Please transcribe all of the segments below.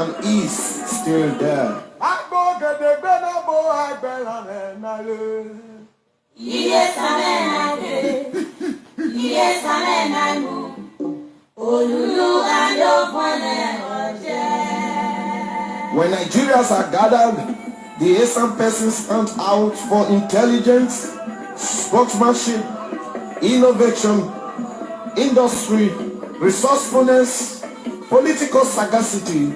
and is still there. When Nigerians are gathered, the Esan person stands out for intelligence, spokesmanship, innovation, industry, resourcefulness, political sagacity,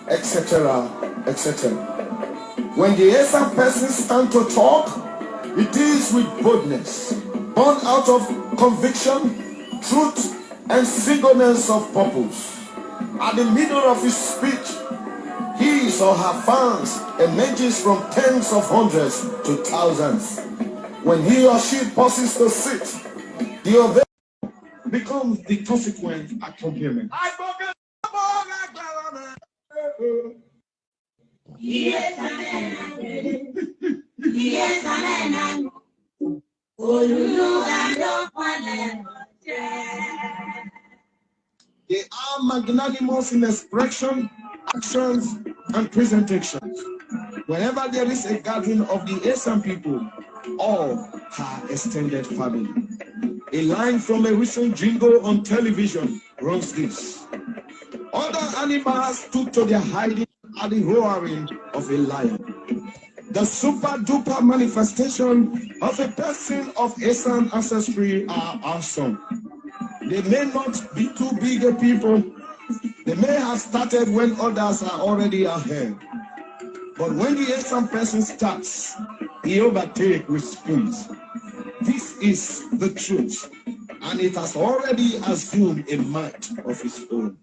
etc., etc. When the Esan person stands to talk, it is with boldness, born out of conviction, truth, and singleness of purpose. At the middle of his speech, his or her fans emerges from tens of hundreds to thousands. When he or she pauses to sit, the ovation becomes the consequent accompaniment. They are magnanimous in expression, actions, and presentations. Whenever there is a gathering of the Esan people or her extended family, a line from a recent jingle on television runs this: other animals took to their hiding at the roaring of a lion. The super duper manifestation of a person of Esan ancestry are awesome. They may not be too big a people. They may have started when others are already ahead. But when the Esan person starts, he overtakes with speed. This is the truth, and it has already assumed a might of its own.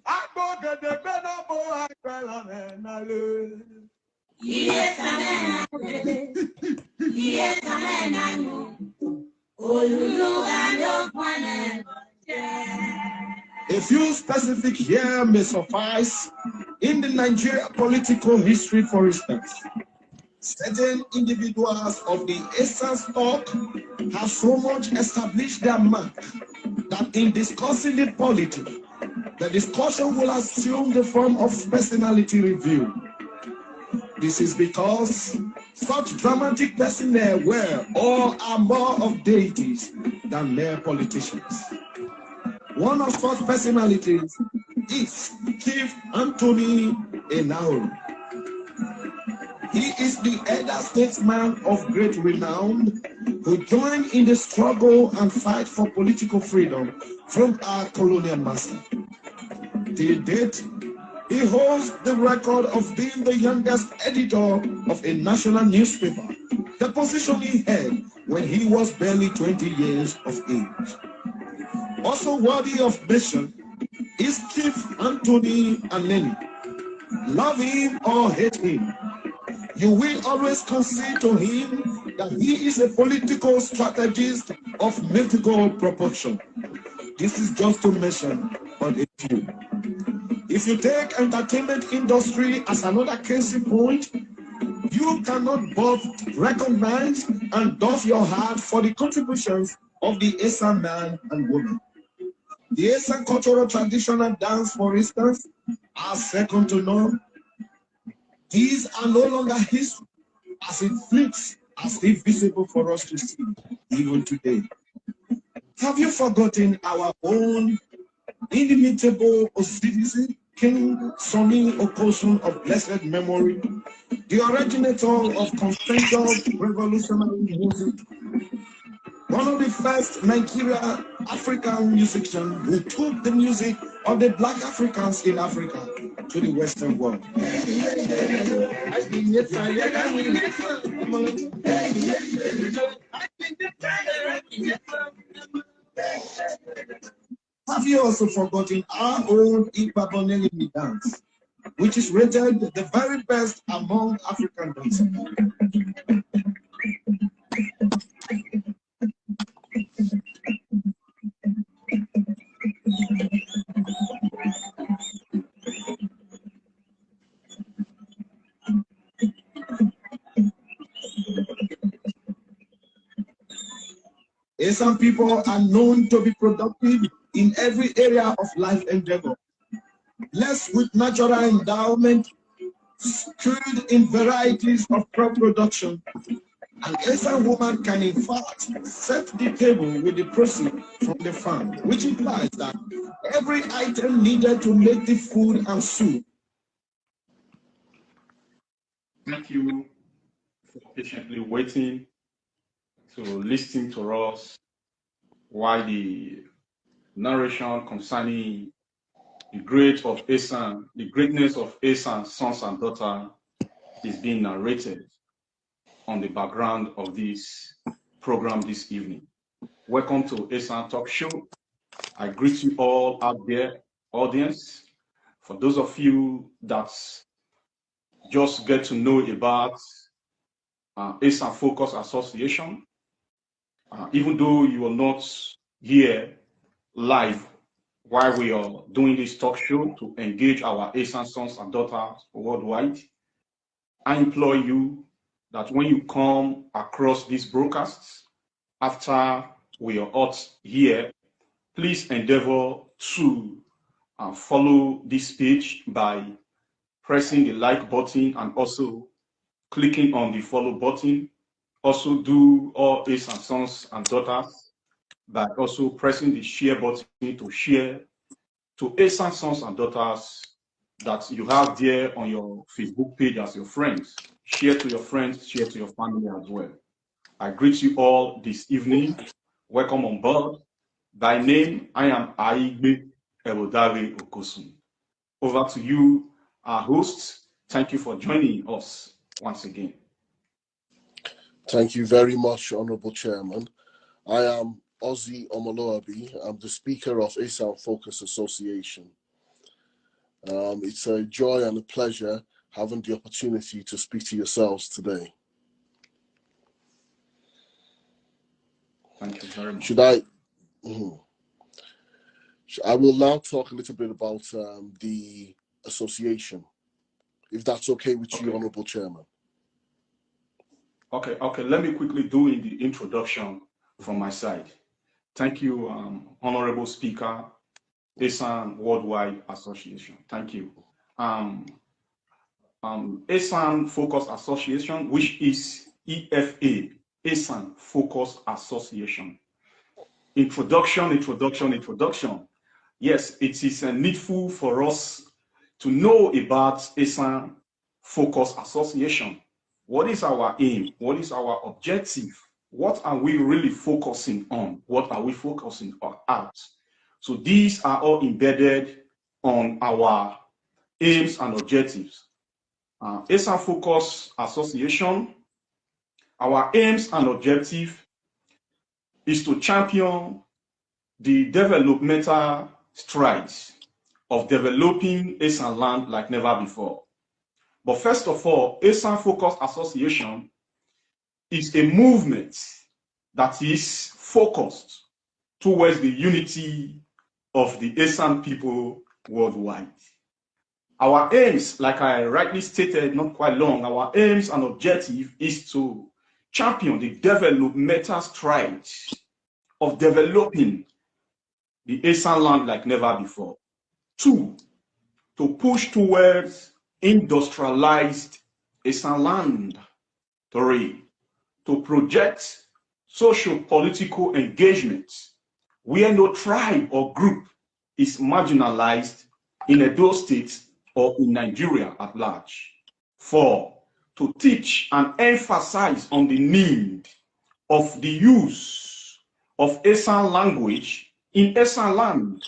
A few specific here may suffice. In the Nigeria political history, for instance, certain individuals of the Esan stock have so much established their mark that in discussing the polity, the discussion will assume the form of personality review. This is because such dramatic personnel were or are more of deities than mere politicians. One of such personalities is Chief Anthony Enauru. He is the elder statesman of great renown who joined in the struggle and fight for political freedom from our colonial master. Till date, he holds the record of being the youngest editor of a national newspaper, the position he held when he was barely 20 years of age. Also worthy of mention is Chief Anthony Aneni. Love him or hate him, you will always concede to him that he is a political strategist of mythical proportion. This is just to mention on a few. If you take entertainment industry as another case in point, you cannot but recognize and doff your heart for the contributions of the Esan man and woman. The Esan cultural traditional dance, for instance, are second to none. These are no longer history, as it flicks, as if visible for us to see, even today. Have you forgotten our own inimitable citizen, King Sonny Okosun of blessed memory, the originator of consensual revolutionary music, one of the first Nigerian African musicians who took the music of the Black Africans in Africa to the Western world. Have you also forgotten our own Aigbe Okosun dance, which is rated the very best among African dancers? Some people are known to be productive in every area of life endeavor. Blessed with natural endowment skilled in varieties of crop production. An Esan woman can in fact set the table with the proceeds from the farm, which implies that every item needed to make the food and soup. Thank you for patiently waiting to listen to us while the narration concerning the greatness of Esan's sons and daughters is being narrated on the background of this program this evening. Welcome to Esan Talk Show. I greet you all out there, audience. For those of you that just get to know about Esan Focus Association, even though you are not here live while we are doing this talk show to engage our Esan sons and daughters worldwide, I implore you that when you come across these broadcasts, after we are out here, please endeavor to follow this page by pressing the like button and also clicking on the follow button. Also do all Esan sons and daughters by also pressing the share button to share to Esan sons and daughters that you have there on your Facebook page as your friends. Share to your friends, share to your family as well. I greet you all this evening. Welcome on board. By name, I am Aigbe Okosun. Over to you, our host. Thank you for joining us once again. Thank you very much, Honorable Chairman. I am Ozzy Omoloabi. I'm the Speaker of Esan Focus Association. It's a joy and a pleasure having the opportunity to speak to yourselves today. Thank you very much. I will now talk a little bit about the association, if that's okay with you, Honorable Chairman. Okay. Let me quickly do in the introduction from my side. Thank you, Honorable Speaker, Esan Worldwide Association. Thank you. Esan Focus Association, which is EFA, Esan Focus Association. Introduction. Yes, it is needful for us to know about Esan Focus Association. What is our aim? What is our objective? What are we really focusing on? What are we focusing on out? So these are all embedded on our aims and objectives. Esan Focus Association, our aims and objective is to champion the developmental strides of developing Esan land like never before. But first of all, Esan Focus Association is a movement that is focused towards the unity of the Esan people worldwide. Our aims, like I rightly stated not quite long, our aims and objective is to champion the developmental strides of developing the Esan land like never before. 2, to push towards industrialized Esan land. 3, to project socio-political engagement where no tribe or group is marginalized in Edo State or in Nigeria at large. 4, to teach and emphasize on the need of the use of Esan language in Esan land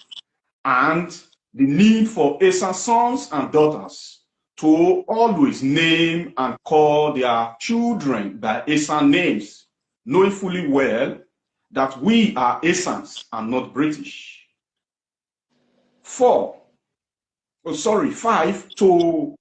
and the need for Esan sons and daughters to always name and call their children by Esan names, knowing fully well that we are Esans and not British. 5, to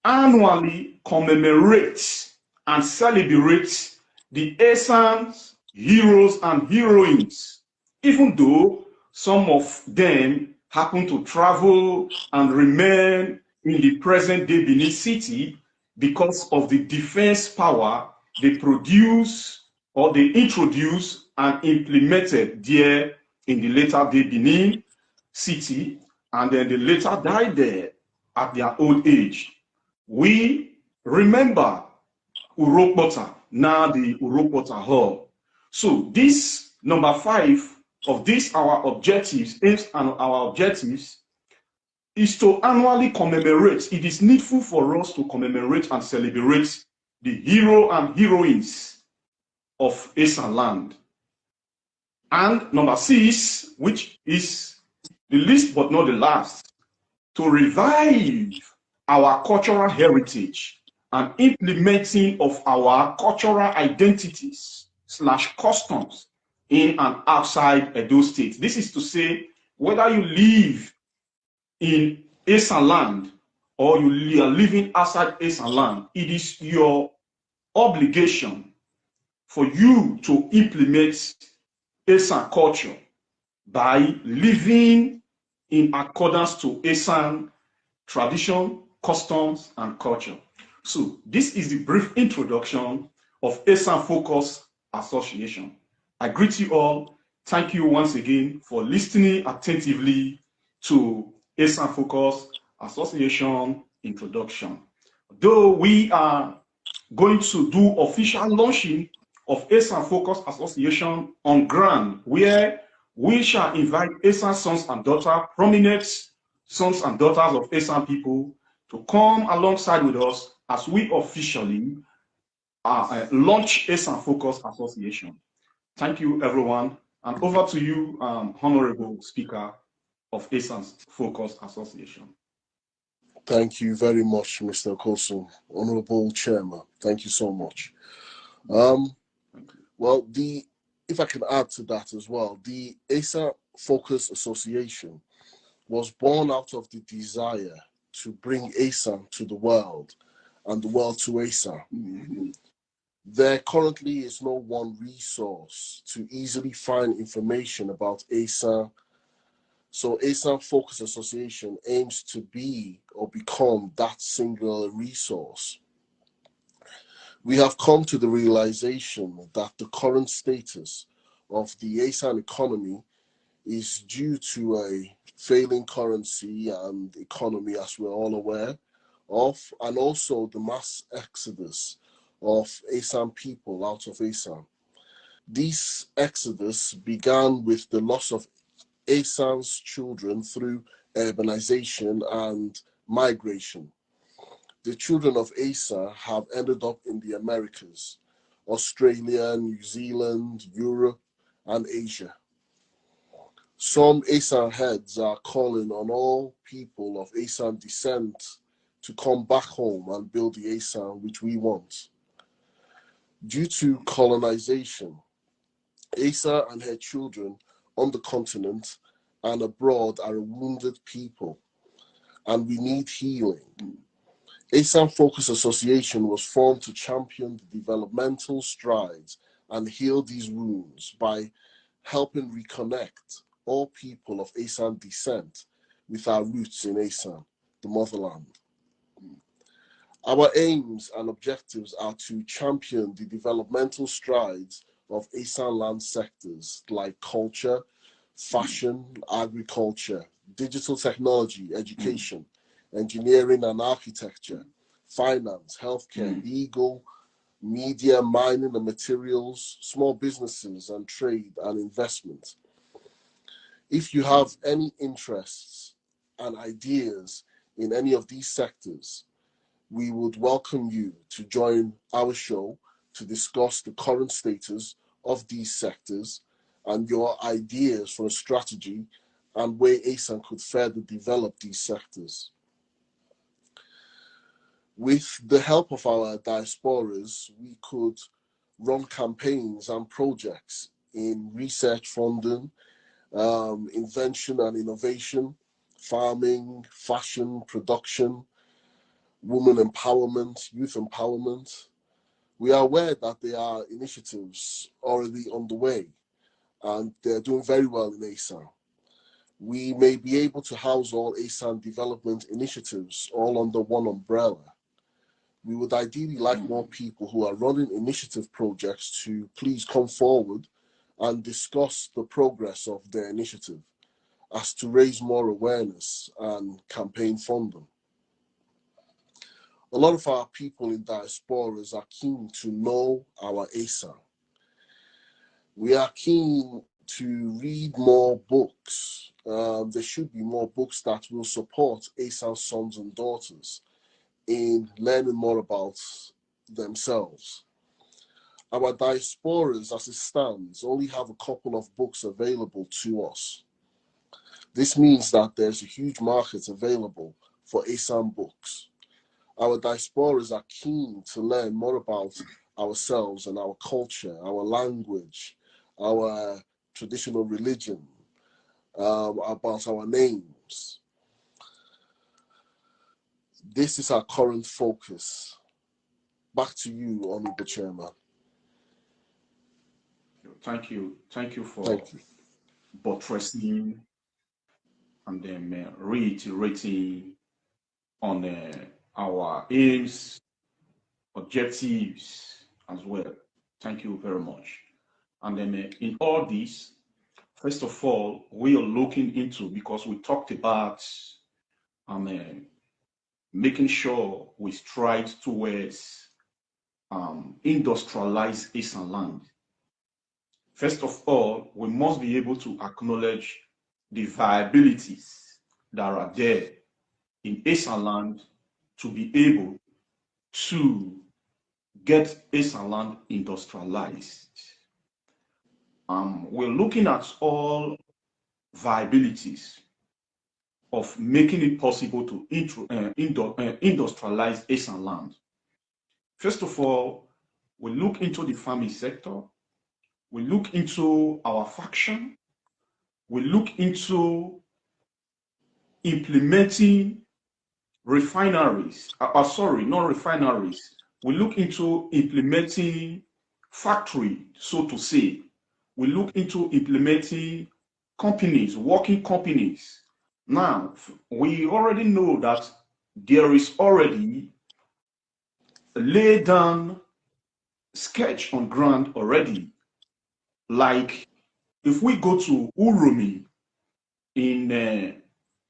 annually commemorate and celebrate the Esans heroes and heroines, even though some of them happen to travel and remain in the present day Benin City because of the defense power they produce or they introduced and implemented there in the later day Benin City, and then they later died there at their old age. we remember Urokpota, now the Urokpota Hall. So this number 5 of this our objectives, aims and our objectives, is to annually commemorate. It is needful for us to commemorate and celebrate the hero and heroines of Esan land. And number 6, which is the least but not the last, to revive our cultural heritage and implementing of our cultural identities / customs in and outside Edo State. This is to say, whether you live in Esan land or you are living outside Esan land, it is your obligation for you to implement Esan culture by living in accordance to Esan tradition, customs, and culture. So this is the brief introduction of Esan Focus Association. I greet you all. Thank you once again for listening attentively to Esan Focus Association introduction. Though we are going to do official launching of Esan Focus Association on ground, where we shall invite Esan sons and daughters, prominent sons and daughters of Esan people, to come alongside with us as we officially launch Esan Focus Association. Thank you, everyone. And over to you, Honorable Speaker of Esan Focus Association. Thank you very much, Mr. Okosun, Honorable Chairman. Thank you so much. Well, if I can add to that as well, the Esan Focus Association was born out of the desire to bring Esan to the world and the world to Esan. There currently is no one resource to easily find information about Esan. So Esan Focus Association aims to be or become that singular resource. We have come to the realization that the current status of the Esan economy is due to a failing currency and economy, as we're all aware of, and also the mass exodus of Esan people out of Esan. This exodus began with the loss of Esan's children through urbanization and migration. The children of Esan have ended up in the Americas, Australia, New Zealand, Europe, and Asia. Some Esan heads are calling on all people of Esan descent to come back home and build the Esan which we want. Due to colonization, Esan and her children on the continent and abroad are a wounded people, and we need healing. Esan Focus Association was formed to champion the developmental strides and heal these wounds by helping reconnect all people of Esan descent with our roots in Esan, the motherland. Our aims and objectives are to champion the developmental strides of Esan land sectors like culture, fashion, agriculture, digital technology, education, engineering and architecture, finance, healthcare, legal, media, mining and materials, small businesses and trade and investment. If you have any interests and ideas in any of these sectors, we would welcome you to join our show to discuss the current status of these sectors and your ideas for a strategy and where Esan could further develop these sectors. With the help of our diasporas, we could run campaigns and projects in research funding, invention and innovation, farming, fashion, production, women empowerment, youth empowerment. We are aware that there are initiatives already underway and they're doing very well in Esan. We may be able to house all Esan development initiatives all under one umbrella. We would ideally like more people who are running initiative projects to please come forward and discuss the progress of their initiative as to raise more awareness and campaign funding. A lot of our people in diasporas are keen to know our Esan. We are keen to read more books. There should be more books that will support Esan's sons and daughters in learning more about themselves. Our diasporas, as it stands, only have a couple of books available to us. This means that there's a huge market available for Esan books. Our diasporas are keen to learn more about ourselves and our culture, our language, our traditional religion, about our names. This is our current focus. Back to you, Honorable Chairman. Thank you for buttressing and then reiterating on our aims, objectives as well. Thank you very much. And then in all this, first of all, we are looking into, because we talked about making sure we stride towards industrialized Esan land. First of all, we must be able to acknowledge the viabilities that are there in Esan land to be able to get Esan land industrialized. We're looking at all viabilities of making it possible to industrialize Esan land. First of all, we look into the farming sector, we look into our faction, we look into implementing refineries, not refineries, we look into implementing factory, so to say. We look into implementing companies, working companies. Now, we already know that there is already a laid down sketch on ground already. Like if we go to Urumi in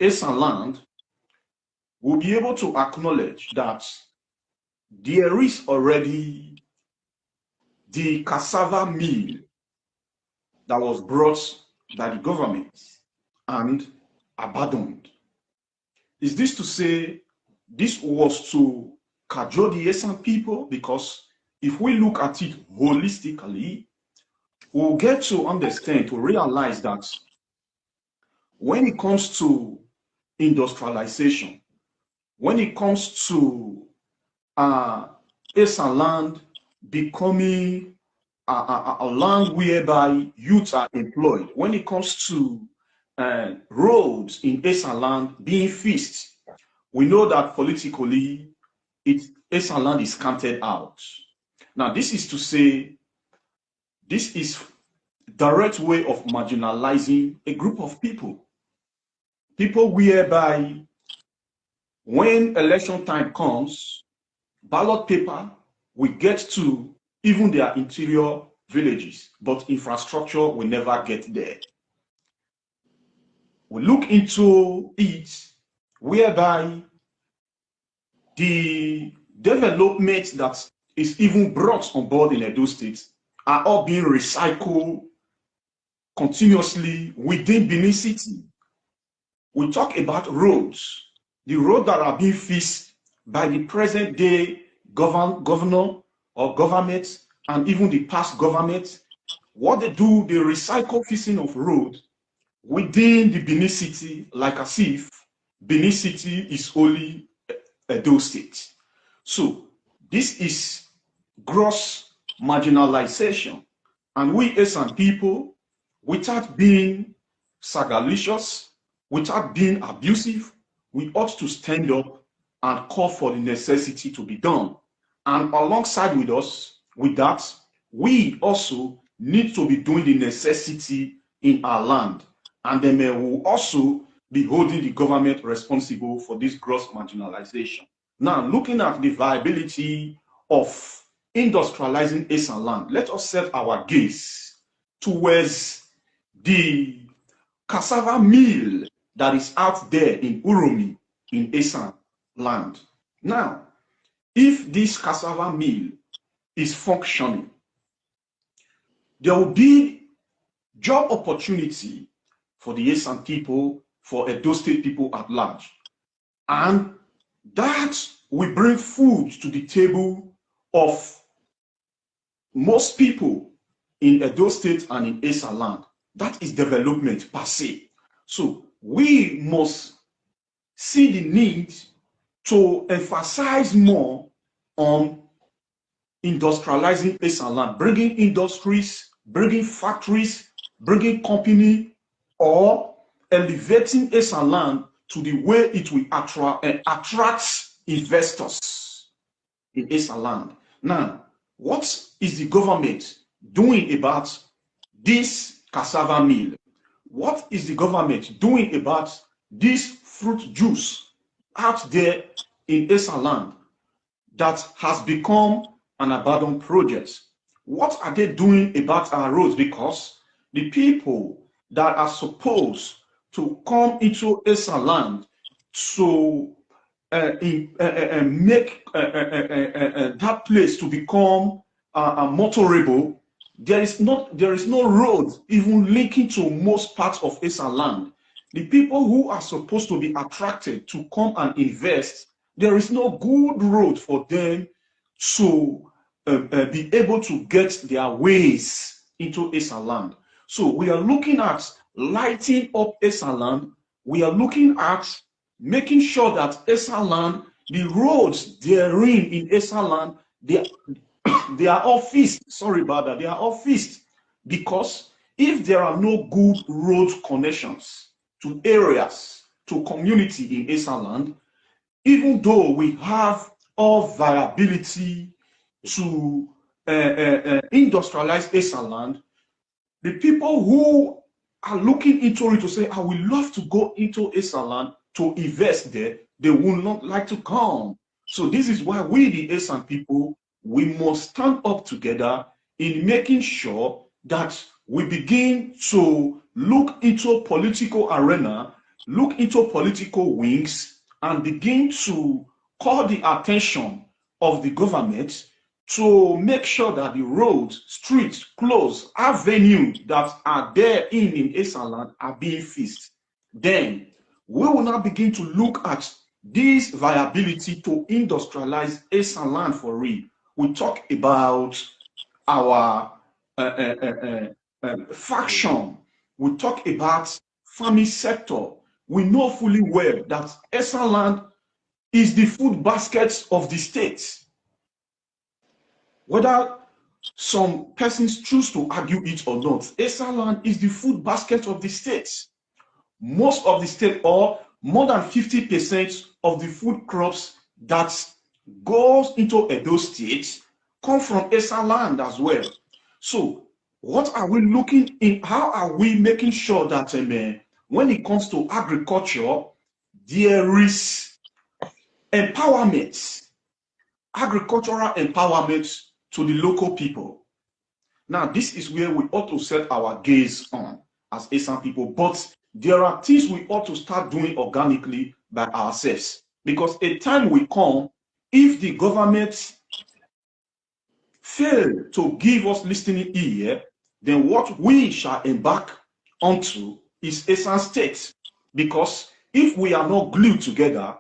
Esan land, we'll be able to acknowledge that there is already the cassava mill that was brought by the government and abandoned. Is this to say this was to cajole the Esan people? Because if we look at it holistically, we'll get to understand, to realize that when it comes to industrialization, when it comes to Esan land becoming a land whereby youth are employed, when it comes to roads in Esan land being fixed, we know that politically Esan land is counted out. Now, this is to say, this is direct way of marginalizing a group of people. People whereby when election time comes, ballot paper will get to even their interior villages, but infrastructure will never get there. We look into it whereby the development that is even brought on board in Edo State are all being recycled continuously within Benin City. We talk about roads, the roads that are being fixed by the present day governor or government and even the past government. What they do, they recycle fixing of roads within the Benin City, like as if Benin City is only Edo State. So this is gross marginalization. And we Esan people, without being sagalicious, without being abusive, we ought to stand up and call for the necessity to be done. And alongside with us, with that, we also need to be doing the necessity in our land. And then we will also be holding the government responsible for this gross marginalization. Now, looking at the viability of industrializing Esan land, let us set our gaze towards the cassava mill that is out there in Urumi in Esan land. Now, if this cassava mill is functioning, there will be job opportunity for the Esan people, for Edo State people at large. And that will bring food to the table of most people in Edo State and in Esan land. That is development per se. So we must see the need to emphasize more on industrializing Esan land, bringing industries, bringing factories, bringing company, or elevating Esan land to the way it will attract investors in Esan land. Now, what is the government doing about this cassava mill? What is the government doing about this fruit juice out there in Esan land that has become an abandoned project? What are they doing about our roads? Because the people that are supposed to come into Esan land to make that place to become motorable, there is no road even linking to most parts of Esan land. The people who are supposed to be attracted to come and invest, there is no good road for them to be able to get their ways into Esan land. So we are looking at lighting up Esan land. We are looking at making sure that Esan land, the roads therein in Esan land, they are all fixed. Sorry about that. They are all fixed. Because if there are no good road connections to areas, to community in Esan land, even though we have all viability to industrialize Esan land, the people who are looking into it to say, I would love to go into Esan land to invest there, they will not like to come. So this is why we, the Esan people, we must stand up together in making sure that we begin to look into political arena, look into political wings, and begin to call the attention of the government to make sure that the roads, streets, close, avenue that are there in Esan land are being fixed. Then we will now begin to look at this viability to industrialize Esan land for real. We talk about our faction. We talk about farming sector. We know fully well that Esan land is the food basket of the state. Whether some persons choose to argue it or not, Esan land is the food basket of the state. Most of the state, or more than 50% of the food crops that goes into Edo State come from Esan land as well. So what are we looking in? How are we making sure that when it comes to agriculture, there is empowerment, agricultural empowerment to the local people? Now, this is where we ought to set our gaze on as Esan people, but there are things we ought to start doing organically by ourselves. Because a time will come, if the government fail to give us listening ear, then what we shall embark onto is Esan state. Because if we are not glued together,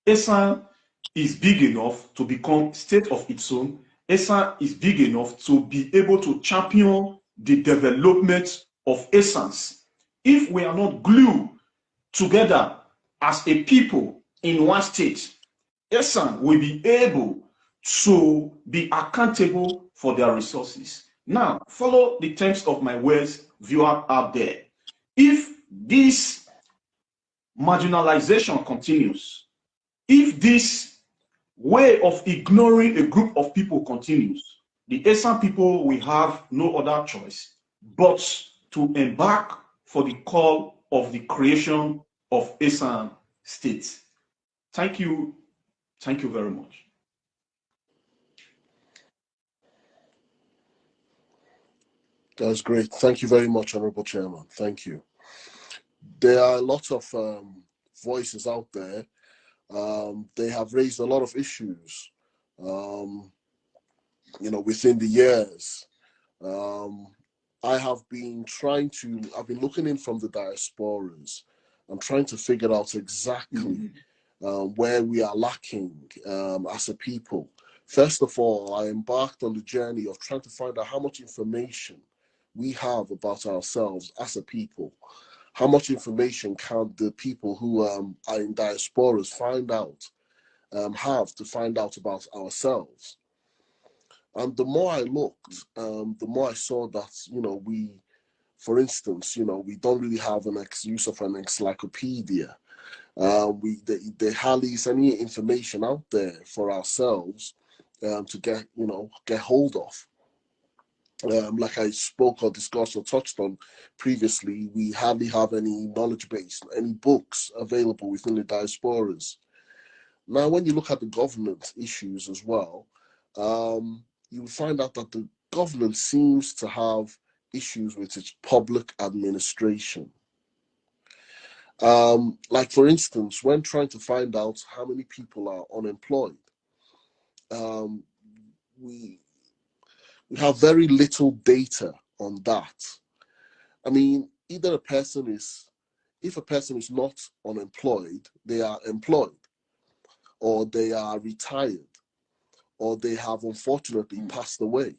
Esan is big enough to become state of its own. Esan is big enough to be able to champion the development of Esans. If we are not glued together as a people in one state, Esan will be able to be accountable for their resources. Now, follow the terms of my words, viewer out there. If this marginalization continues, if this way of ignoring a group of people continues, the Esan people will have no other choice but to embark for the call of the creation of Esan state. Thank you. Thank you very much. That's great. Thank you very much, Honorable Chairman. Thank you. There are a lot of voices out there. They have raised a lot of issues Within the years. Um, I've been looking in from the diasporas. I'm trying to figure out exactly where we are lacking as a people. First of all, I embarked on the journey of trying to find out how much information we have about ourselves as a people. How much information can the people who are in diasporas have to find out about ourselves? And the more I looked, the more I saw that, for instance, we don't really have use of an encyclopedia. There hardly is any information out there for ourselves to get hold of. Like I spoke or discussed or touched on previously, we hardly have any knowledge base, any books available within the diasporas. Now, when you look at the government issues as well, you will find out that the government seems to have issues with its public administration. Like, for instance, when trying to find out how many people are unemployed, um, we have very little data on that. I mean, if a person is not unemployed, they are employed, or they are retired, or they have unfortunately passed away,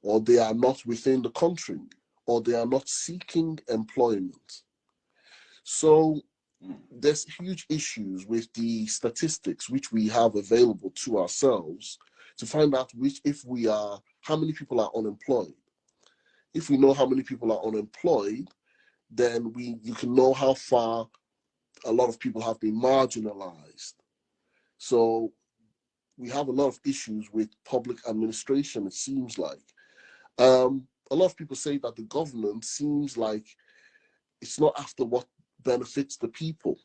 or they are not within the country, or they are not seeking employment. So there's huge issues with the statistics which we have available to ourselves to find out how many people are unemployed. If we know how many people are unemployed, then you can know how far a lot of people have been marginalized. So we have a lot of issues with public administration, it seems like. A lot of people say that the government seems like it's not after what benefits the people.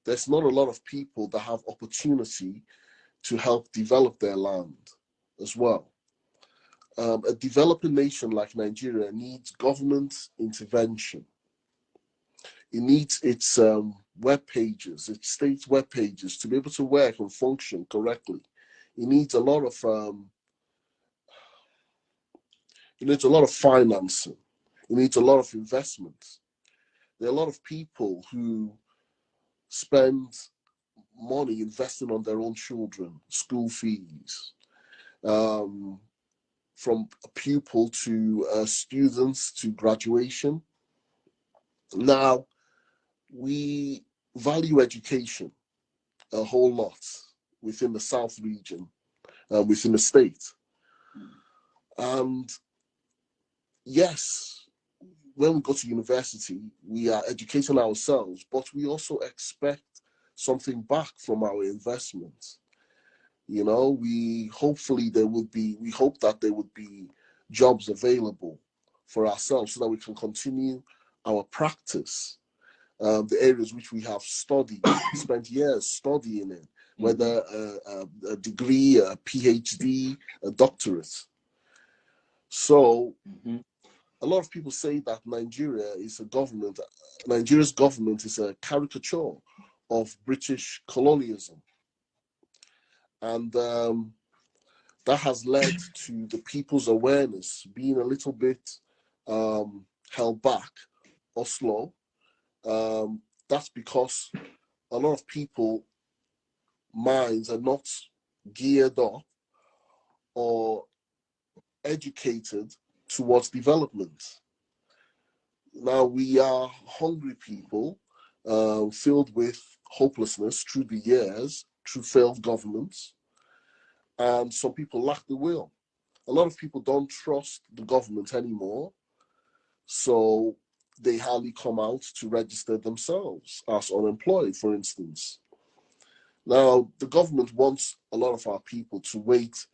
There's not a lot of people that have opportunity to help develop their land as well. A developing nation like Nigeria needs government intervention. It needs its web pages, its state web pages to be able to work and function correctly. It needs a lot of financing. It needs a lot of investment. There are a lot of people who spend money investing on their own children, school fees, from a pupil to students to graduation. Now, we value education a whole lot within the South region, within the state. And yes, when we go to university, we are educating ourselves, but we also expect something back from our investments. We hope that there would be jobs available for ourselves so that we can continue our practice, the areas which we have studied, spent years studying in, whether a degree, a PhD, a doctorate. So a lot of people say that Nigeria's government is a caricature of British colonialism. And that has led to the people's awareness being a little bit held back or slow. That's because a lot of people minds are not geared up or educated towards development. Now we are hungry people, filled with hopelessness through the years, through failed governments, and some people lack the will. A lot of people don't trust the government anymore, so they hardly come out to register themselves as unemployed, for instance. Now, the government wants a lot of our people to wait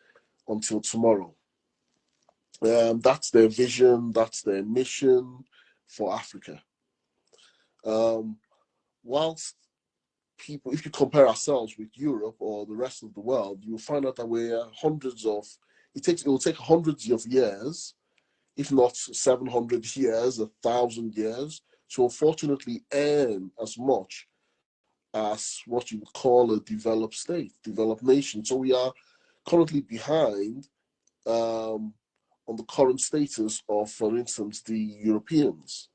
until tomorrow. That's their vision, that's their mission for Africa. Whilst people, if you compare ourselves with Europe or the rest of the world, you'll find out that it will take hundreds of years, if not 700 years, 1,000 years, to unfortunately earn as much as what you would call a developed state, developed nation. So we are currently behind on the current status of, for instance, the Europeans.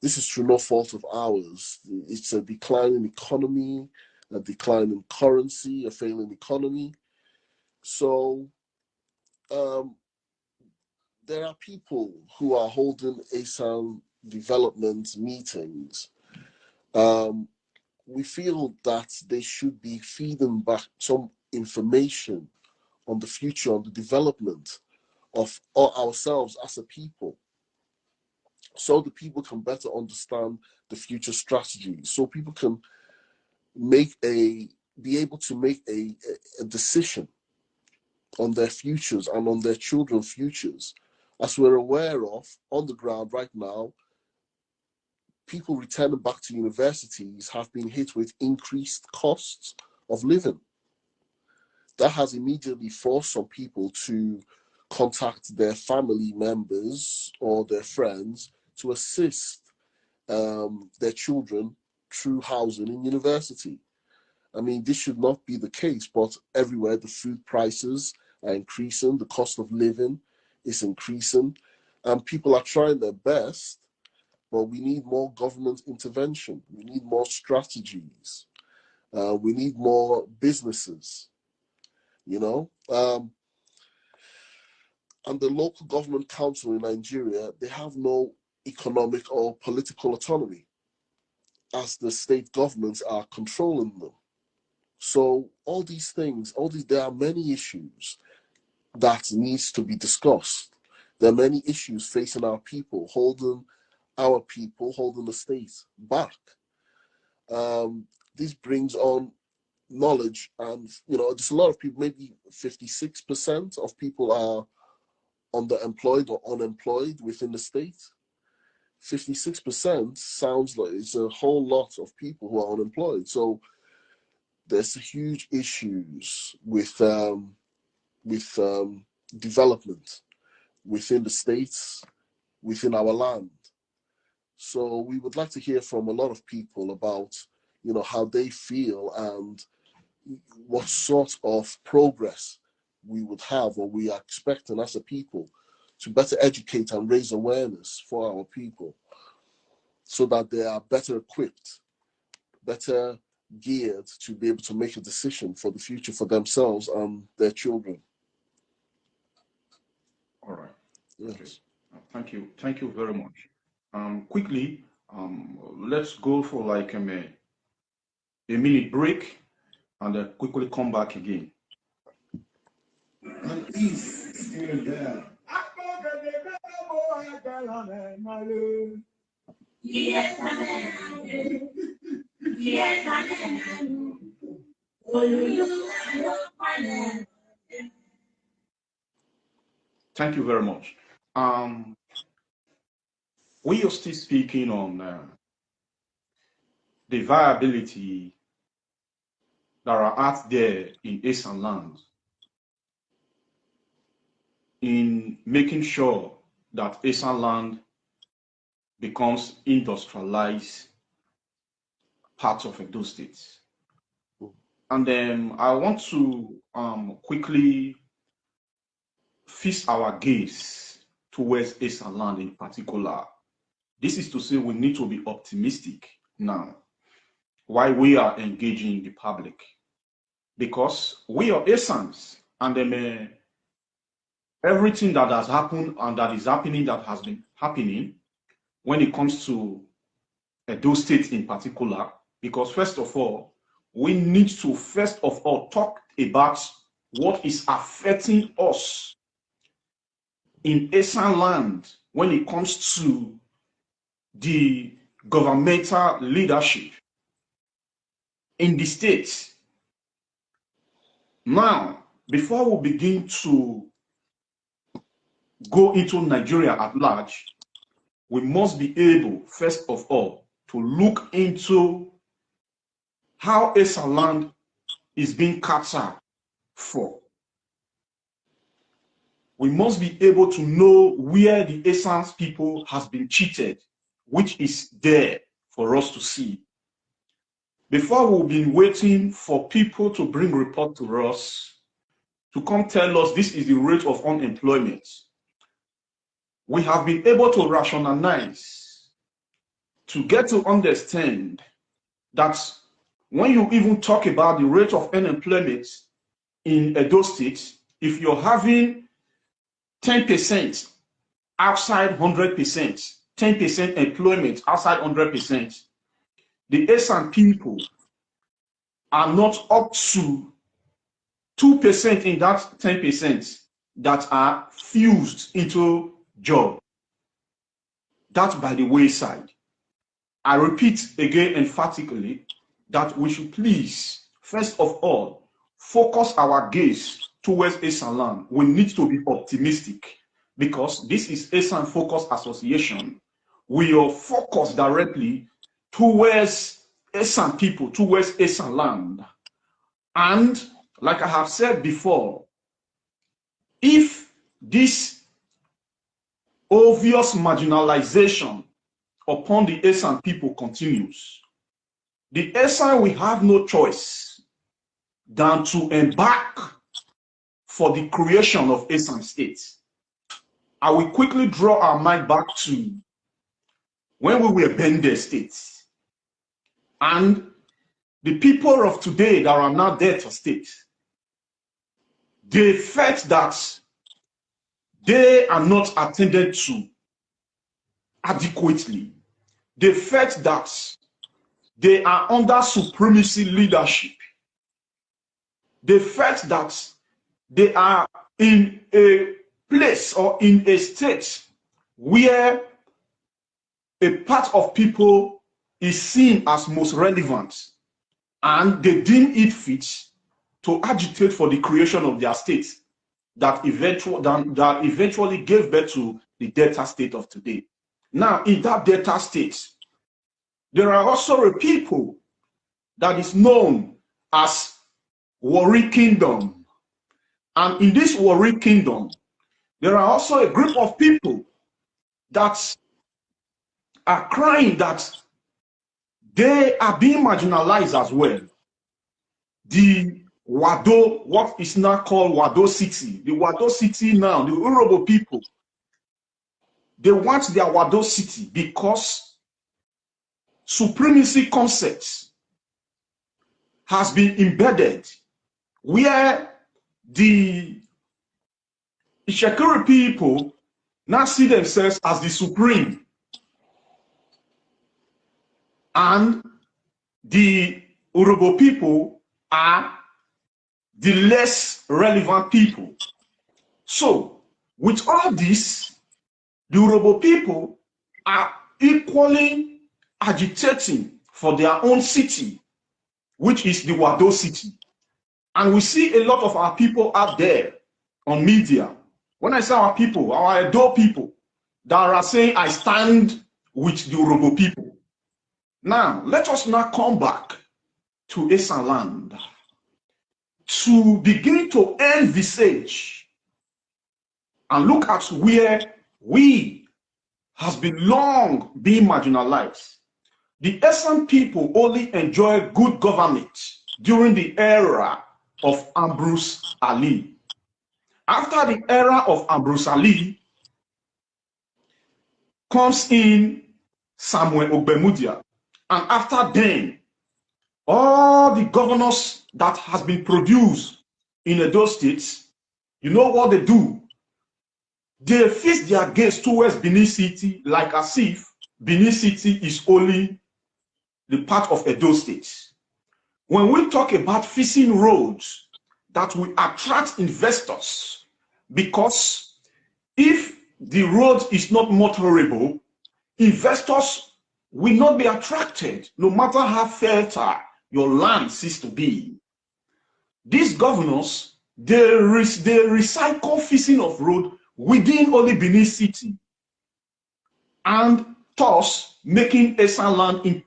This is through no fault of ours. It's a decline in economy, a decline in currency, a failing economy. So there are people who are holding Esan development meetings. We feel that they should be feeding back some information on the future, on the development of ourselves as a people, so the people can better understand the future strategies, so people can be able to make a decision on their futures and on their children's futures. As we're aware of, on the ground right now, people returning back to universities have been hit with increased costs of living. That has immediately forced some people to contact their family members or their friends to assist their children through housing in university. I mean, this should not be the case, but everywhere the food prices are increasing, the cost of living is increasing, and people are trying their best, but we need more government intervention. We need more strategies. We need more businesses, you know. And the local government council in Nigeria, they have no economic or political autonomy, as the state governments are controlling them. So all these things, there are many issues that needs to be discussed. There are many issues facing our people, holding the state back. This brings on knowledge, and there's a lot of people, maybe 56% of people are underemployed or unemployed within the state. 56% sounds like it's a whole lot of people who are unemployed. So there's huge issues with development within the states, within our land. So we would like to hear from a lot of people about, how they feel and what sort of progress we would have or we are expecting as a people to better educate and raise awareness for our people so that they are better equipped, better geared to be able to make a decision for the future for themselves and their children. All right. Yes. Okay. Thank you very much. Quickly, let's go for like a minute break and then quickly come back again. And he's still there. Thank you very much. We are still speaking on the viability that are out there in Esan land in making sure that Esan land becomes industrialized part of those states. And then I want to quickly fix our gaze towards Esan land in particular. This is to say we need to be optimistic now while we are engaging the public, because we are Esans, and then everything that has happened and that is happening, that has been happening when it comes to those states in particular, because first of all, we need to first of all talk about what is affecting us in Esan land when it comes to the governmental leadership in the states. Now, before we begin to go into Nigeria at large, we must be able, first of all, to look into how Esan land is being captured for. We must be able to know where the Esan people has been cheated, which is there for us to see. Before, we've been waiting for people to bring report to us, to come tell us this is the rate of unemployment. We have been able to rationalize, to get to understand that when you even talk about the rate of unemployment in Edo State, if you're having 10% outside 100%, 10% employment outside 100%, the Esan people are not up to 2% in that 10% that are fused into job. That's by the wayside. I repeat again emphatically that we should please, first of all, focus our gaze towards Esan land. We need to be optimistic because this is Esan Focus Association. We are focused directly towards Esan people, towards Esan land. And like I have said before, if this obvious marginalization upon the Esan people continues, the Esan will have no choice than to embark for the creation of Esan State. I will quickly draw our mind back to when we were Bende State. And the people of today that are now Delta State, they felt that they are not attended to adequately. They felt that they are under supremacy leadership. They felt that they are in a place or in a state where a part of people is seen as most relevant, and they deem it fit to agitate for the creation of their state that eventually gave birth to the Delta State of today. Now, in that Delta State, there are also a people that is known as Warri Kingdom. And in this Warri Kingdom, there are also a group of people that are crying that they are being marginalized as well. The Wado, what is now called Wado City, the Wado City now, the Urobo people, they want their Wado City because supremacy concepts has been embedded where the Ishekiri people now see themselves as the supreme, and the Urobo people are the less relevant people. So, with all this, the Urobo people are equally agitating for their own city, which is the Wado City. And we see a lot of our people out there on media. When I say our people, our Edo people, that are saying, I stand with the Urobo people. Now, let us now come back to Esan land to begin to envisage and look at where we has been long being marginalized. The Esan people only enjoy good government during the era of Ambrose Ali. After the era of Ambrose Ali comes in Samuel Ogbemudia, and after then, all the governors that has been produced in Edo States, you know what they do? They fix their gaze towards Benin City like as if Benin City is only the part of Edo State. When we talk about fixing roads that will attract investors, because if the road is not motorable, investors will not be attracted, no matter how fertile your land ceases to be. These governors, they recycle fixing of road within only Benin City, and thus making Esan land in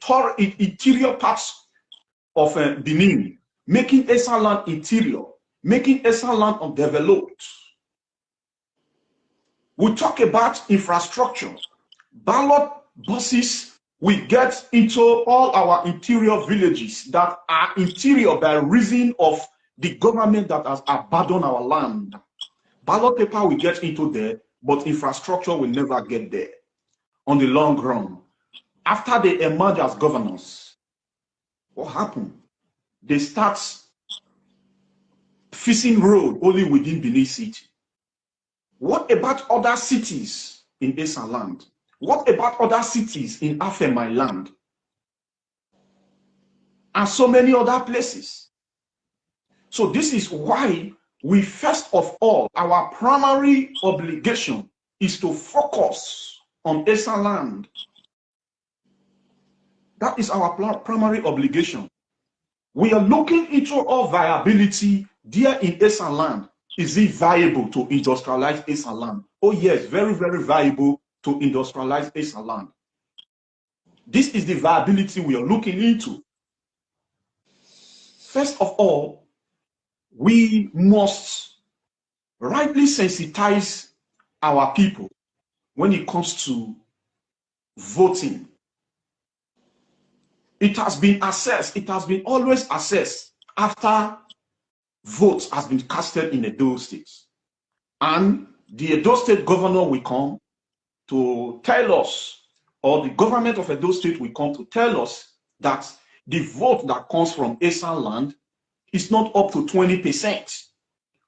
interior parts of Benin, making Esan land interior, making Esan land undeveloped. We talk about infrastructure, ballot buses we get into all our interior villages that are interior by reason of the government that has abandoned our land. Ballot paper will get into there, but infrastructure will never get there on the long run. After they emerge as governors, what happened? They start fixing road only within Benin City. What about other cities in Esan land? What about other cities in Afemai land? And so many other places. So this is why we, first of all, our primary obligation is to focus on Esan land. That is our primary obligation. We are looking into our viability there in Esan land. Is it viable to industrialize Esan land? Oh yes, very, very viable to industrialize Esan land. This is the viability we are looking into. First of all, we must rightly sensitize our people when it comes to voting. It has been assessed, it has been always assessed after votes has been casted in Edo State. And the Edo State governor will come to tell us, or the government of Edo State will come to tell us that the vote that comes from Esan land is not up to 20%.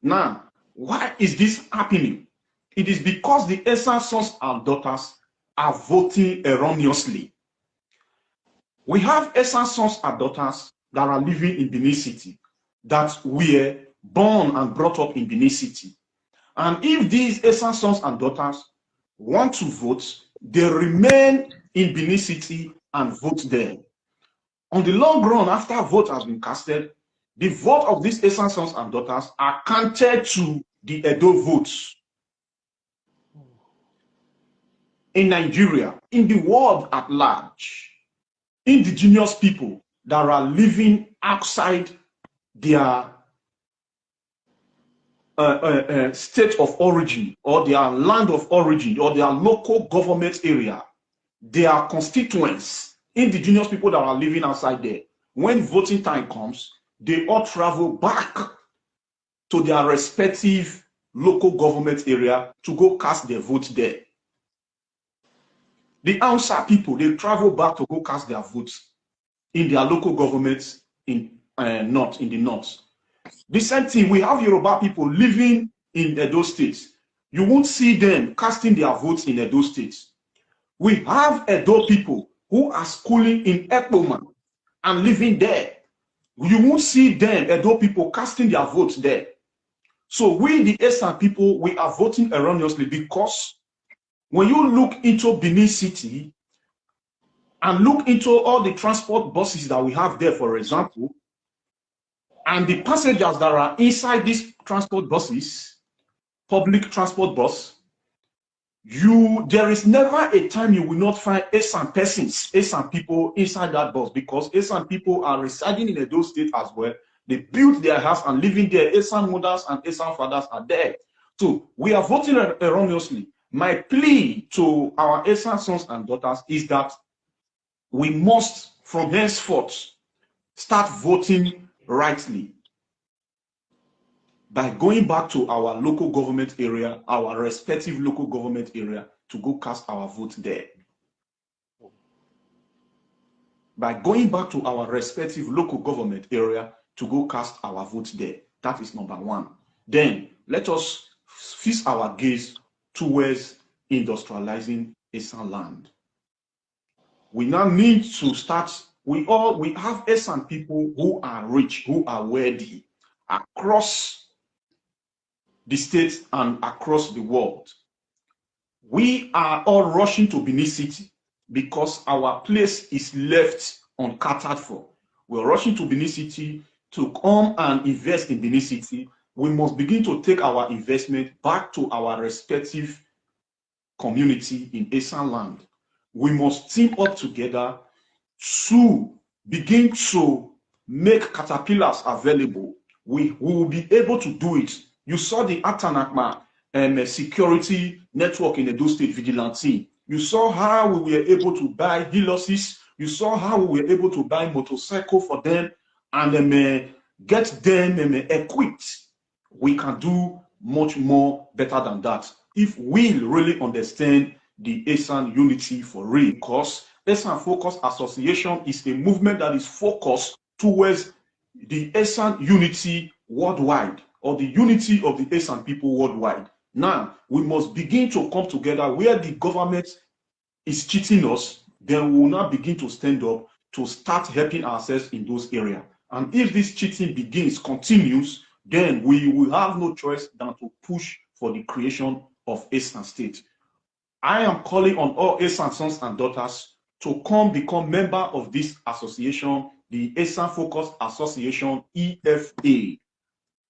Now, why is this happening? It is because the Esan sons and daughters are voting erroneously. We have Esan sons and daughters that are living in Benin City, that were born and brought up in Benin City. And if these Esan sons and daughters want to vote, they remain in Benin City and vote there. On the long run, after vote has been casted, the vote of these Esan sons and daughters are counted to the Edo votes. In Nigeria, in the world at large, indigenous people that are living outside their state of origin or their land of origin or their local government area, their constituents, indigenous people that are living outside there, when voting time comes, they all travel back to their respective local government area to go cast their vote there. The Hausa people, they travel back to go cast their votes in their local governments in the north. The same thing, we have Yoruba people living in Edo State. You won't see them casting their votes in Edo State. We have Edo people who are schooling in Ekpoma and living there. You won't see them, Edo people, casting their votes there. So we, the Esan people, we are voting erroneously because when you look into Benin City and look into all the transport buses that we have there, for example, and the passengers that are inside these transport buses, public transport bus, there is never a time you will not find Esan persons, Esan people inside that bus, because Esan people are residing in Edo State as well. They built their house and living there. Esan mothers and Esan fathers are there. So we are voting erroneously. My plea to our Esan sons and daughters is that we must, from henceforth, start voting rightly by going back to our local government area, our respective local government area, to go cast our vote there. By going back to our respective local government area to go cast our vote there. That is number one. Then let us fix our gaze towards industrializing Esan land. We now need to start. We have Esan people who are rich, who are wealthy across the states and across the world. We are all rushing to Benin City because our place is left uncatered for. We're rushing to Benin City to come and invest in Benin City. We must begin to take our investment back to our respective community in Esan land. We must team up together to begin to make caterpillars available. We will be able to do it. You saw the Atanakma security network in Edo State vigilante. You saw how we were able to buy horses. You saw how we were able to buy motorcycle for them and get them equipped. We can do much more better than that if we really understand the Esan unity for real. Because Esan Focus Association is a movement that is focused towards the Esan unity worldwide, or the unity of the Esan people worldwide. Now, we must begin to come together where the government is cheating us, then we will now begin to stand up to start helping ourselves in those areas. And if this cheating continues, then we will have no choice than to push for the creation of Esan State. I am calling on all Esan sons and daughters to come become member of this association, the Esan Focus Association, EFA,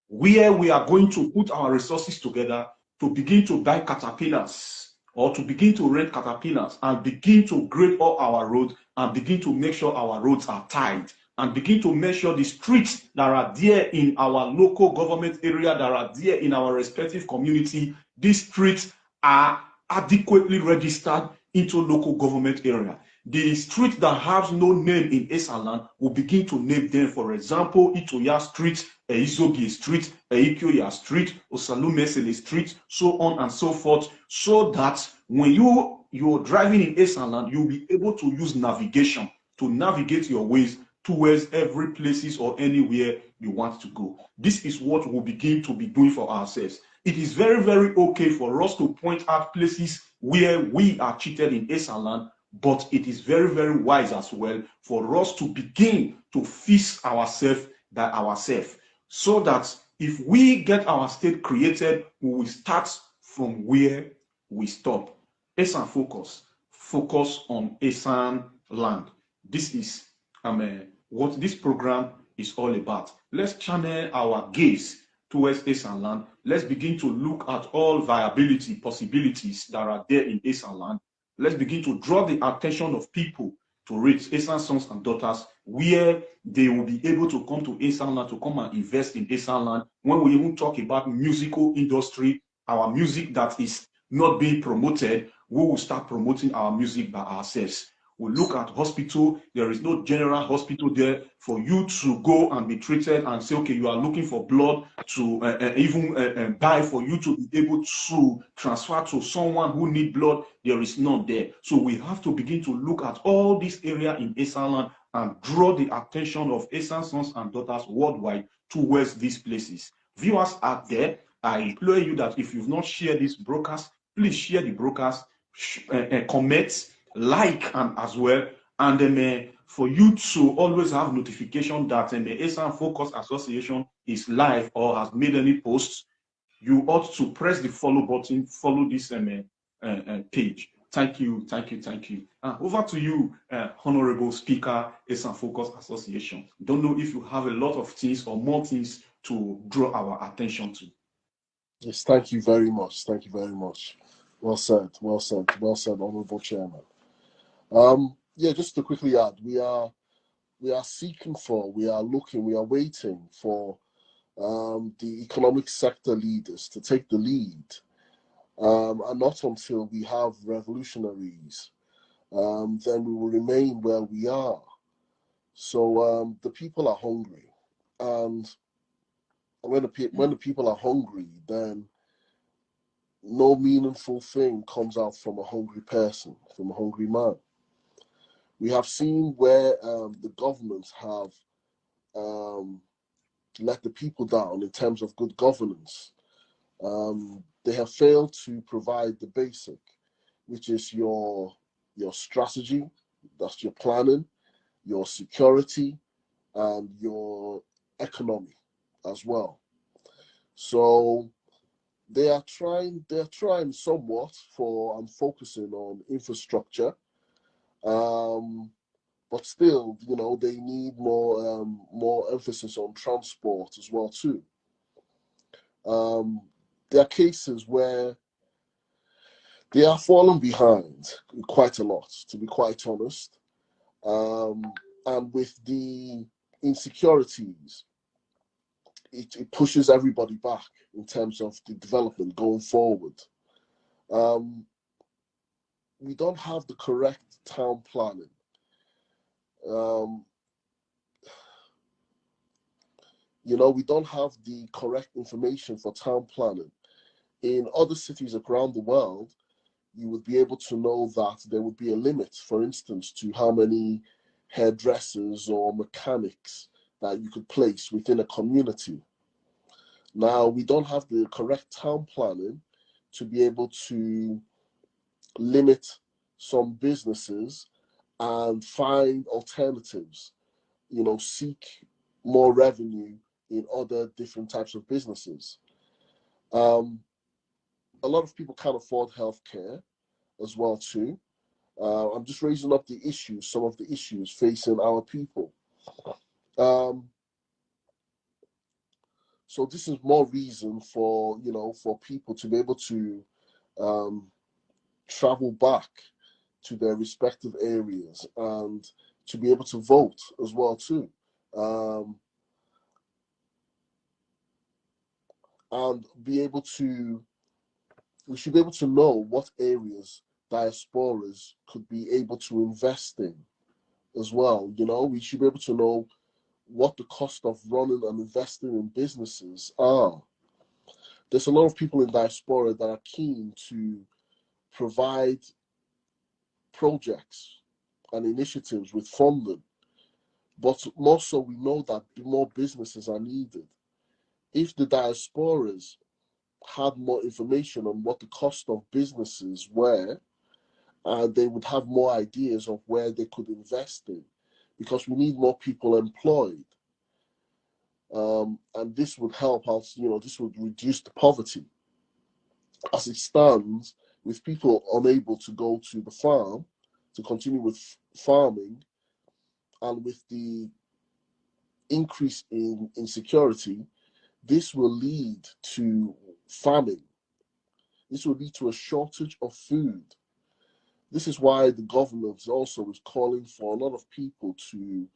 where we are going to put our resources together to begin to buy caterpillars or to begin to rent caterpillars and begin to grade all our roads and begin to make sure our roads are tied and begin to make sure the streets that are there in our local government area, that are there in our respective community, these streets are adequately registered into local government area. The street that has no name in Esan land will begin to name them. For example, Itoya Street, Eizogi Street, Eikyoya Street, Osalumesele Street, so on and so forth, so that when you're driving in Esan land, you'll be able to use navigation to navigate your ways towards every places or anywhere you want to go. This is what we'll begin to be doing for ourselves. It is very, very okay for us to point out places where we are cheated in Esan land, but it is very, very wise as well for us to begin to fix ourselves by ourselves, so that if we get our state created, we will start from where we stop. Esan focus on Esan land. This is what this program is all about. Let's channel our gaze towards Esan land. Let's begin to look at all viability possibilities that are there in Esan land. Let's begin to draw the attention of people to reach Esan sons and daughters, where they will be able to come to Esan land to come and invest in Esan land. When we even talk about musical industry, our music that is not being promoted, we will start promoting our music by ourselves. We look at hospital, there is no general hospital there for you to go and be treated and say, okay, you are looking for blood to even buy for you to be able to transfer to someone who need blood. There is none there. So we have to begin to look at all this area in Esan land and draw the attention of Esan sons and daughters worldwide towards these places. Viewers out there, I implore you that if you've not shared this broadcast, please share the broadcast, comment, like, and as well, and then for you to always have notification that the Esan Focus Association is live or has made any posts, you ought to press the follow button, follow this page. Thank you. Over to you, Honorable Speaker, Esan Focus Association. Don't know if you have a lot of things or more things to draw our attention to. Yes, thank you very much. Thank you very much. Well said, Honorable Chairman. Yeah, just to quickly add, we are seeking for, we are waiting for the economic sector leaders to take the lead, and not until we have revolutionaries, then we will remain where we are. So the people are hungry, and when the people are hungry, then no meaningful thing comes out from a hungry person, from a hungry man. We have seen where the governments have let the people down in terms of good governance. They have failed to provide the basic, which is your strategy, that's your planning, your security, and your economy as well. So they are trying somewhat for focusing on infrastructure. But still, they need more emphasis on transport as well too. There are cases where they are falling behind quite a lot, to be quite honest. And with the insecurities, it pushes everybody back in terms of the development going forward. we don't have the correct town planning. You know, we don't have the correct information for town planning. In other cities around the world, you would be able to know that there would be a limit, for instance, to how many hairdressers or mechanics that you could place within a community. Now, we don't have the correct town planning to be able to limit some businesses and find alternatives, you know, seek more revenue in other different types of businesses. A lot of people can't afford healthcare as well too. I'm just raising up the issues, some of the issues facing our people. So this is more reason for, you know, for people to be able to travel back to their respective areas and to be able to vote as well too. And be able to, we should be able to know what areas diasporas could be able to invest in as well. You know, we should be able to know what the cost of running and investing in businesses are. There's a lot of people in diaspora that are keen to provide projects and initiatives with funding, but more so we know that more businesses are needed. If the diasporas had more information on what the cost of businesses were, they would have more ideas of where they could invest in, because we need more people employed. And this would help us, you know, this would reduce the poverty. As it stands, with people unable to go to the farm, to continue with farming, and with the increase in insecurity, this will lead to famine. This will lead to a shortage of food. This is why the government also is calling for a lot of people to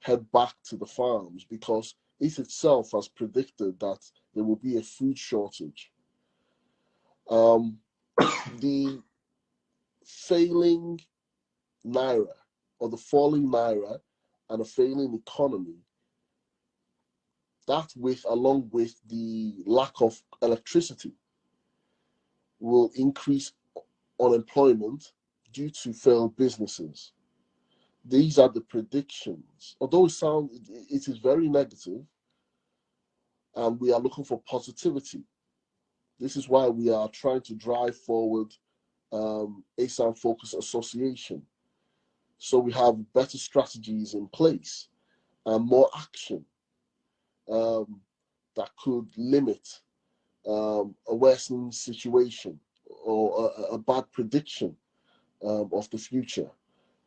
head back to the farms, because it itself has predicted that there will be a food shortage. The failing naira, or the falling naira, and a failing economy, that along with the lack of electricity, will increase unemployment due to failed businesses. These are the predictions. Although it is very negative, and we are looking for positivity. This is why we are trying to drive forward Esan Focus Association. So we have better strategies in place and more action that could limit a worsening situation or a bad prediction of the future.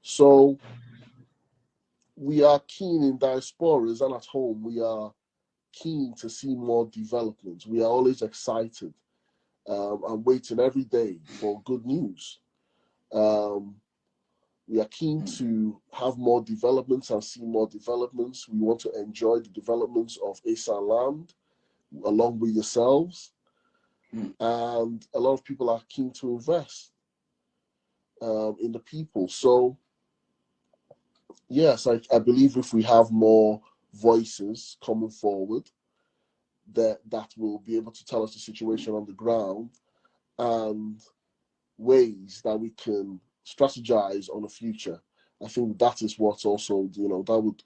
So we are keen in diasporas and at home. We are keen to see more development. We are always excited and waiting every day for good news. We are keen to have more developments and see more developments. We want to enjoy the developments of Esan land along with yourselves. And a lot of people are keen to invest in the people. So, yes, I believe if we have more voices coming forward, that will be able to tell us the situation on the ground and ways that we can strategize on the future. I think that is what also, you know, that would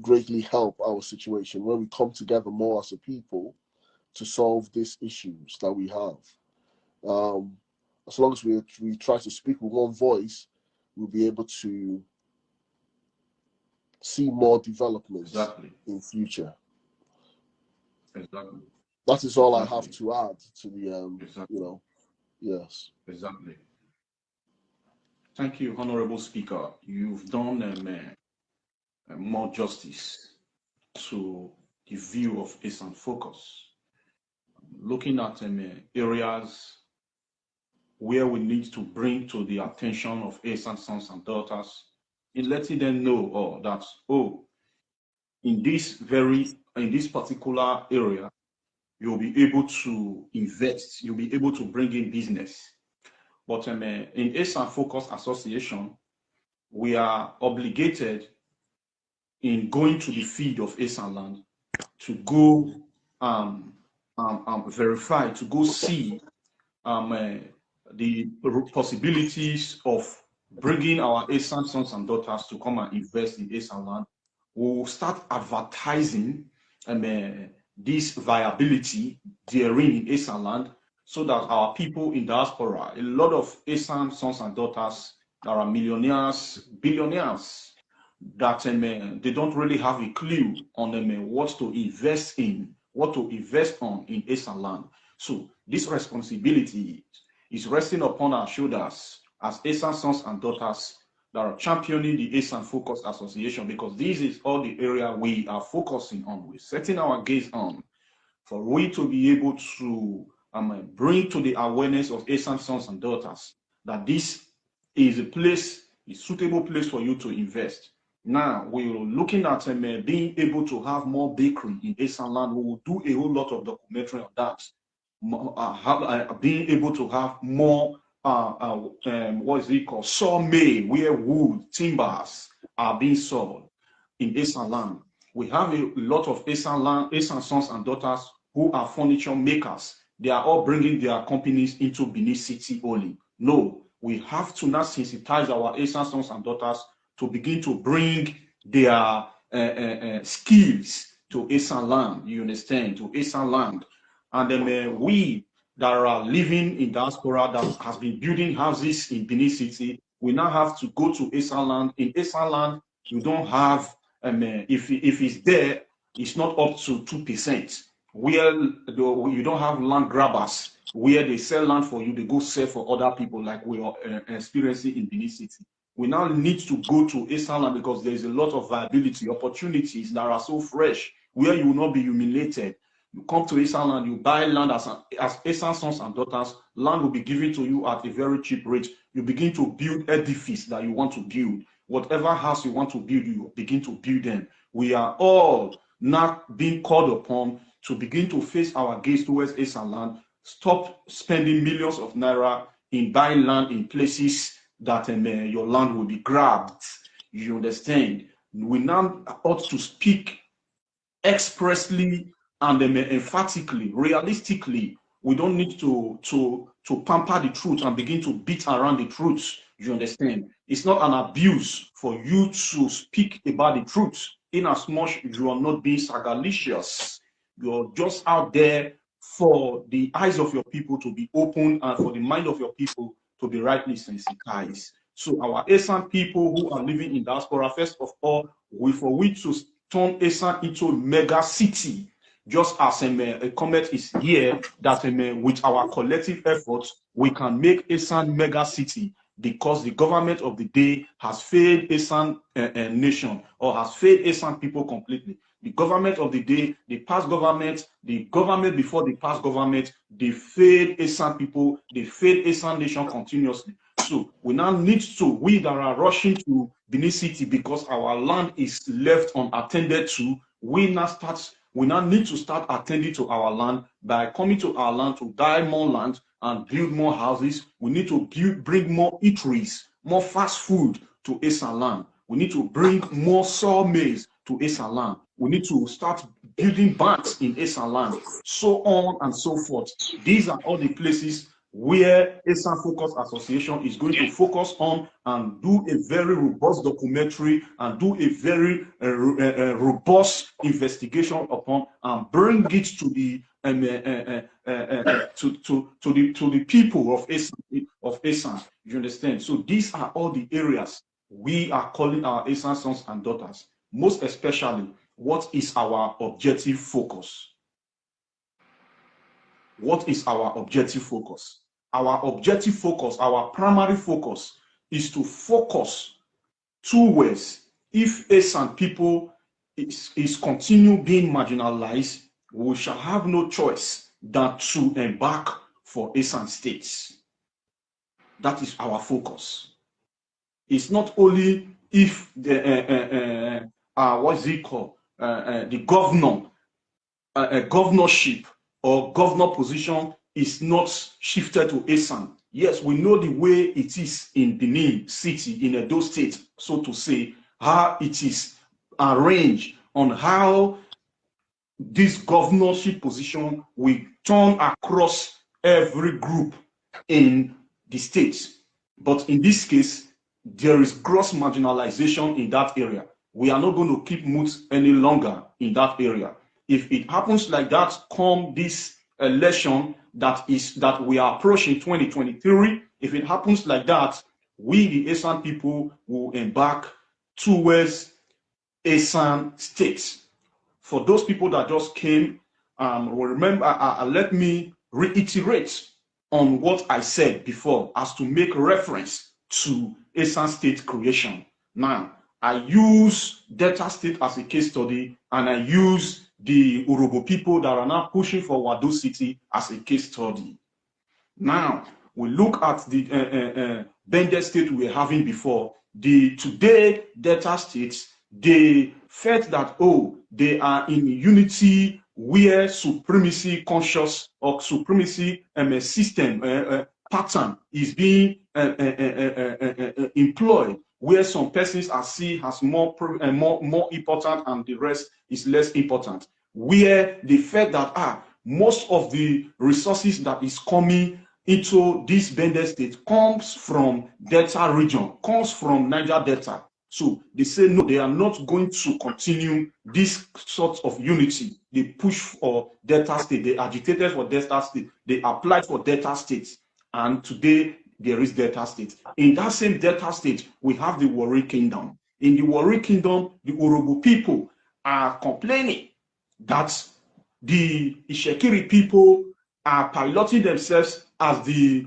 greatly help our situation when we come together more as a people to solve these issues that we have. As long as we try to speak with one voice, we'll be able to see more developments in future. Exactly. That is all I have to add to the, you know, yes. Exactly. Thank you, Honorable Speaker. You've done more justice to the view of Esan Focus, looking at areas where we need to bring to the attention of Esan sons and daughters, in letting them know that in this particular area, you'll be able to invest, you'll be able to bring in business. But in Esan Focus Association, we are obligated in going to the field of Esan land to go verify, to go see the possibilities of bringing our Esan sons and daughters to come and invest in Esan land. We'll start advertising this viability therein in Esan land, so that our people in diaspora, a lot of Esan sons and daughters that are millionaires, billionaires, that they don't really have a clue on what to invest in, what to invest on in Esan land. So this responsibility is resting upon our shoulders as Esan sons and daughters that are championing the Esan Focus Association, because this is all the area we are focusing on, we're setting our gaze on, for we to be able to bring to the awareness of Esan sons and daughters that this is a place, a suitable place for you to invest. Now, we're looking at being able to have more bakery in Esan land. We will do a whole lot of documentary on that. Being able to have more, what is it called, sawmill, where wood, timbers are being sold in Esan land. We have a lot of Esan sons and daughters who are furniture makers. They are all bringing their companies into Benin City only. No, we have to now sensitize our Esan sons and daughters to begin to bring their skills to Esan land, you understand, to Esan land. And then we that are living in diaspora that has been building houses in Benin City, we now have to go to Esan land. In Esan land, you don't have, if it's there, it's not up to 2%. Where you don't have land grabbers, where they sell land for you, they go sell for other people, like we are experiencing in Benin City. We now need to go to Esan land because there is a lot of viability, opportunities that are so fresh, where you will not be humiliated. You come to Esan land, you buy land as Esan sons and daughters, land will be given to you at a very cheap rate. You begin to build edifice that you want to build. Whatever house you want to build, you begin to build them. We are all now being called upon to begin to face our gaze towards Esan land. Stop spending millions of naira in buying land in places that your land will be grabbed. You understand? We now ought to speak expressly and emphatically, realistically. We don't need to pamper the truth and begin to beat around the truth. You understand? It's not an abuse for you to speak about the truth, in as much you are not being sagalicious. You're just out there for the eyes of your people to be open and for the mind of your people to be rightly sensitized. So our Esan people who are living in diaspora, first of all, for we to turn Esan into a mega city, just as a comment is here that with our collective efforts, we can make Esan mega city, because the government of the day has failed Esan nation, or has failed Esan people completely. The government of the day, the past government, the government before the past government, they failed Esan people, they failed Esan nation continuously. So we now need to, we that are rushing to Benin City because our land is left unattended to, we now need to start attending to our land by coming to our land to buy more land and build more houses. We need to bring more eateries, more fast food to Esan land. We need to bring more sawmills to Esan land. We need to start building banks in Esan land, so on and so forth. These are all the places where Esan Focus Association is going to focus on and do a very robust documentary and do a very robust investigation upon, and bring it to the to the people of Esan. You understand? So these are all the areas we are calling our Esan sons and daughters. Most especially, what is our objective focus? What is our objective focus? Our objective focus, our primary focus, is to focus towards, if Esan people is continue being marginalized, we shall have no choice than to embark for Esan states. That is our focus. It's not only if the what's it called, the governorship or governor position is not shifted to Esan, Yes, we know the way it is in Benin City, in Edo State, so to say, how it is arranged on how this governorship position will turn across every group in the state. But in this case, there is gross marginalization in that area. We are not going to keep mute any longer in that area. If it happens like that, come this election that we are approaching 2023, if it happens like that, we the Esan people will embark towards Esan State. For those people that just came, will remember, let me reiterate on what I said before as to make reference to Esan State creation. Now, I use Delta State as a case study, and I use the Urobo people that are now pushing for Wado City as a case study. Now, we look at the Bendel State we were having before. Today, Delta States, they felt that, oh, they are in unity where supremacy conscious or supremacy system pattern is being employed, where some persons are seen as more important and the rest is less important, where they felt that most of the resources that is coming into this Bendel State comes from Delta region, comes from Niger Delta. So they say no, they are not going to continue this sort of unity. They push for Delta State, they agitated for Delta State, they applied for Delta State, and today there is Delta State. In that same Delta State, we have the Warri Kingdom. In the Warri Kingdom, the Urobo people are complaining that the Ishekiri people are piloting themselves as the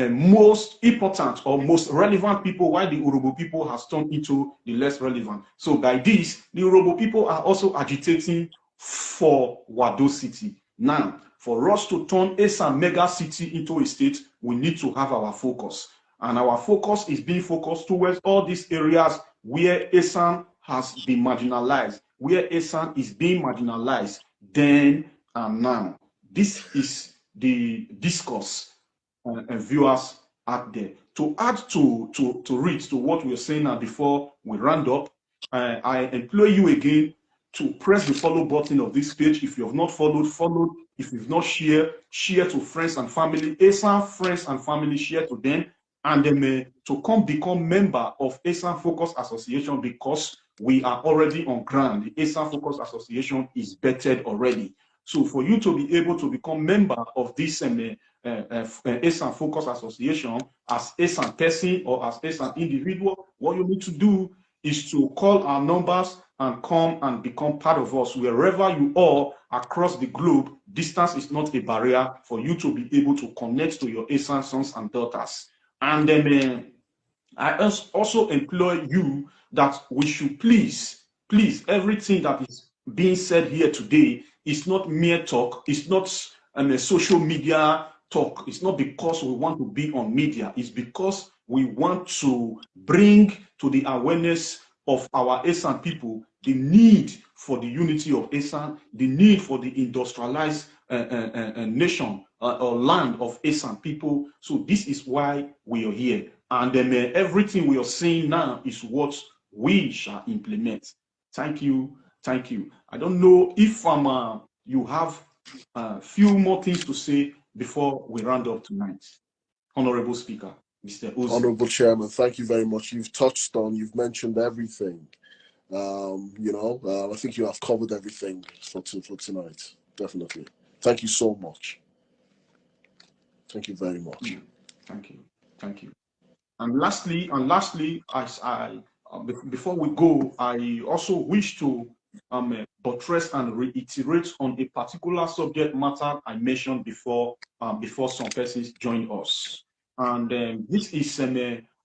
most important or most relevant people, while the Urobo people has turned into the less relevant. So by this, the Urobo people are also agitating for Wado City. Now, for us to turn Esan mega city into a state, we need to have our focus. And our focus is being focused towards all these areas where Esan has been marginalized, where Esan is being marginalized then and now. This is the discourse viewers out there. To add to what we were saying now before we round up, I implore you again to press the follow button of this page. If you have not followed, follow. If you've not shared, share to friends and family. Esan friends and family, share to them, and then to come become member of Esan Focus Association, because we are already on ground. The Esan Focus Association is vetted already. So for you to be able to become member of this Esan Focus Association as Esan person or as Esan individual, what you need to do is to call our numbers and come and become part of us. Wherever you are across the globe, distance is not a barrier for you to be able to connect to your Esan sons and daughters. And then I also implore you that we should please, everything that is being said here today is not mere talk. It's not a social media talk. It's not because we want to be on media. It's because we want to bring to the awareness of our Esan people the need for the unity of Esan, the need for the industrialized nation or land of Esan people. So this is why we are here. And then everything we are saying now is what we shall implement. Thank you. Thank you. I don't know if you have a few more things to say before we round up tonight. Honorable Speaker, Mr. Ozi. Honorable Chairman, thank you very much. You've mentioned everything. I think you have covered everything for tonight. Definitely. Thank you so much. Thank you very much. Thank you. Thank you. And lastly, before we go, I also wish to buttress and reiterate on a particular subject matter I mentioned before some persons joined us. And this is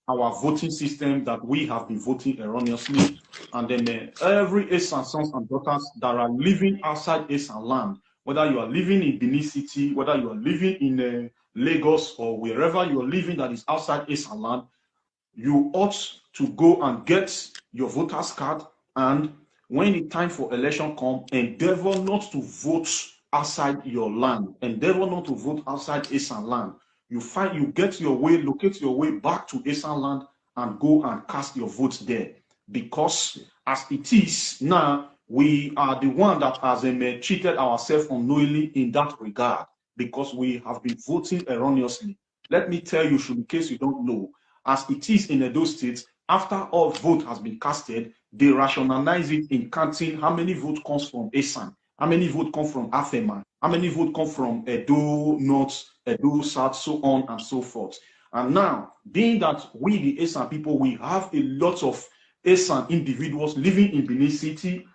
our voting system that we have been voting erroneously. And then every Esan sons and daughters that are living outside Esan land, whether you are living in Benin City, whether you are living in Lagos, or wherever you are living that is outside Esan land, you ought to go and get your voter's card, and when the time for election comes, endeavor not to vote outside your land, endeavor not to vote outside Esan land. you get your way, locate your way back to Esan land and go and cast your votes there. Because as it is now, we are the one that has cheated ourselves unknowingly in that regard, because we have been voting erroneously. Let me tell you, in case you don't know, as it is in Edo State, after all vote has been casted, they rationalize it in counting how many votes comes from Esan, how many votes come from Afema, how many votes come from Edo North, Edo South, so on and so forth. And now, being that we, the Esan people, we have a lot of Esan individuals living in Benin City,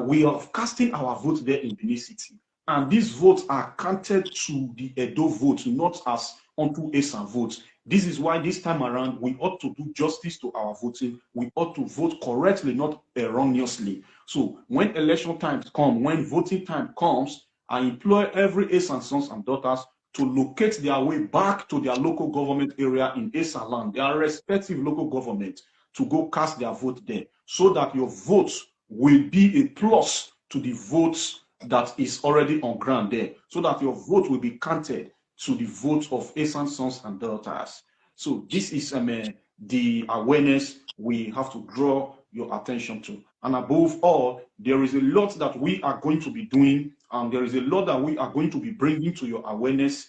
we are casting our vote there in Benin City. And these votes are counted to the Edo vote, not as onto Esan votes. This is why this time around, we ought to do justice to our voting. We ought to vote correctly, not erroneously. So when election times come, when voting time comes, I implore every Esan sons and daughters to locate their way back to their local government area in Esan land, their respective local government, to go cast their vote there, so that your votes will be a plus to the votes that is already on ground there, so that your vote will be counted to the vote of Esan sons and daughters. So this is the awareness we have to draw your attention to. And above all, there is a lot that we are going to be doing, and there is a lot that we are going to be bringing to your awareness.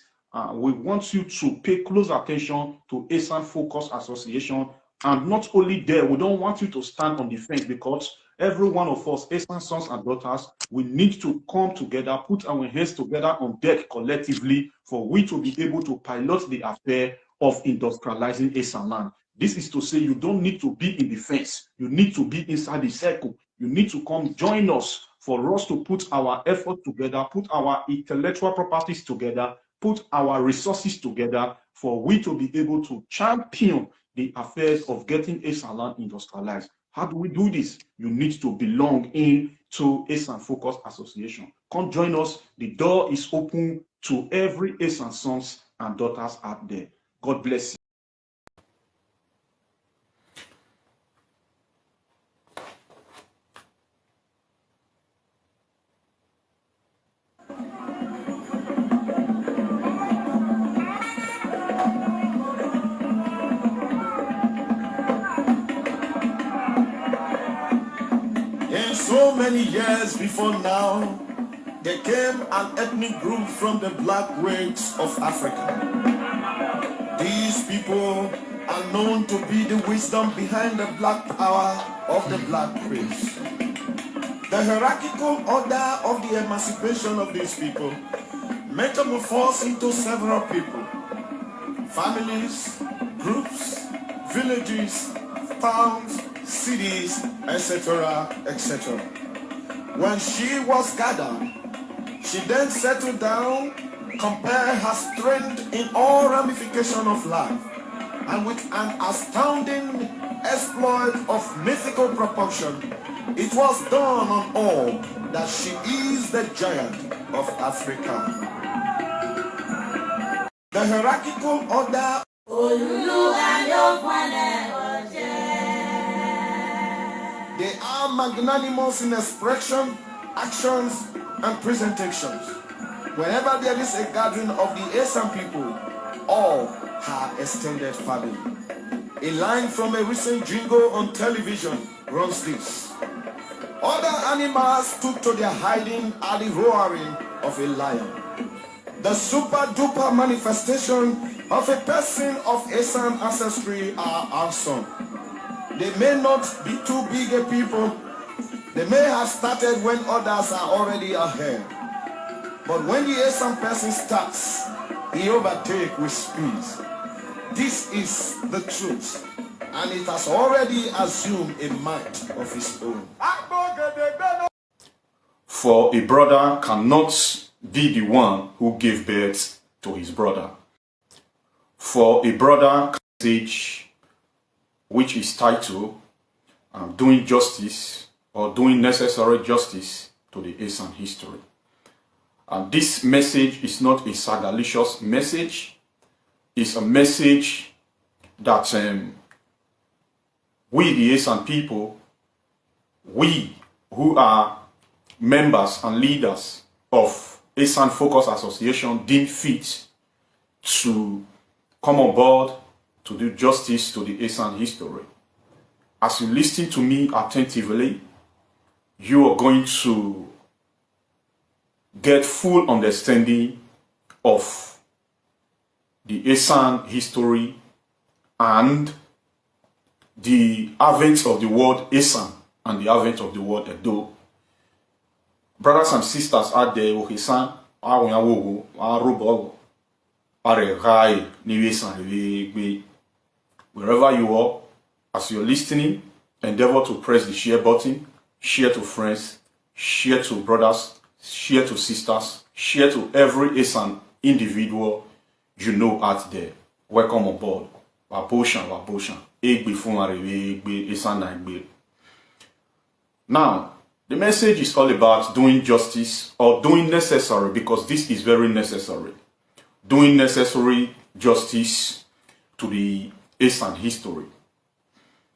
We want you to pay close attention to Esan Focus Association. And not only there, we don't want you to stand on the fence, because every one of us, Esan sons and daughters, we need to come together, put our hands together on deck collectively for we to be able to pilot the affair of industrializing Esan land. This is to say, you don't need to be in the fence. You need to be inside the circle. You need to come join us for us to put our effort together, put our intellectual properties together, put our resources together for we to be able to champion the affairs of getting Esan land industrialized. How do we do this? You need to belong in to Esan Focus Association. Come join us. The door is open to every Esan sons and daughters out there. God bless you. So many years before now, there came an ethnic group from the black race of Africa. These people are known to be the wisdom behind the black power of the black race. The hierarchical order of the emancipation of these people metamorphosed into several people, families, groups, villages, towns, cities, etc., etc. When she was gathered, she then settled down, compared her strength in all ramifications of life, and with an astounding exploit of mythical proportion, it was done on all that she is the giant of Africa. The hierarchical order they are magnanimous in expression, actions, and presentations. Whenever there is a gathering of the Esan people, all her extended family. A line from a recent jingle on television runs this: other animals took to their hiding at the roaring of a lion. The super duper manifestation of a person of Esan ancestry are awesome. They may not be too big a people. They may have started when others are already ahead. But when the Esan person starts, he overtakes with speed. This is the truth, and it has already assumed a might of its own. For a brother cannot be the one who gave birth to his brother. For a brother message which is titled Doing Justice or Doing Necessary Justice to the Esan History. And this message is not a sagalicious message. It's a message that we, the Esan people, we who are members and leaders of Esan Focus Association, deem fit to come on board to do justice to the Esan history. As you listen to me attentively, you are going to get full understanding of the Esan history and the advent of the word Esan and the advent of the word Edo. Brothers and sisters out there, wherever you are, as you're listening, endeavor to press the share button, share to friends, share to brothers, share to sisters, share to every Esan individual you know out there. Welcome on board. Waboshan. Now, the message is all about doing justice or doing necessary, because this is very necessary. Doing necessary justice to the Esan history.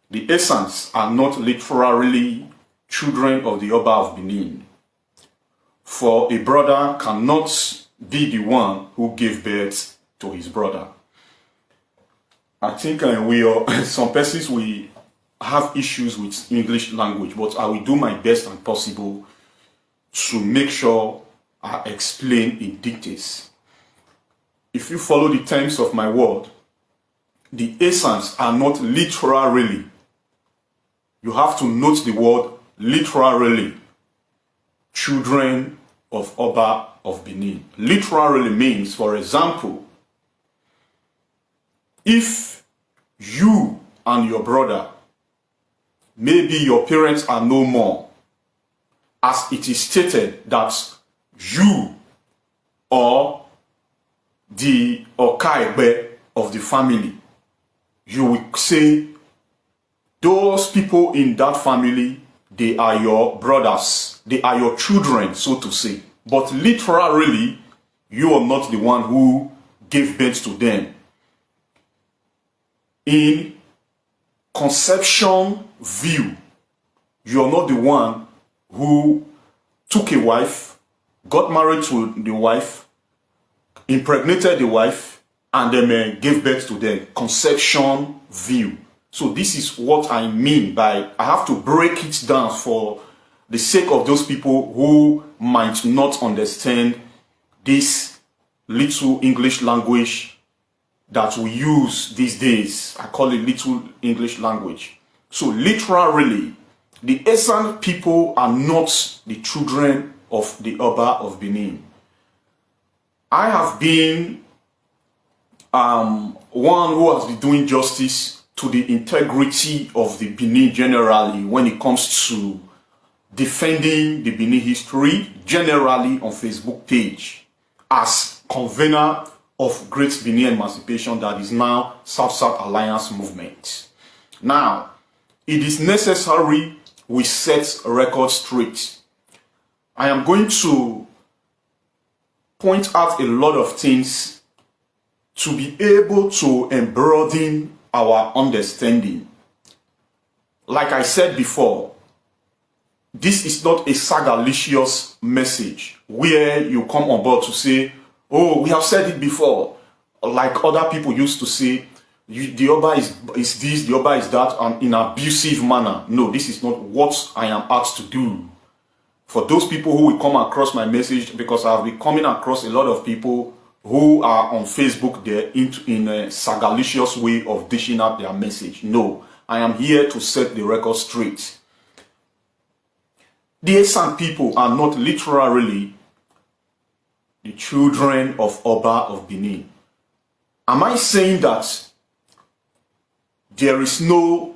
The Esans are not literally children of the Oba of Benin. For a brother cannot be the one who gave birth to his brother. I think some persons we have issues with English language, but I will do my best and possible to make sure I explain in details. If you follow the terms of my word, the Esans are not literally. You have to note the word literally. Children of Oba of Benin. Literally means, for example, if you and your brother, maybe your parents are no more, as it is stated that you or the Aigbe of the family, you will say those people in that family, they are your brothers, they are your children, so to say. But literally, you are not the one who gave birth to them. In conception view, you are not the one who took a wife, got married to the wife, impregnated the wife, and then gave birth to them. Conception view. So this is what I mean by, I have to break it down for the sake of those people who might not understand this little English language that we use these days. I call it little English language. So literally, the Esan people are not the children of the Oba of Benin. I have been one who has been doing justice to the integrity of the Benin generally when it comes to defending the Benin history generally on Facebook page as convener of Great Benin Emancipation, that is now South-South Alliance movement. Now, it is necessary we set records straight. I am going to point out a lot of things to be able to broaden our understanding. Like I said before, this is not a sagalicious message where you come on board to say, oh, we have said it before, like other people used to say, the Oba is this, the Oba is that, and in an abusive manner. No, this is not what I am asked to do. For those people who will come across my message, because I've been coming across a lot of people who are on Facebook there in a sagalicious way of dishing out their message. No, I am here to set the record straight. The Esan people are not literally the children of Oba of Benin. Am I saying that there is no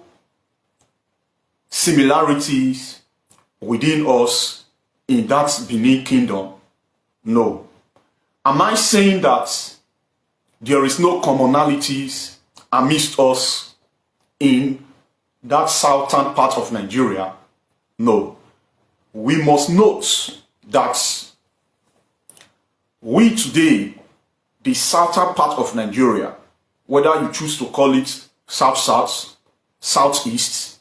similarities within us in that Benin kingdom? No. Am I saying that there is no commonalities amidst us in that southern part of Nigeria? No. We must note that we today, the southern part of Nigeria, whether you choose to call it South-South, Southeast,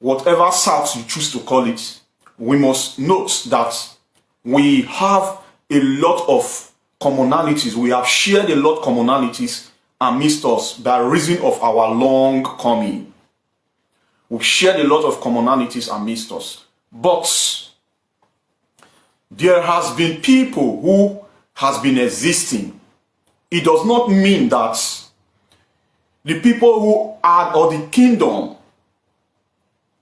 whatever South you choose to call it, we must note that we have a lot of commonalities. We have shared a lot of commonalities amidst us by reason of our long coming. We've shared a lot of commonalities amidst us. But there has been people who has been existing. It does not mean that the people who had, or the kingdom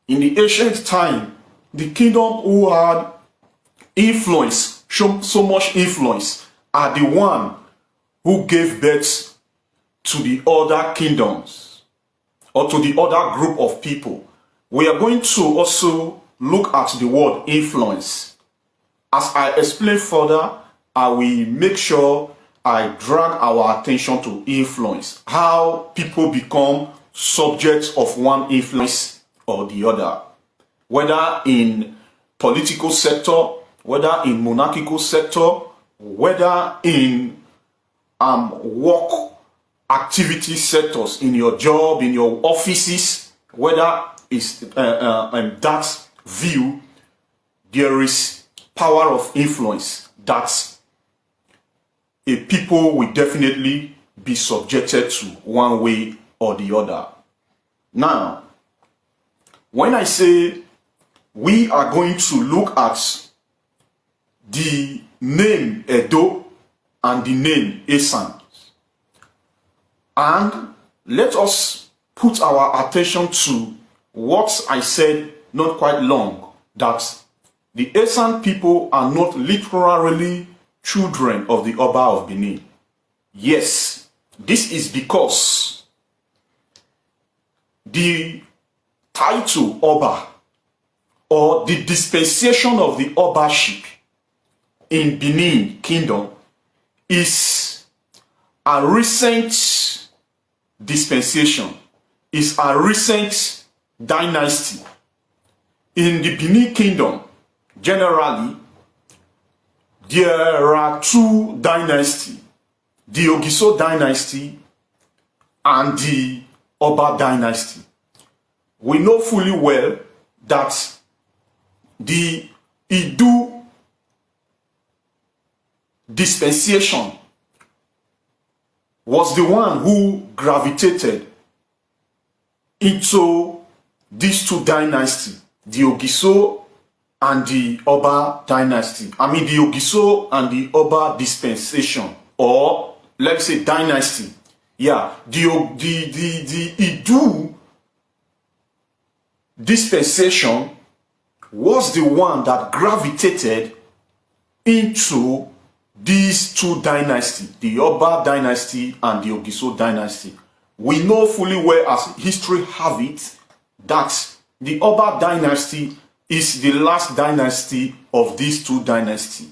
in the ancient time, the kingdom who had influence, so much influence, are the one who gave birth to the other kingdoms or to the other group of people. We are going to also look at the word influence. As I explain further, I will make sure I drag our attention to influence, how people become subjects of one influence or the other, whether in political sector, whether in monarchical sector, whether in work activity sectors, in your job, in your offices, whether it's in that view, there is power of influence that a people will definitely be subjected to one way or the other. Now, when I say we are going to look at the name Edo and the name Esan, and let us put our attention to what I said not quite long, that the Esan people are not literally children of the Oba of Benin. Yes, this is because the title Oba, or the dispensation of the Obaship in Benin Kingdom, is a recent dispensation, is a recent dynasty. In the Benin Kingdom, generally, there are two dynasties, the Ogiso dynasty and the Oba dynasty. We know fully well that the Idu dispensation was the one who gravitated into these two dynasties, the Ogiso and the Oba dynasty. I mean the Ogiso and the Oba dispensation, or let's say dynasty. Yeah, the Idu dispensation was the one that gravitated into these two dynasties, the Oba dynasty and the Ogiso dynasty. We know fully well, as history have it, that the Oba dynasty is the last dynasty of these two dynasties,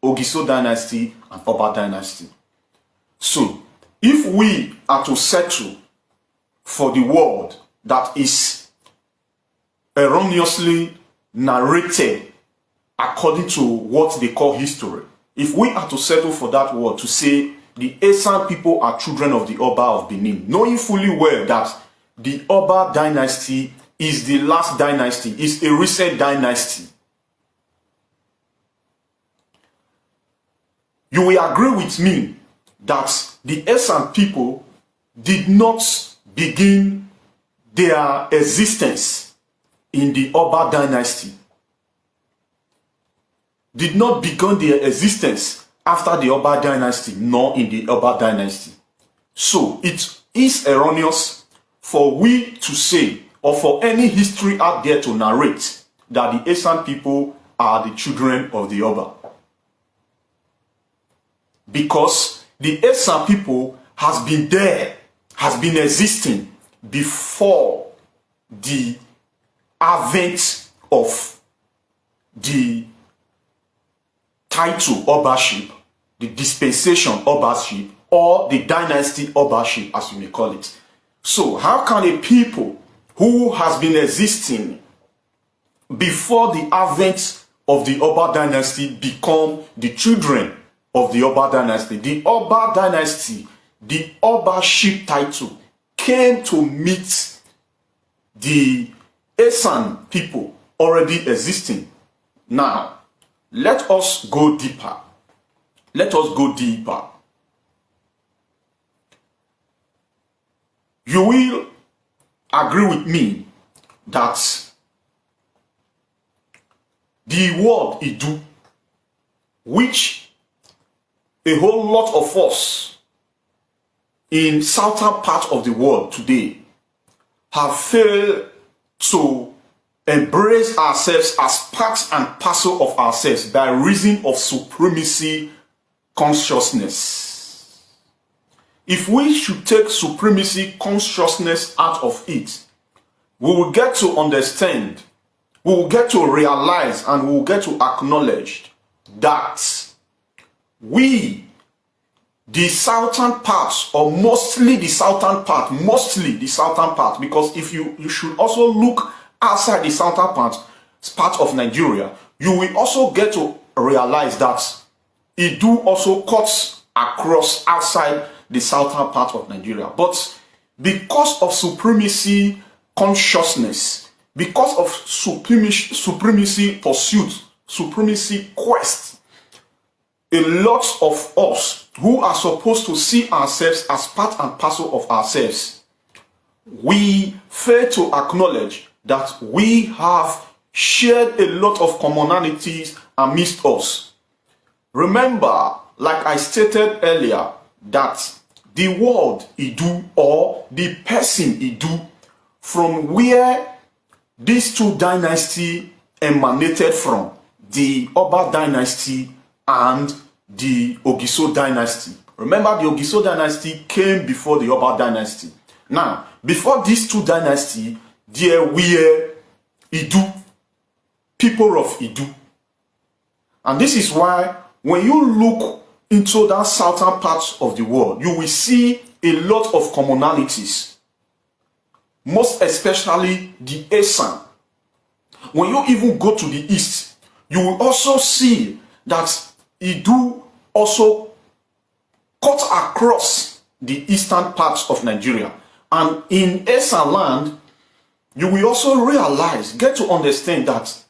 Ogiso dynasty and Oba dynasty. So, if we are to settle for the word that is erroneously narrated according to what they call history, if we are to settle for that word to say the Esan people are children of the Oba of Benin, knowing fully well that the Oba dynasty is the last dynasty, is a recent dynasty, you will agree with me that the Esan people did not begin their existence in the Oba dynasty, did not begin their existence after the Oba dynasty, nor in the Oba dynasty. So it is erroneous for we to say, or for any history out there to narrate, that the Esan people are the children of the Oba. Because the Esan people has been there, has been existing before the advent of the title Obaship, the dispensation Obaship, or the dynasty Obaship, as you may call it. So how can a people who has been existing before the advent of the Oba dynasty become the children of the Oba dynasty? The Oba dynasty, the Obaship title, came to meet the Esan people already existing. Now, let us go deeper. Let us go deeper. you will agree with me that the word Idu, which a whole lot of us in southern part of the world today have failed to embrace ourselves as part and parcel of ourselves by reason of supremacy consciousness. If we should take supremacy consciousness out of it, we will get to understand, we will get to realize, and we will get to acknowledge that we, the southern parts, or mostly the southern part, because if you should also look outside the southern part of Nigeria, you will also get to realize that Idu also cuts across outside the southern part of Nigeria. But because of supremacy consciousness, because of supremacy pursuit, supremacy quest, a lot of us who are supposed to see ourselves as part and parcel of ourselves, we fail to acknowledge that we have shared a lot of commonalities amidst us. Remember, like I stated earlier, that the word Idu, or the person Idu, from where these two dynasties emanated from, the Oba dynasty and the Ogiso dynasty. Remember, the Ogiso dynasty came before the Oba dynasty. Now, before these two dynasties, there were Idu, people of Idu. And this is why when you look into that southern part of the world, you will see a lot of commonalities, most especially the Esan. When you even go to the east, you will also see that Idu also cut across the eastern parts of Nigeria. And in Esan land, you will also realize, get to understand that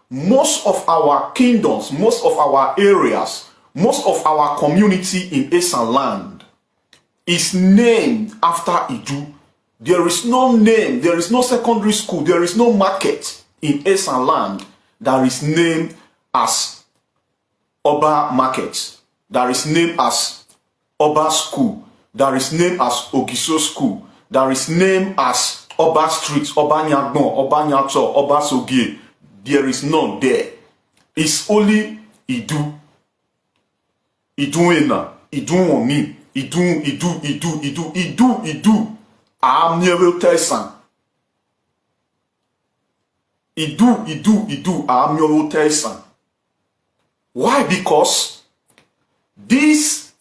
most of our kingdoms, most of our areas, most of our community in Esan land is named after Idu. There is no name, there is no secondary school, there is no market in Esan land that is named as Oba Market, that is named as Oba School, that is named as Ogiso School, that is named as Oba Street, Oba Nyagbon, Oba Nyato, Oba Sogie. There is none there. It's only Idu. Iduena, Iduoni, Idu. I'm never Tesan. Idu, I'm never Tesan. Why? Because this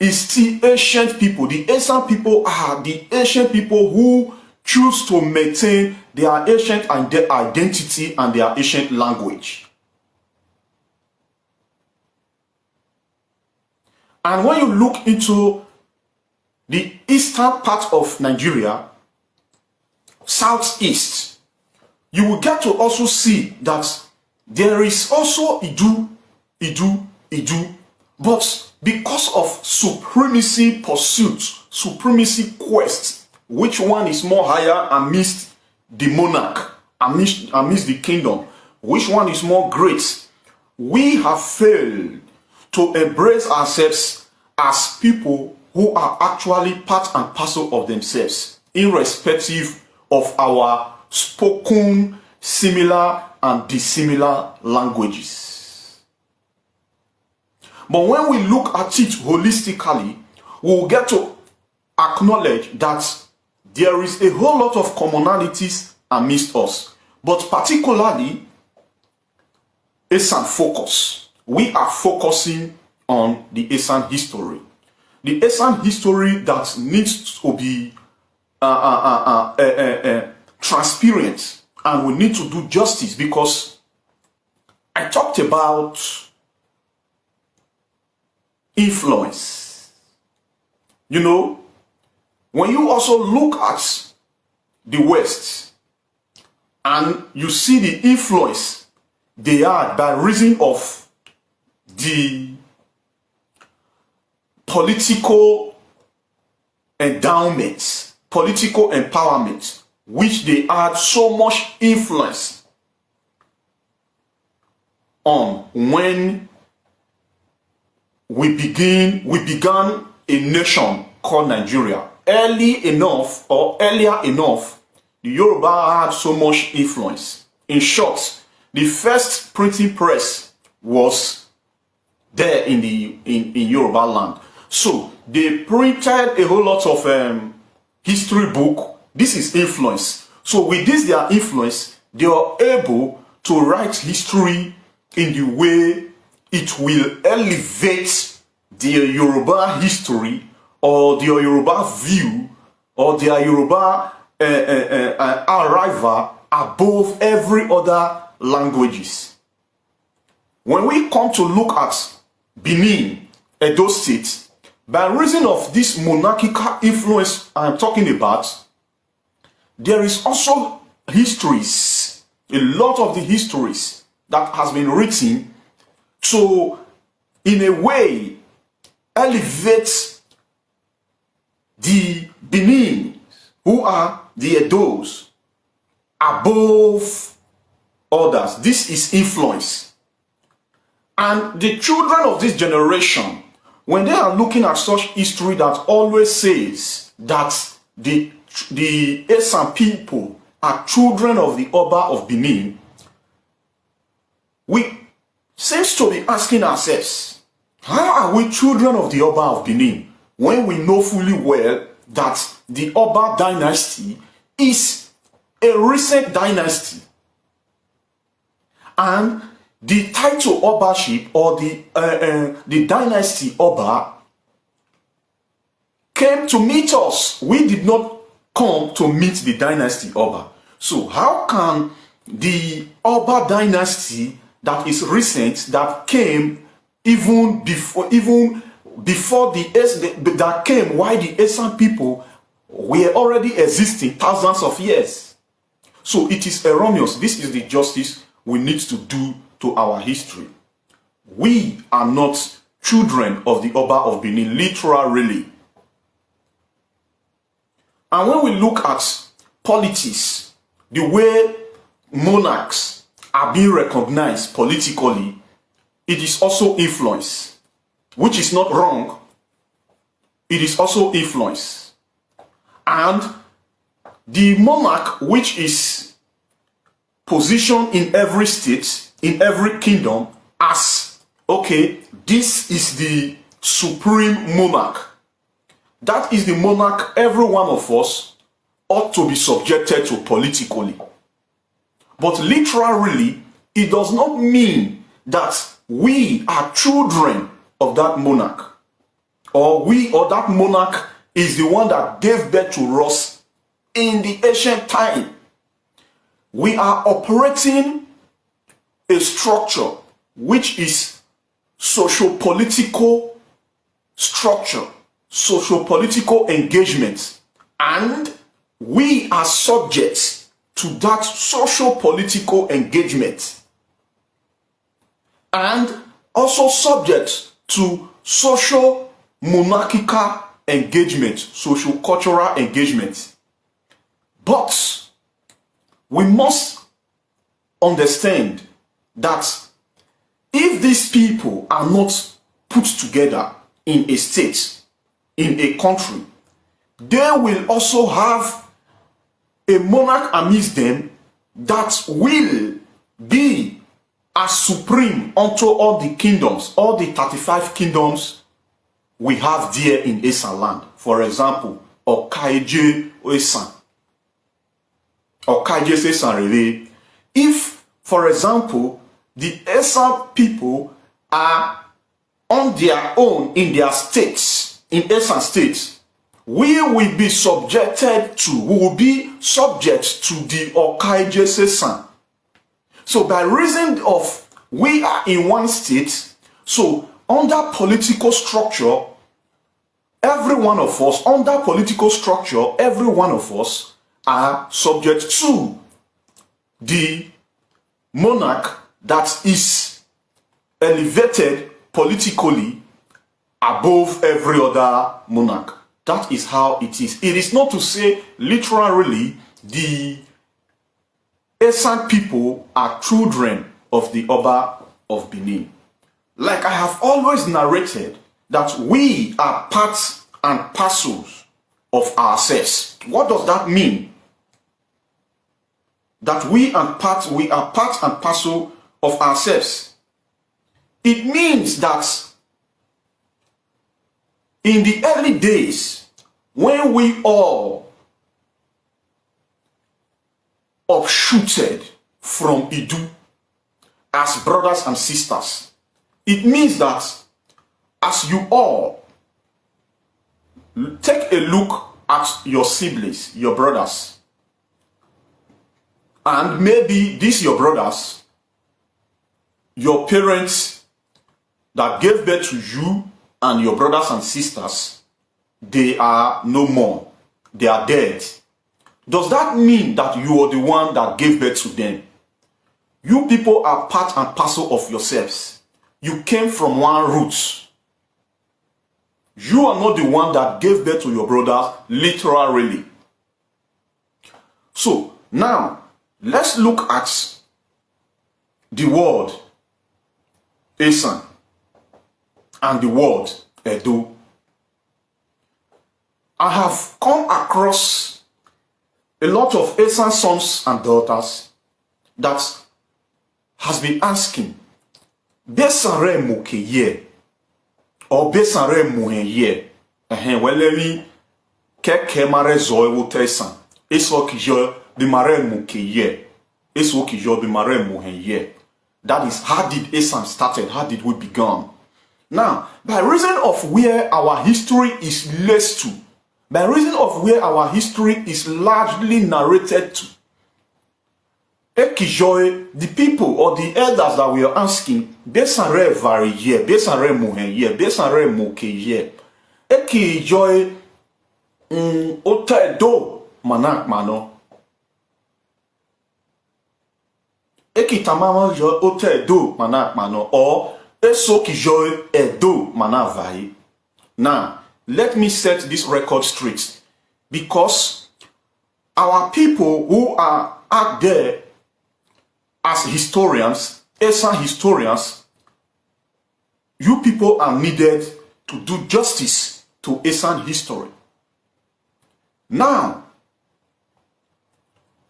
is still ancient people. The Esan people are the ancient people who choose to maintain their ancient identity and their ancient language. And when you look into the eastern part of Nigeria, southeast, you will get to also see that there is also Idu, but because of supremacy pursuit, supremacy quest, which one is more higher amidst the monarch, amidst the kingdom, which one is more great, we have failed to embrace ourselves as people who are actually part and parcel of themselves, irrespective of our spoken, similar and dissimilar languages. But when we look at it holistically, we will get to acknowledge that there is a whole lot of commonalities amidst us. But particularly, Esan Focus. We are focusing on the Esan history. The Esan history that needs to be transparent, and we need to do justice, because I talked about influence. You know, when you also look at the West and you see the influence they had by reason of the political endowments political empowerment, which they had so much influence on when we began a nation called Nigeria. Earlier enough, the Yoruba had so much influence. In short, the first printing press was there in Yoruba land. So they printed a whole lot of history book. This is influence. So with this their influence, they are able to write history in the way it will elevate their Yoruba history or their Yoruba view or their Yoruba arrival above every other languages. When we come to look at Benin, Edo State, by reason of this monarchical influence I'm talking about, there is also histories, a lot of the histories that has been written to, in a way, elevate the Benin, who are the Edos, above others. This is influence. And the children of this generation, when they are looking at such history that always says that the Esan people are children of the Oba of Benin, we seems to be asking ourselves, how are we children of the Oba of Benin when we know fully well that the Oba dynasty is a recent dynasty, and the title Obaship or the dynasty Oba came to meet us. We did not come to meet the dynasty Oba. So how can the Oba dynasty that is recent, that came even before that came while the Esan people were already existing thousands of years? So it is erroneous. This is the justice we need to do to our history. We are not children of the Oba of Benin, literally. And when we look at politics, the way monarchs are being recognized politically, it is also influence, which is not wrong. It is also influence. And the monarch, which is positioned in every state, in every kingdom, as, okay, this is the supreme monarch. That is the monarch every one of us ought to be subjected to politically. But literally, it does not mean that we are children of that monarch, or that monarch is the one that gave birth to us in the ancient time. We are operating a structure which is socio-political structure, socio-political engagement, and we are subject to that socio-political engagement, and also subject to social monarchical engagement, socio-cultural engagement. But we must understand that if these people are not put together in a state, in a country, they will also have a monarch amidst them that will be as supreme unto all the kingdoms, all the 35 kingdoms we have there in Esan land. For example, Aigbe Okosun, Aigbe Okosun. If, for example, the Esan people are on their own in their states, in Esan states, we will be subject to the Aigbe Okosun. So by reason of we are in one state, so under political structure, every one of us are subject to the monarch that is elevated politically above every other monarch. That is how it is. It is not to say literally the Esan people are children of the Oba of Benin. Like I have always narrated, that we are parts and parcels of ourselves. What does that mean? That we are part and parcel of ourselves. It means that in the early days, when we all upshooted from Idu as brothers and sisters, it means that as you all take a look at your siblings, your brothers, and maybe these your brothers, your parents that gave birth to you and your brothers and sisters, they are no more. They are dead. Does that mean that you are the one that gave birth to them? You people are part and parcel of yourselves. You came from one root. You are not the one that gave birth to your brothers, literally. So, now, let's look at the word Esan and the word Edo. I have come across a lot of Esan sons and daughters that has been asking, Besare Mokeye or Besare Mohenye. Well, let me keke mare zoe wotesan. Eso kijo bi mare Mokeye. Eso kijo bi mare Mohenye. That is, how did Esan started? How did we begin? Now, by reason of where our history is laced to, by reason of where our history is largely narrated to, Ekijoy, the people or the elders that we are asking, Besare Variye, Besare Mohenye, Besare Mokeye, Ekijoy Otedo Manak Mano. Ekitamama jo Otedo Manak Mano, or Eso Kijoy Edo Manavahi. Now, let me set this record straight, because our people who are out there as historians, Esan historians, you people are needed to do justice to Esan history. Now,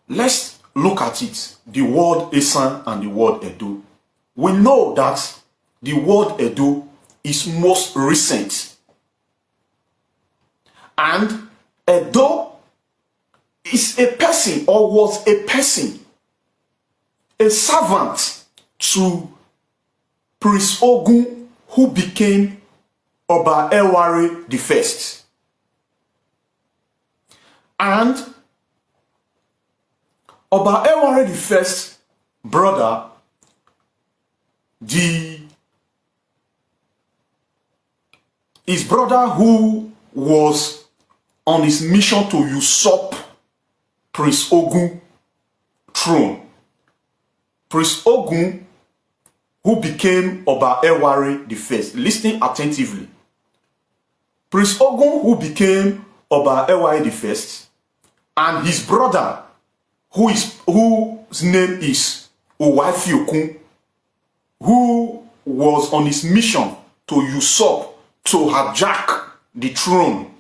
let's look at it, the word Esan and the word Edo. We know that the word Edo is most recent. And Edo is a person, or was a person, a servant to Prince Ogun, who became Oba Eware the First. And Oba Eware the First brother, his brother who was on his mission to usurp Prince Ogun throne. Prince Ogun, who became Oba Eware the First. Listening attentively. Prince Ogun, who became Oba Eware the First, and his brother, whose name is Owafiokun, who was on his mission to usurp, to hijack the throne,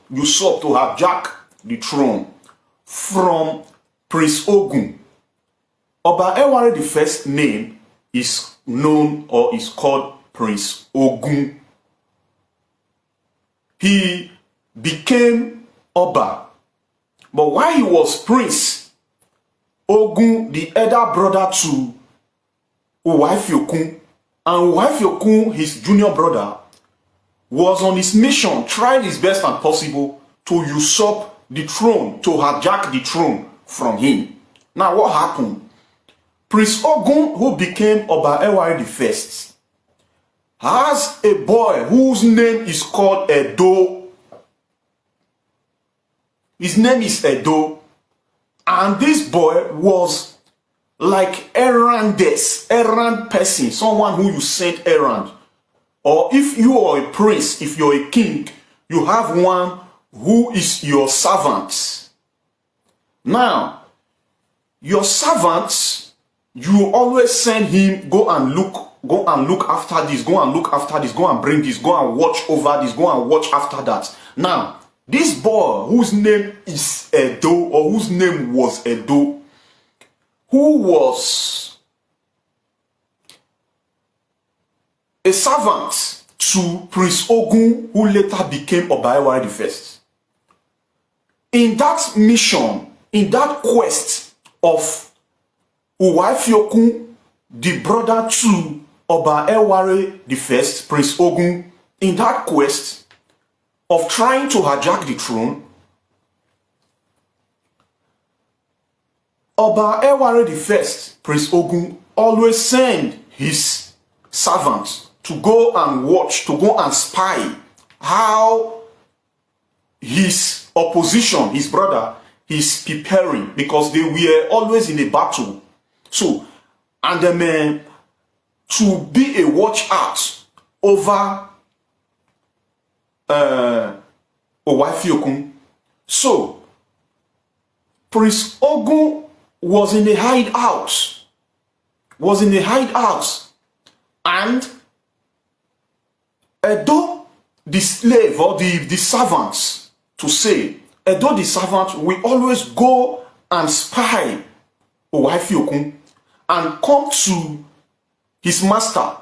from Prince Ogun. Oba Eware the First name is known, or is called Prince Ogun. He became Oba, but while he was Prince Ogun, the elder brother to Owafiokun, and Owafiokun, his junior brother, was on his mission, tried his best and possible to usurp the throne, to hijack the throne from him. Now what happened? Prince Ogun, who became Oba Eware the First, has a boy whose name is called Edo. His name is Edo. And this boy was like errand person, someone who you sent errand. Or if you are a prince, if you're a king, you have one who is your servant. Now, your servant, you always send him, go and look after this, go and look after this, go and bring this, go and watch over this, go and watch after that. Now, this boy whose name is Edo, or whose name was Edo, who was a servant to Prince Ogun, who later became Oba Eware the First. In that mission, in that quest of Uwafiokun, the brother to Oba Eware the First, Prince Ogun, in that quest of trying to hijack the throne, Oba Eware the First, Prince Ogun, always send his servants to go and watch, to go and spy how his opposition, his brother, is preparing, because they were always in a battle. So, and then to be a watch out over Owafiokun. So, Prince Ogun was in a hideout, and Edo, the slave, or the servants, to say, Edo the servant will always go and spy Owafiokun and come to his master,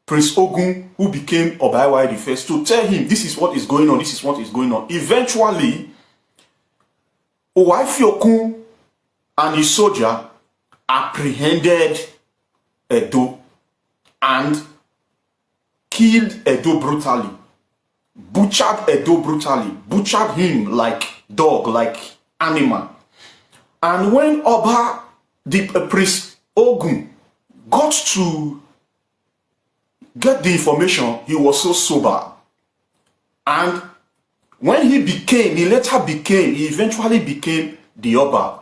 Prince Ogun, who became Oba Eware the First, to tell him this is what is going on, this is what is going on. Eventually, Owafiokun and his soldier apprehended Edo and killed Edo brutally, butchered Edo brutally, butchered him like dog, like animal. And when Prince Ogun got to get the information, he was so sober. And when he eventually became the Oba.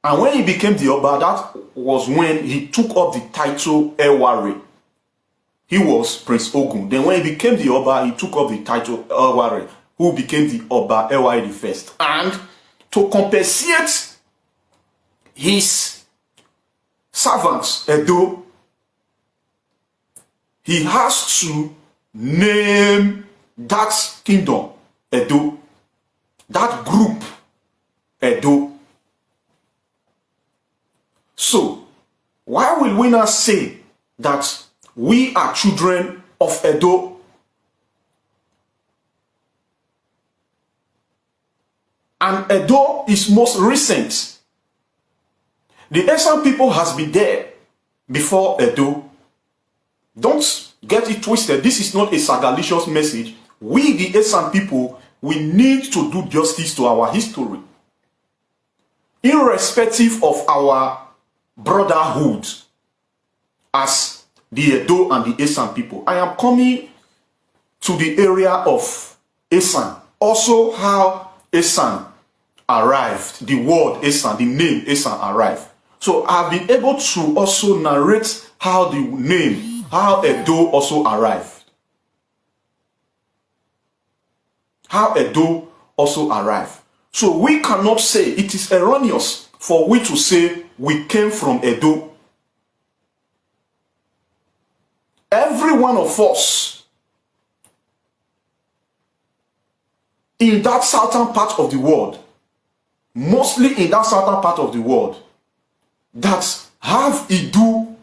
And when he became the Oba, that was when he took up the title Eware. He was Prince Ogun. Then when he became the Oba, he took up the title Eware, who became the Oba Eware the First. And to compensate his servants, Edo, he has to name that kingdom Edo, that group Edo. So, why will we not say that we are children of Edo? And Edo is most recent. The Esan people has been there before Edo. Don't get it twisted. This is not a sagalicious message. We, the Esan people, we need to do justice to our history, irrespective of our brotherhood as the Edo and the Esan people. I am coming to the area of Esan. Also, how Esan arrived, the word Esan, the name Esan arrived. So I've been able to also narrate how the name, how Edo also arrived. How Edo also arrived. So we cannot say, it is erroneous for we to say we came from Edo. Every one of us in that southern part of the world, mostly in that southern part of the world, that have Idu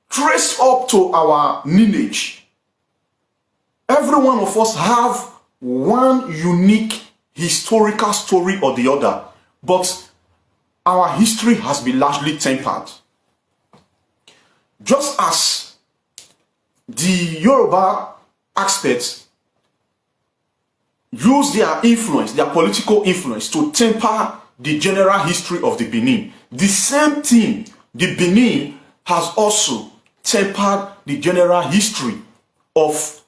traced up to our lineage. Every one of us have one unique historical story or the other, but our history has been largely tempered. Just as the Yoruba aspects use their influence, their political influence, to temper the general history of the Benin, the same thing, the Benin has also tempered the general history of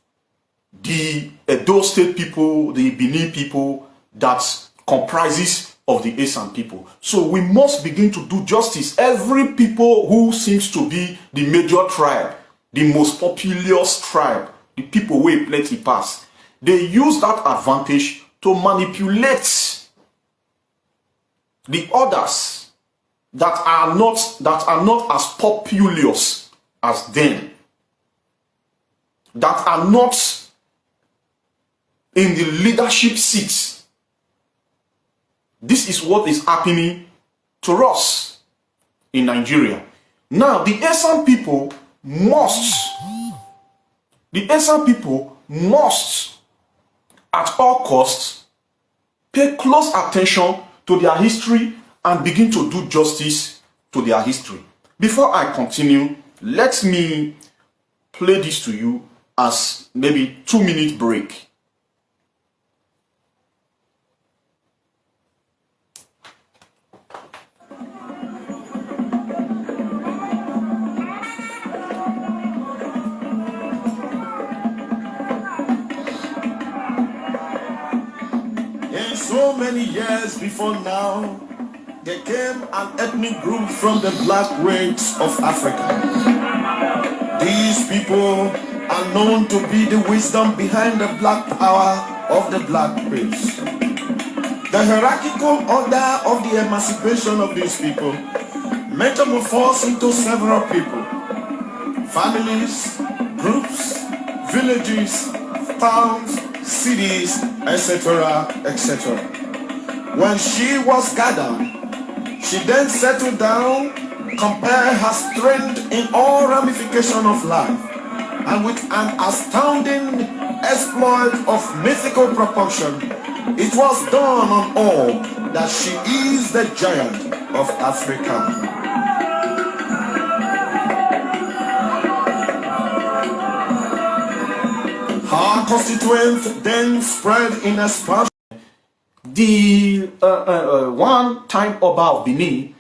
the Edo State people, the Benin people that comprises of the Esan people. So we must begin to do justice. Every people who seems to be the major tribe, the most populous tribe, the people who plenty pass, they use that advantage to manipulate the others that are not as populous as them, that are not in the leadership seats. This is what is happening to us in Nigeria. Now, the Esan people must, at all costs, pay close attention to their history and begin to do justice to their history. Before I continue, let me play this to you as maybe 2-minute break. So many years before now, there came an ethnic group from the black race of Africa. These people are known to be the wisdom behind the black power of the black race. The hierarchical order of the emancipation of these people metamorphosed into several people, families, groups, villages, towns, cities, etc., etc. When she was gathered, she then settled down, compared her strength in all ramifications of life, and with an astounding exploit of mythical proportion, it was done on all that she is the giant of Africa. Her constituents then spread in expansion. The one time Oba of Benin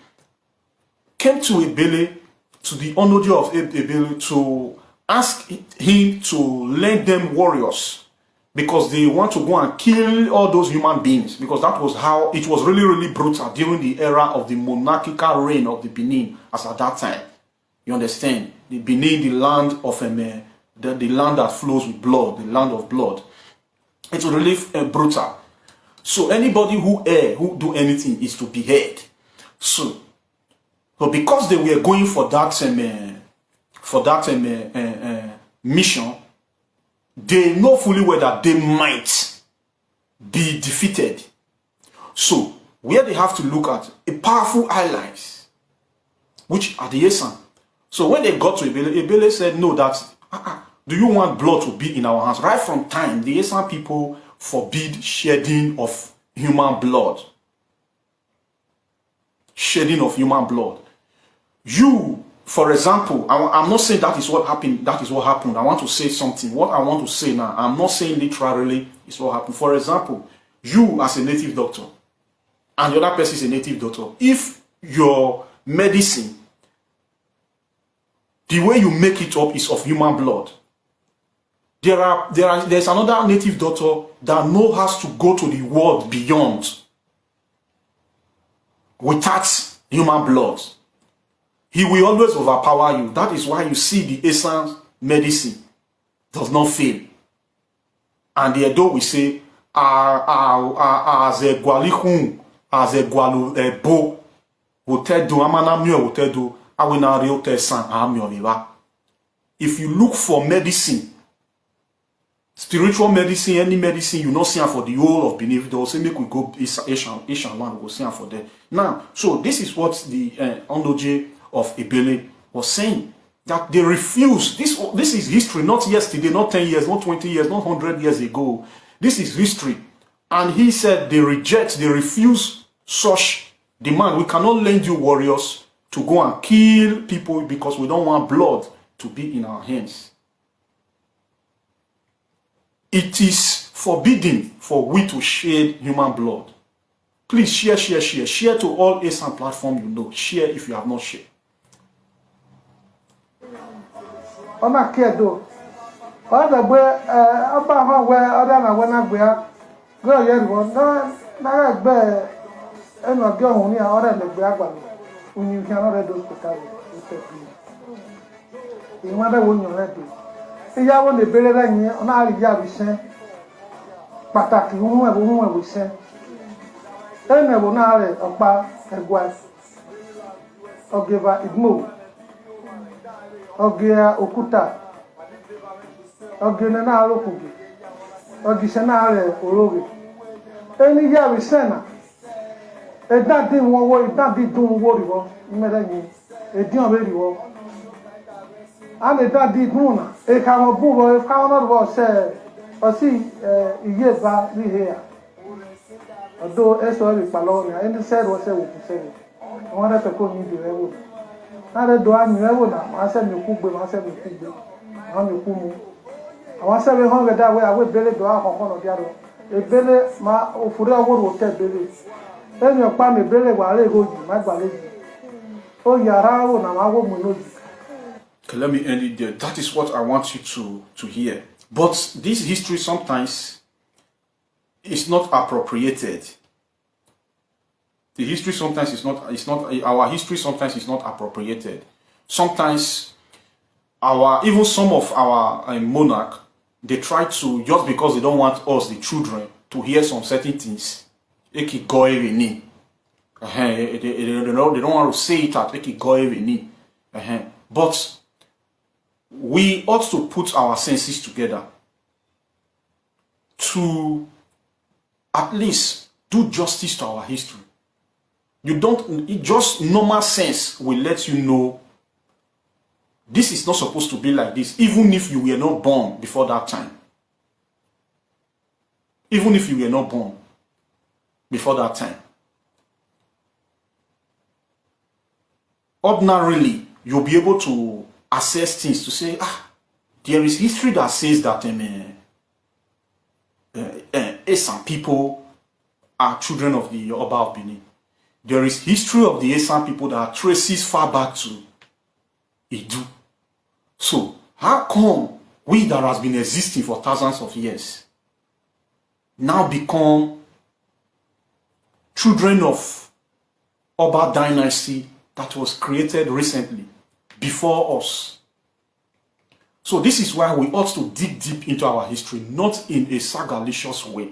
came to Ebele, to the Onojo of Ebele, to ask him to lend them warriors because they want to go and kill all those human beings, because that was how it was really brutal during the era of the monarchical reign of the Benin as at that time. You understand? The Benin, the land of the land that flows with blood, the land of blood. It was really brutal. So anybody who do anything is to be heard. So because they were going for that mission, they know fully well that they might be defeated. So where they have to look at a powerful allies, which are the Esan. So when they got to Ebele, Ebele said, no, that do you want blood to be in our hands? Right from time, the Esan people forbid shedding of human blood. Shedding of human blood. You, for example, I'm not saying that is what happened. That is what happened. I want to say something. What I want to say now, I'm not saying literally is what happened. For example, you as a native doctor and the other person is a native doctor. If your medicine, the way you make it up is of human blood, there's another native doctor that knows how to go to the world beyond without human blood. He will always overpower you. That is why you see the Esan medicine does not fail. And the Edo will say, as a gualihun, as a gualu bo, wotedo amana mio wotedo, awina rio tesan amio viva. If you look for medicine, spiritual medicine, any medicine, you not see for the whole of Benin, they will say, make we go Asian one, we will see for there. Now, so this is what the Onoje of Ebele was saying, that they refuse. This is history, not yesterday, not 10 years, not 20 years, not 100 years ago. This is history. And he said they reject, they refuse such demand. We cannot lend you warriors to go and kill people because we don't want blood to be in our hands. It is forbidden for we to shed human blood. Please share. Share to all Esan platform you know. Share if you have not shared. Ona kedo. Oda gbe aba ho we oda na we na gbe go ye ro na gbe eno ge ohun ni oda le gbe agba mi. Unyi kan ore do hospital ìwọ́n bẹ́ẹ̀ wo yàn rẹ̀ dé ìyàwó lè bẹ̀rẹ̀ lẹ́yìn ọ̀nà àríyá àbíṣẹ́ pàtàkì hun ẹ̀bù iṣẹ́ ẹ̀nà ẹ̀bù náà rẹ̀ ọ̀pá ẹ̀gbà ọ̀gẹ̀bà ìgbò ọ̀gẹ̀ òkúta ọ̀gẹ̀ náà lókùnkù ọ̀gẹ̀ṣẹ̀ náà rẹ̀ òrógè ẹni yẹ́ iṣẹ́ náà ẹ̀dáàdì wọn wọ́ ìdáàdì dùn wọ́ rìwọ́ mẹ́rẹ̀yìn ẹ̀díọ̀n rẹ̀ rìwọ́ a lè dáàdì dùn náà ẹ̀ka wọn bú wọ́ ẹ̀ka wọn náà rọ̀ ṣẹ́ ọ̀sí ìyé bá rí hẹ́yà ọ̀dọ́ ẹ̀sọ́ rẹ̀ pàlọ́ ní ẹni sẹ́rù ọ̀sẹ̀ wò fún sẹ́rù wọn rẹ̀ fẹ́ kó ní ìdí rẹ̀ wò náà rẹ̀ dọ̀ àmì rẹ̀ wò náà máa sẹ́mi kú gbé máa sẹ́mi kú gbé àwọn mi kú mu àwọn sẹ́mi hàn rẹ̀ dáwẹ́ àwọn ìbéèrè dọ̀ àkọ́kọ́ náà díàrọ̀ ìbéèrè máa òfurẹ́ ọwọ́ rò tẹ̀ béèrè ẹ̀yìn ọ̀pá mi ìbéèrè wà rẹ̀ rojì má gbà lẹ́jì ó yàrá wò náà máa wò mú lójì. Okay, let me end it there. That is what I want you to hear. But this history sometimes is not appropriated. The history sometimes is not our history sometimes is not appropriated. Sometimes even some of our monarch, they try to, just because they don't want us, the children, to hear some certain things. They don't want to say it at but we ought to put our senses together to at least do justice to our history. Just normal sense will let you know this is not supposed to be like this, even if you were not born before that time. Even if you were not born before that time. Ordinarily, you'll be able to assess things to say, there is history that says that Esan people are children of the Oba of Benin. There is history of the Esan people that traces far back to Idu. So, how come we that has been existing for thousands of years now become children of Oba dynasty that was created recently before us? So this is why we ought to dig deep into our history, not in a sagalicious way.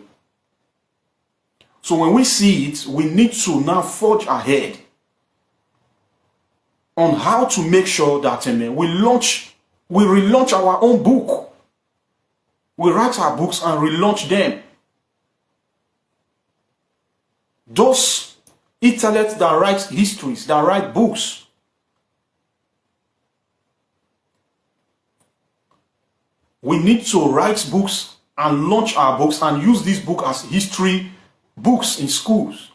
So when we see it, we need to now forge ahead on how to make sure that we relaunch our own book. We write our books and relaunch them. Those intellects that write histories, that write books, we need to write books and launch our books and use this book as history books in schools.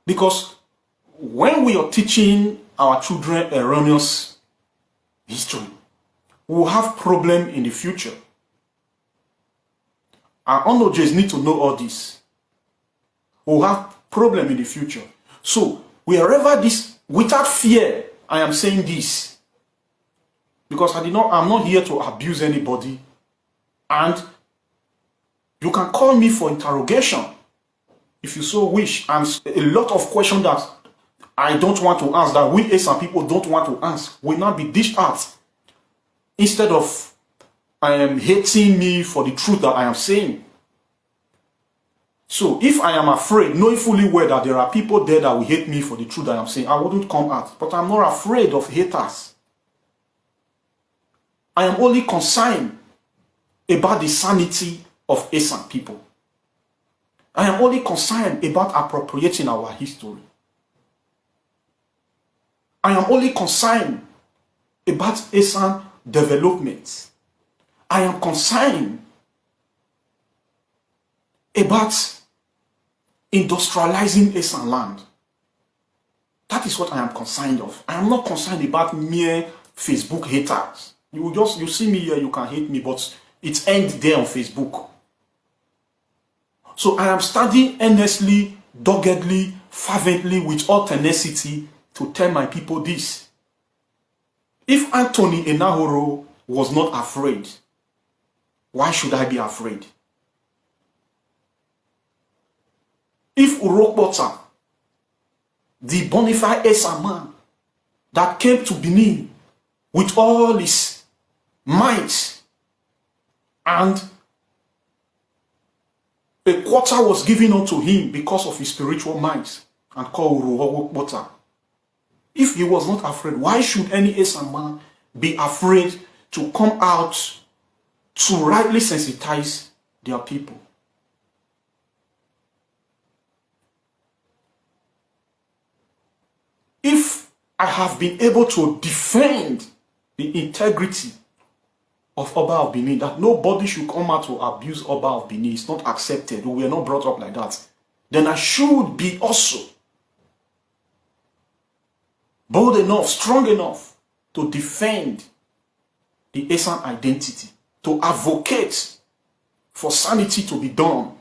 Because when we are teaching our children erroneous history, we will have problem in the future. Our undergraduates need to know all this. We will have problem in the future. So wherever this, without fear, I am saying this, because I'm not here to abuse anybody, and you can call me for interrogation if you so wish, and a lot of questions that I don't want to ask, that we Esan people don't want to ask, will not be dished out, instead of hating me for the truth that I am saying. So if I am afraid, knowing fully well that there are people there that will hate me for the truth that I am saying, I wouldn't come out. But I'm not afraid of haters. I am only concerned about the sanity of Esan people. I am only concerned about appropriating our history. I am only concerned about Esan development. I am concerned about industrializing Esan land. That is what I am concerned of. I am not concerned about mere Facebook haters. You see me here, you can hate me, but it ends there on Facebook. So I am studying earnestly, doggedly, fervently, with all tenacity to tell my people this. If Anthony Enahoro was not afraid, why should I be afraid? If Urokbota, the bonafide Esan man that came to Benin with all his might and A quarter was given unto him because of his spiritual might, and called water. If he was not afraid, why should any Esan man be afraid to come out to rightly sensitize their people? If I have been able to defend the integrity of Oba of Benin, that nobody should come out to abuse Oba of Benin, it's not accepted, we were not brought up like that, then I should be also bold enough, strong enough to defend the Esan identity, to advocate for sanity to be done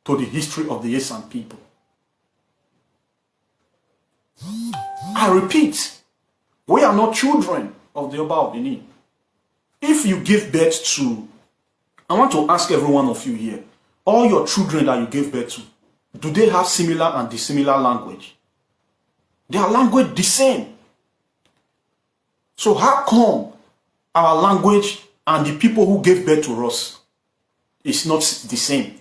to the history of the Esan people. I repeat, we are not children of the Oba of Benin. If you give birth to, I want to ask every one of you here, all your children that you gave birth to, do they have similar and dissimilar language? Their language the same. So how come our language and the people who gave birth to us is not the same?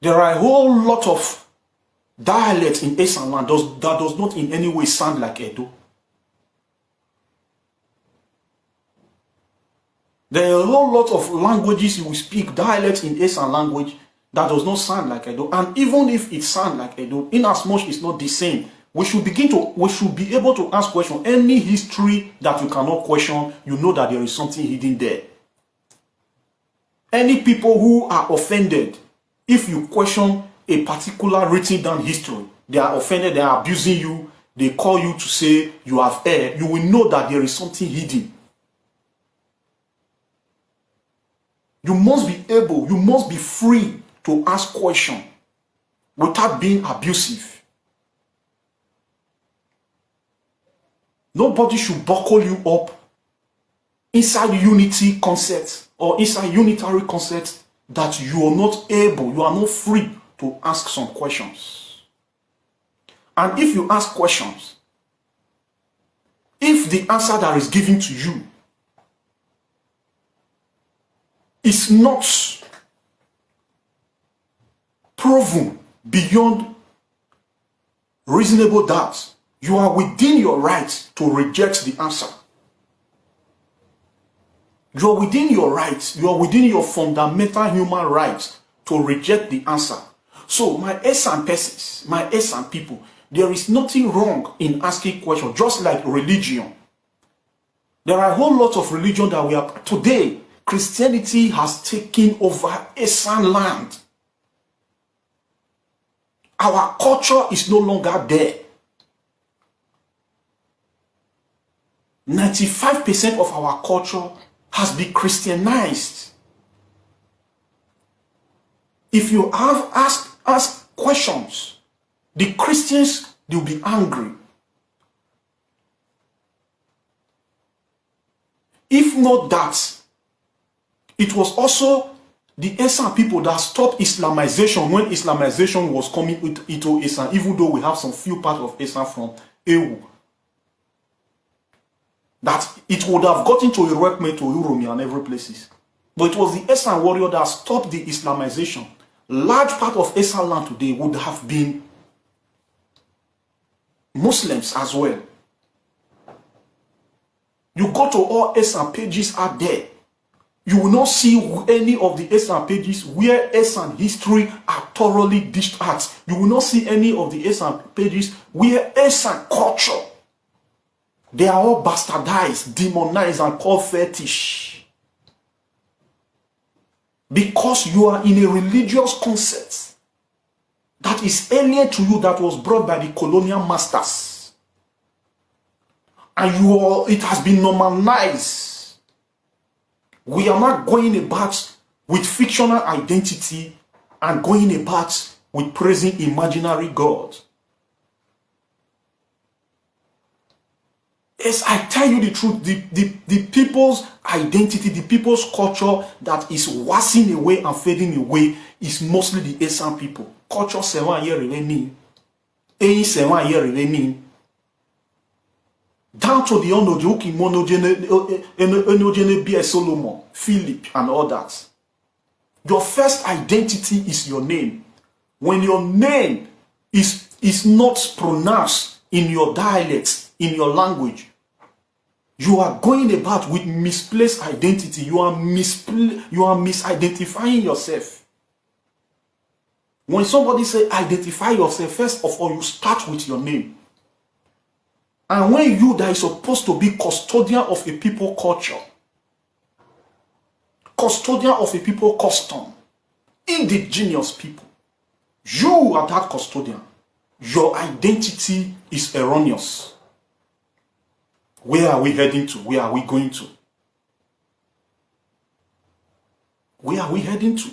There are a whole lot of dialects in Esan land that does not in any way sound like Edo. There are a whole lot of languages you will speak, dialects in Esan language that does not sound like Edo. And even if it sounds like Edo, in as much it's not the same, we should be able to ask questions. Any history that you cannot question, you know that there is something hidden there. Any people who are offended, if you question a particular written down history, they are offended, they are abusing you, they call you to say you have erred, you will know that there is something hidden. You must be able, you must be free to ask questions without being abusive. Nobody should buckle you up inside unity concept or inside unitary concept that you are not able, you are not free to ask some questions. And if you ask questions, if the answer that is given to you is not proven beyond reasonable doubt, you are within your right to reject the answer. You are within your rights, you are within your fundamental human rights to reject the answer. So my Esan persons, my Esan people, there is nothing wrong in asking questions, just like religion. There are a whole lot of religion that we have today. Christianity has taken over Esan land. Our culture is no longer there. 95% of our culture has been Christianized. If you have ask questions, the Christians, they'll be angry. If not that, it was also the Esan people that stopped Islamization when Islamization was coming into Esan, even though we have some few parts of Esan from Ewu. That it would have gotten to Iraqme, to Uromi and every places. But it was the Esan warrior that stopped the Islamization. Large part of Esan land today would have been Muslims as well. You go to all Esan pages out there, you will not see any of the Esan pages where Esan history are thoroughly dished out. You will not see any of the Esan pages where Esan culture, they are all bastardized, demonized, and called fetish. Because you are in a religious concept that is alien to you, that was brought by the colonial masters. And it has been normalized. We are not going about with fictional identity and going about with praising imaginary gods. Yes, I tell you the truth, the people's identity, the people's culture that is wasting away and fading away is mostly the Esan people. Culture 7 years remaining. 7 years remaining. down to the Onojoki, Monogene, B.S. Solomon, Philip, and all that. Your first identity is your name. When your name is not pronounced in your dialect, in your language, you are going about with misplaced identity. You are misidentifying yourself. When somebody say identify yourself, first of all, you start with your name. And when you that is supposed to be custodian of a people culture, custodian of a people custom, indigenous people, you are that custodian. Your identity is erroneous. Where are we heading to? Where are we going to? Where are we heading to?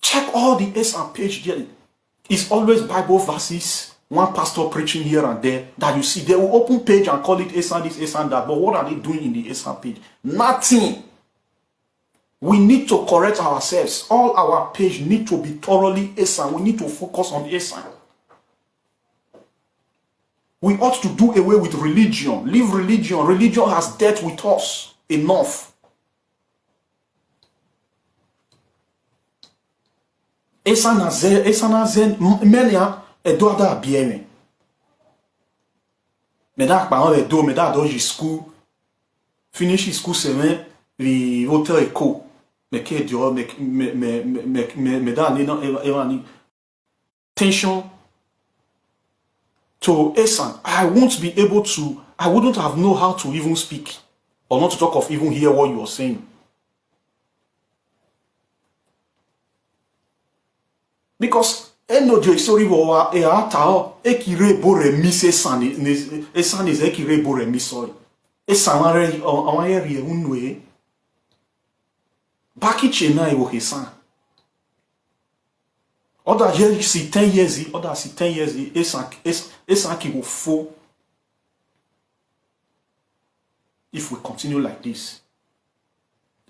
Check all the Esan page there. It's always Bible verses, one pastor preaching here and there that you see. They will open page and call it Esan this, Esan that. But what are they doing in the Esan page? Nothing. We need to correct ourselves. All our page need to be thoroughly Esan. We need to focus on Esan. We ought to do away with religion. Leave religion. Religion has dealt with us enough. Esan azen menia edoada bieme. Meda pa on do meda do school. Finish school semaine li hotel eco. Me ke dio me da ni no evani. Tension to Esan. I wouldn't have known how to even speak, or not to talk of even hear what you are saying. Because enojo isori wa e atao ekire bore mi se san Esan is ekire bore mi sorry. Esan awon eri unwe. Baki chena e wo Esan. Other years see 10 years, other see 10 years, Esan ki will fall if we continue like this.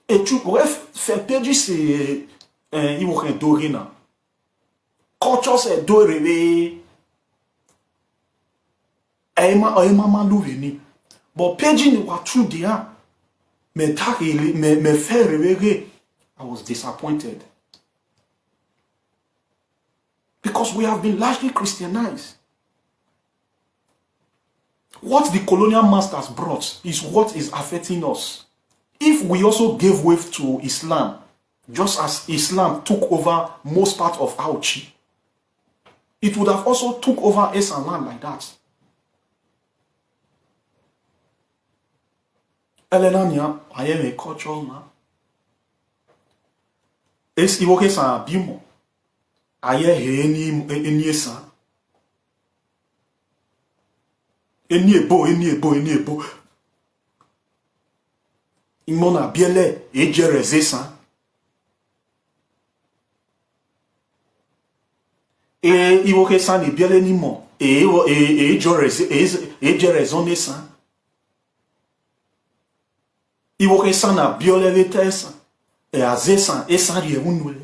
Et tu pourrais faire perdre ces ils vont rien doré na. Culture c'est doré aima malu veni. But page ni wa true dia. Me faire rêver. I was disappointed. Because we have been largely Christianized. What the colonial masters brought is what is affecting us. If we also gave way to Islam, just as Islam took over most part of Auchi, it would have also took over Esan land like that. Elenania, I am a cultural man. Es iwoke sa bimo. Aye eni Esan. Eni ebo. Imona biele ejerez Esan. Iwoke san e biele ni mo. Ejerez on Esan. Iwoke san na biole vete Esan. Azesan Esan rie unwe.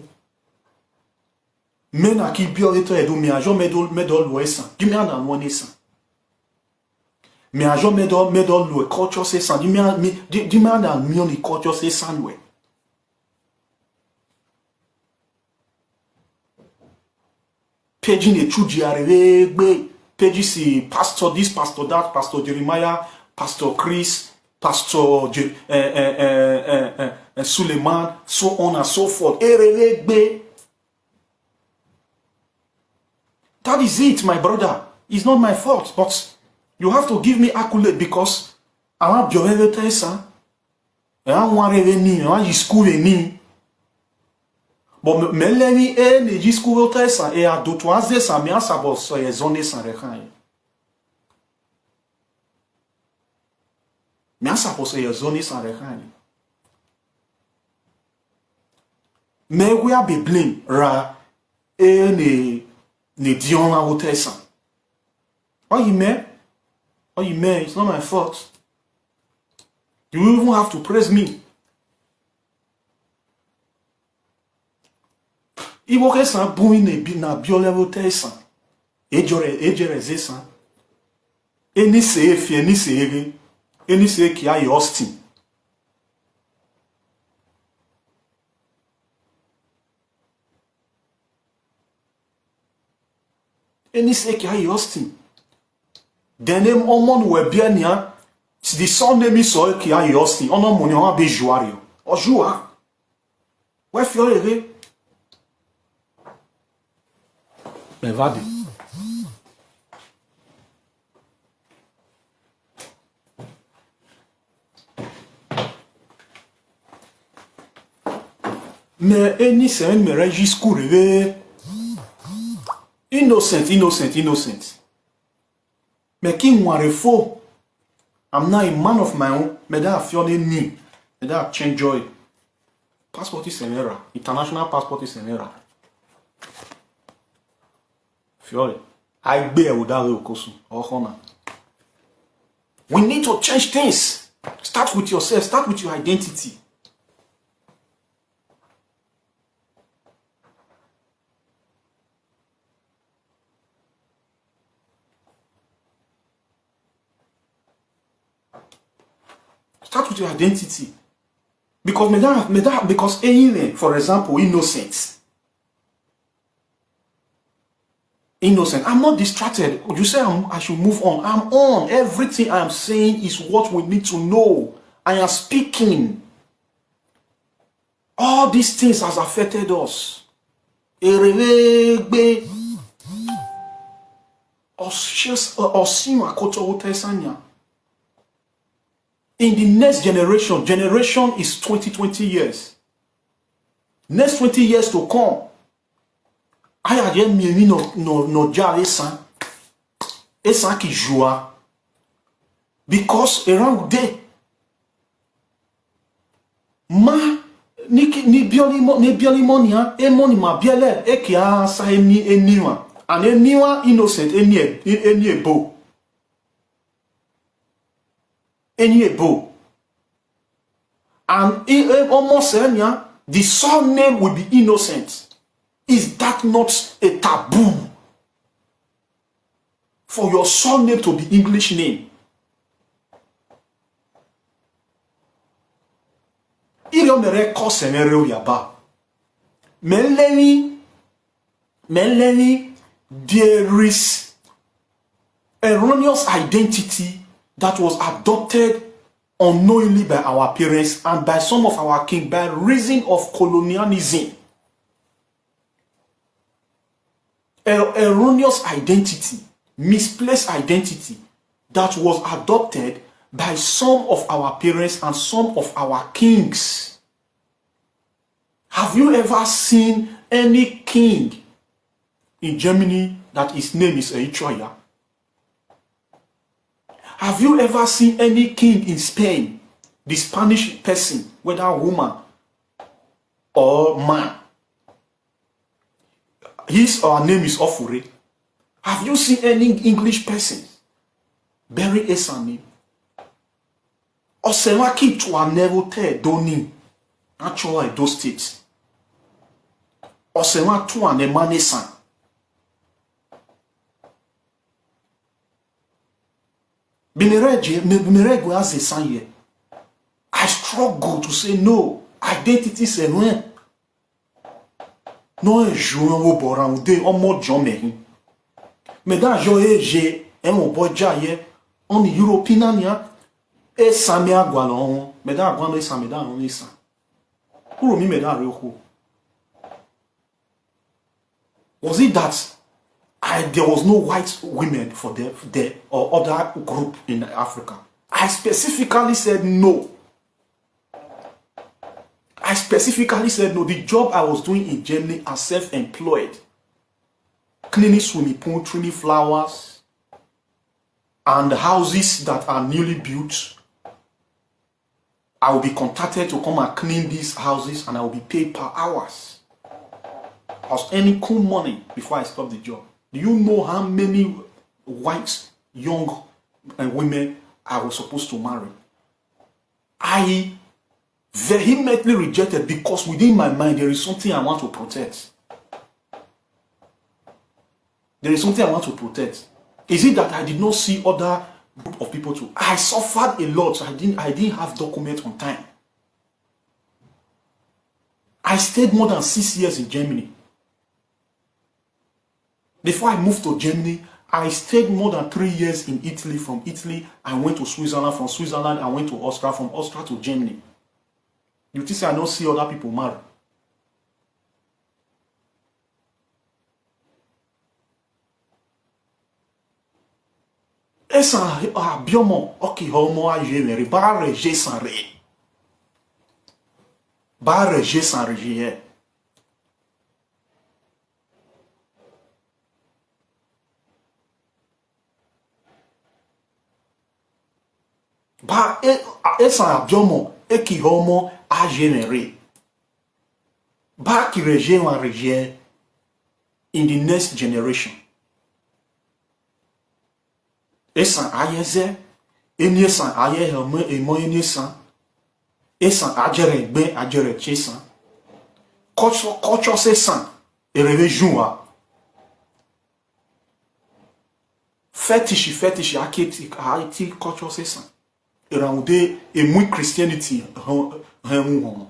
Mena ki biole to edo mi ajo medol lo Esan. Di mi ana no Esan. Mi ajo medol lo culture Esan. Di mi ana mi on culture Esan we. Page ne chuji arebe, page si pastor this, pastor that, pastor Jeremiah, pastor Chris, pastor Suleiman, so on and so forth. That is it, my brother. It's not my fault, but you have to give me accolade because I want your Esan. I want revenue, I want school ni. But meleni ne jisku Esan e a do toaze sa mi asabo so ye zone Esan rekan. Mi asabo so ye zone Esan rekan. Me we a be blame ra ne dion la Esan. Oh you may, it's not my fault. You even have to praise me. Iwoke san bouin na biole vote Esan. ejere zesan. Eni se efi, eni se ege, eni se ki ayi Austin. Eni se ki ayi Austin. Denem omon we biania, the son name is so ki ayi Austin. Ono moni on be jouario. O joua. We fio ege. Me vadi. Mais eni se me regis coureve. Innocent. Mais qui mware fo. I'm not a man of my own. Me da fione ni. Me da change joy. Passport is an error. International passport is an error. Fiore. Aigbe Okosun. We need to change things. Start with yourself. Start with your identity. Start with your identity. Because for example, innocent. I'm not distracted. You say I should move on. I'm on. Everything I'm saying is what we need to know. I am speaking. All these things has affected us. In the next generation is 20 years. Next 20 years to come. I had no jar Esan ki joua. Because around there, ma ni bioli monia e moni ma biele e ki a sa eniwa. And eniwa innocent eni ebo. And almost the surname will be innocent. Is that not a taboo for your surname to be English name? Iriomere kosemere yaba. Meleni, there is erroneous identity that was adopted unknowingly by our parents and by some of our kings by reason of colonialism. Erroneous identity, misplaced identity that was adopted by some of our parents and some of our kings. Have you ever seen any king in Germany that his name is Eichoya? Have you ever seen any king in Spain, the Spanish person, whether woman or man? His or her name is Ofure. Have you seen any English person bury Esan name? Osemaki to a never te doni. Actually, those states. Osema to an emanesan. I struggle to say no. Identity is a no. Non joueur au boran de en mode jamais. Mais dans j'ai un boy jaye on European et samia gualon mais dans grande sameda on est ça. Pour mi me dans reko. Was it that there was no white women for there or other group in Africa? I specifically said no. I specifically said no. The job I was doing in Germany as self-employed, cleaning swimming pool, trimming flowers, and houses that are newly built. I will be contacted to come and clean these houses, and I will be paid per hours. I was earning cool money before I stopped the job. Do you know how many white young women I was supposed to marry? I vehemently rejected because within my mind there is something I want to protect. There is something I want to protect. Is it that I did not see other group of people too? I suffered a lot. I didn't have documents on time. I stayed more than 6 years in Germany. Before I moved to Germany, I stayed more than 3 years in Italy. From Italy, I went to Switzerland. From Switzerland, I went to Austria. From Austria to Germany. You think I don't see other people marry? Esan biomo oki homo a jemere ba reje san re. Ba reje san reje. Ba esan biomo eki homo a jemere. Ba ki reje wan reje in the next generation. Esan ayeze, esan aye home emo esan, esan ajere gbe ajere chesan. Culture sesan, ereve junwa. Fetish aketi haiti culture sesan. Eraude emu Christianity hemu.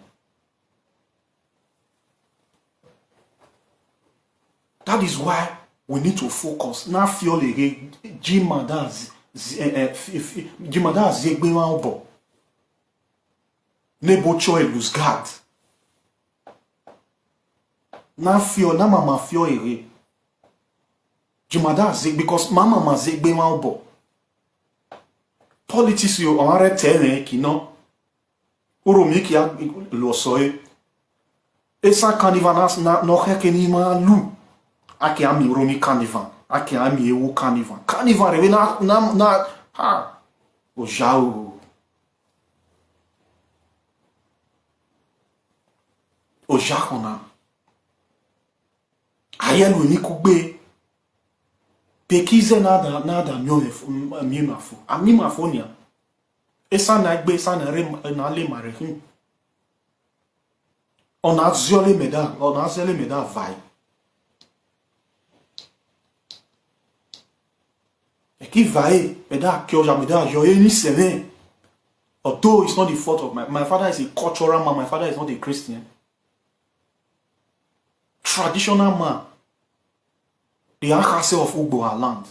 That is why we need to focus. Na fiole jimada zegbe wa obo. Nebo choy lose guard. Na mama fio ere. Jimada zeg because mama ma zegbe wa obo. Politics yo onare tene kino. Uromi ki lo soe. Esa carnival na no hekeni ma lu. Ake ami romi carnival. Ake ami ewu carnival. Carnival rewe na ha. Ojao. Ojakona. Ayelu ni kugbe. Pekize nada miemafo. Amimafo nia. Esa na igbe, esa na le marekin. Ona ziole meda vai. Eki vai, meda kyoja, meda yoye ni sene. Although it's not the fault of my father is a cultural man, my father is not a Christian. Traditional man. The Ankase of Ugbo land.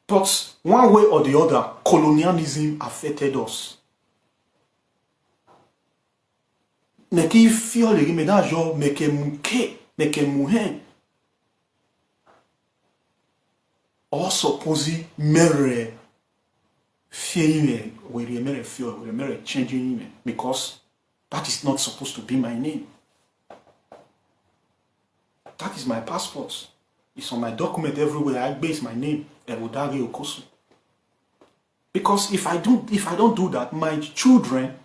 But one way or the other, colonialism affected us. Neki fio le meda jo meke muhen. Or suppose mere fear where mere fear where mere changing me because that is not supposed to be my name. That is my passport. It's on my document everywhere. Aigbe is my name. Aigbe Okosun. Because if I don't do that, my children,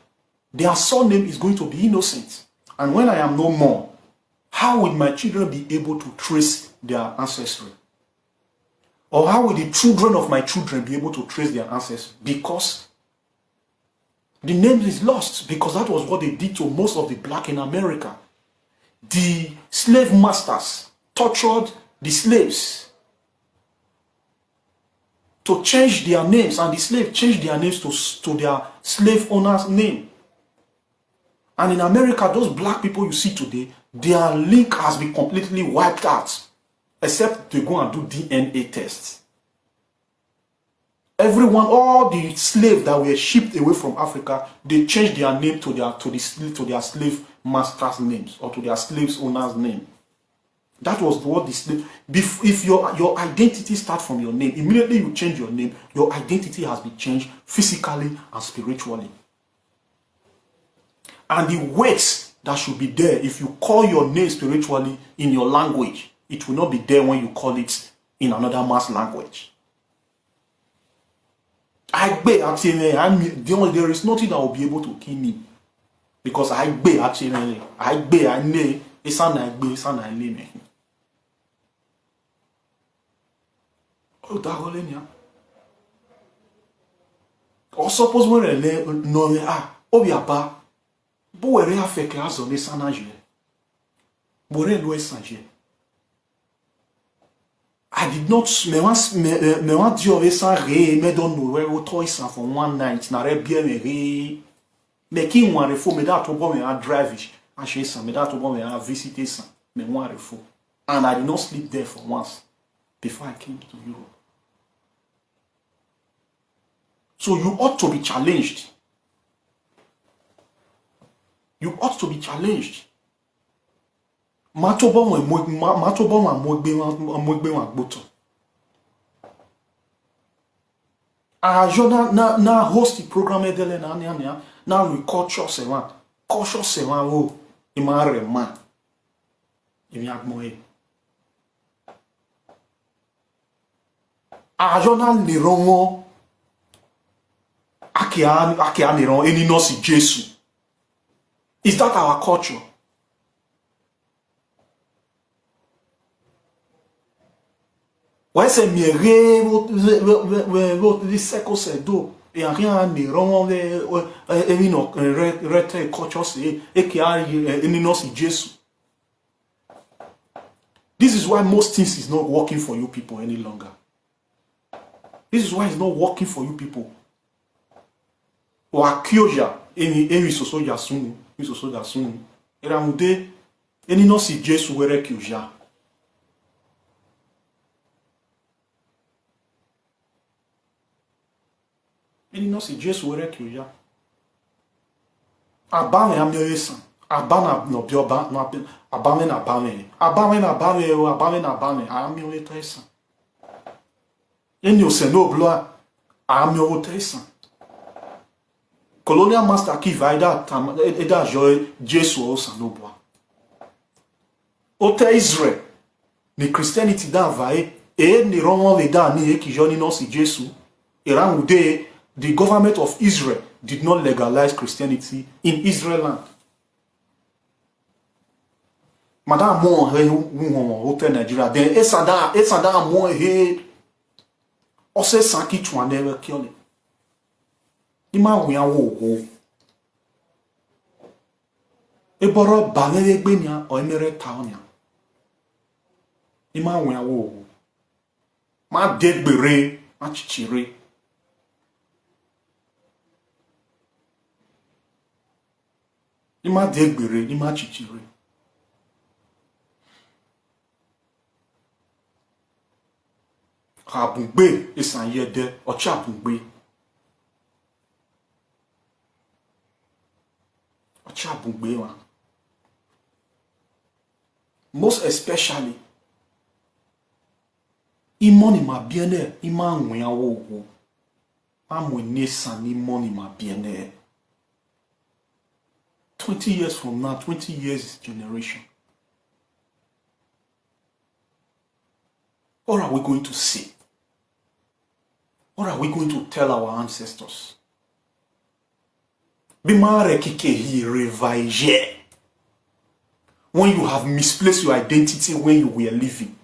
their surname is going to be innocent. And when I am no more, how will my children be able to trace their ancestry? Or how will the children of my children be able to trace their ancestry? Because the name is lost. Because that was what they did to most of the black in America. The slave masters tortured the slaves to change their names, and the slaves changed their names to their slave owner's name. And in America, those black people you see today, their link has been completely wiped out, except they go and do DNA tests. Everyone, all the slaves that were shipped away from Africa, they changed their name to their slave master's names or to their slaves owner's name. That was what the slave. If your identity starts from your name, immediately you change your name, your identity has been changed physically and spiritually. And the weight that should be there, if you call your name spiritually in your language, it will not be there when you call it in another man's language. There is nothing that will be able to kill me. Because Aigbe actually, Aigbe, Esan Aigbe. Oh, that whole thing. Or suppose when no Obiaba, but where I fake as on Esan Aigbe. Bore lo Esan. I did not me want you always re me don't know where we toys for one night na re bien me me ki wan refo me that obo me a drive a she san me that obo me a visit san me wan refo and I did not sleep there for once before I came to Europe. So you ought to be challenged. You ought to be challenged. Matobo mogbe wan gboto. Na host the program edele na we culture sewan wo ima rema. Emi agmo Ajona le ronwo akia le ron eni no si Jesu. Is that our culture? Ouais, c'est mieux, votre second c'est d'eau. Et rien ne rend les rete culture et qui a une noce Jésus. This is why most things is not working for you people any longer. This is why it's not working for you people. Ou akioja eni soso jasunu, mi soso jasunu. Era mude eni noce Jésus were kioja. Ele não se diz o que eu já. Abame a meu esan. Abana no bioba no abame na abame. Abame na abame o abame na abame. A meu esan. Ele o seno bloa a meu esan. Colonial master aqui vai dar da joy Jesus o sanoboa. O te Israel ni Christianity da vai e ni romo le da ni que joni no si Jesus. Era mude. The government of Israel did not legalize Christianity in Israel land. Madame mo he hotel Nigeria then esada mo he ose sanki twane kiole. Ima wi awo. Eboro banere gbenia o emere taonia. Ima wi awo. Ma degbere, ma chichire. Ima degbere, ima chichire. Abugbe esan yede, ocha abugbe. Ocha abugbe wa. Most especially, imoni ma biene, ima nwe awo. Amwe nesan imoni ma biene. 20 years from now, 20 years generation. What are we going to say? What are we going to tell our ancestors? Bimare kike hi revaije. When you have misplaced your identity when you were living.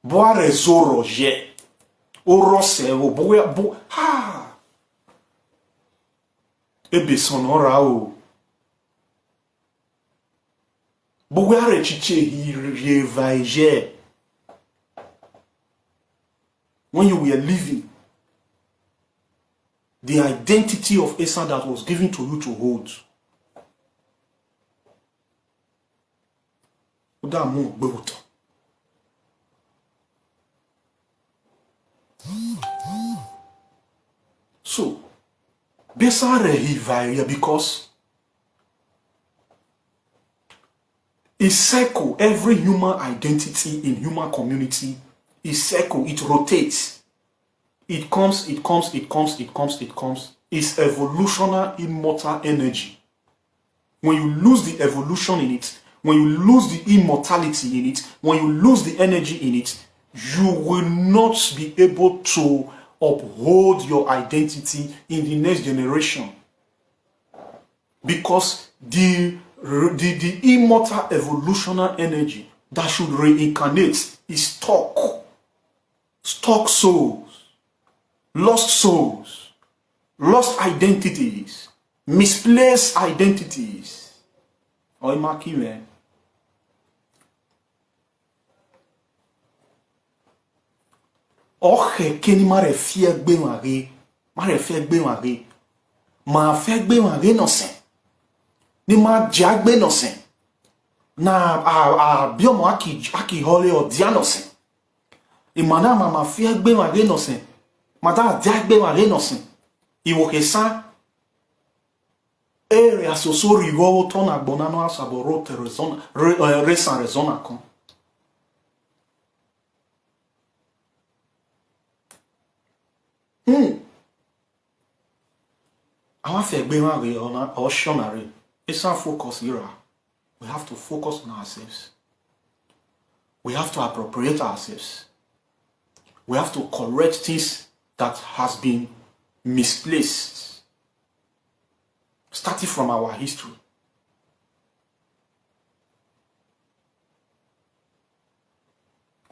Boare zoro je. Orose bo ha. Ebe sonora o. Bouare chiche revaije. When you were living, the identity of Esan that was given to you to hold. So, because it circle every human identity in human community. It circle, it rotates. It comes. It's evolutionary immortal energy. When you lose the evolution in it, when you lose the immortality in it, when you lose the energy in it, you will not be able to uphold your identity in the next generation. Because the immortal evolutionary energy that should reincarnate is stuck souls, lost identities, misplaced identities. oche keni mare fie gbe ware mare fie gbe ware ma fie gbe ware no sen ni ma jagbe no sen na a biomo aki hole o dia no sen imana ma fie gbe ware no sen ma da jagbe ware no sen iwo ke san area so riwo to na gbona no asabo rote rezona resan rezona kon our fair being on our shonary. Esan Focus era. We have to focus on ourselves. We have to appropriate ourselves. We have to correct things that has been misplaced. Starting from our history.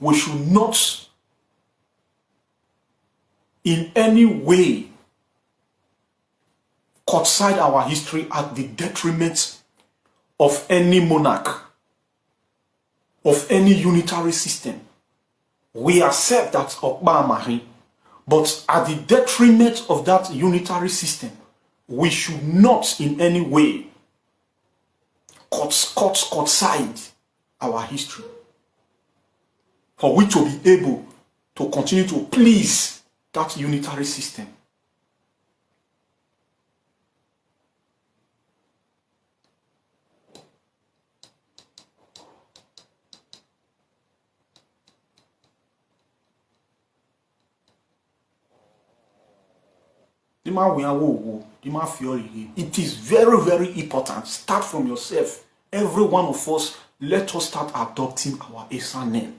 We should not in any way cut side our history at the detriment of any monarch, of any unitary system. We accept that Okba Amahi, but at the detriment of that unitary system, we should not in any way cut side our history for we to be able to continue to please that unitary system. It is very, very important. Start from yourself. Every one of us, let us start adopting our Esan name.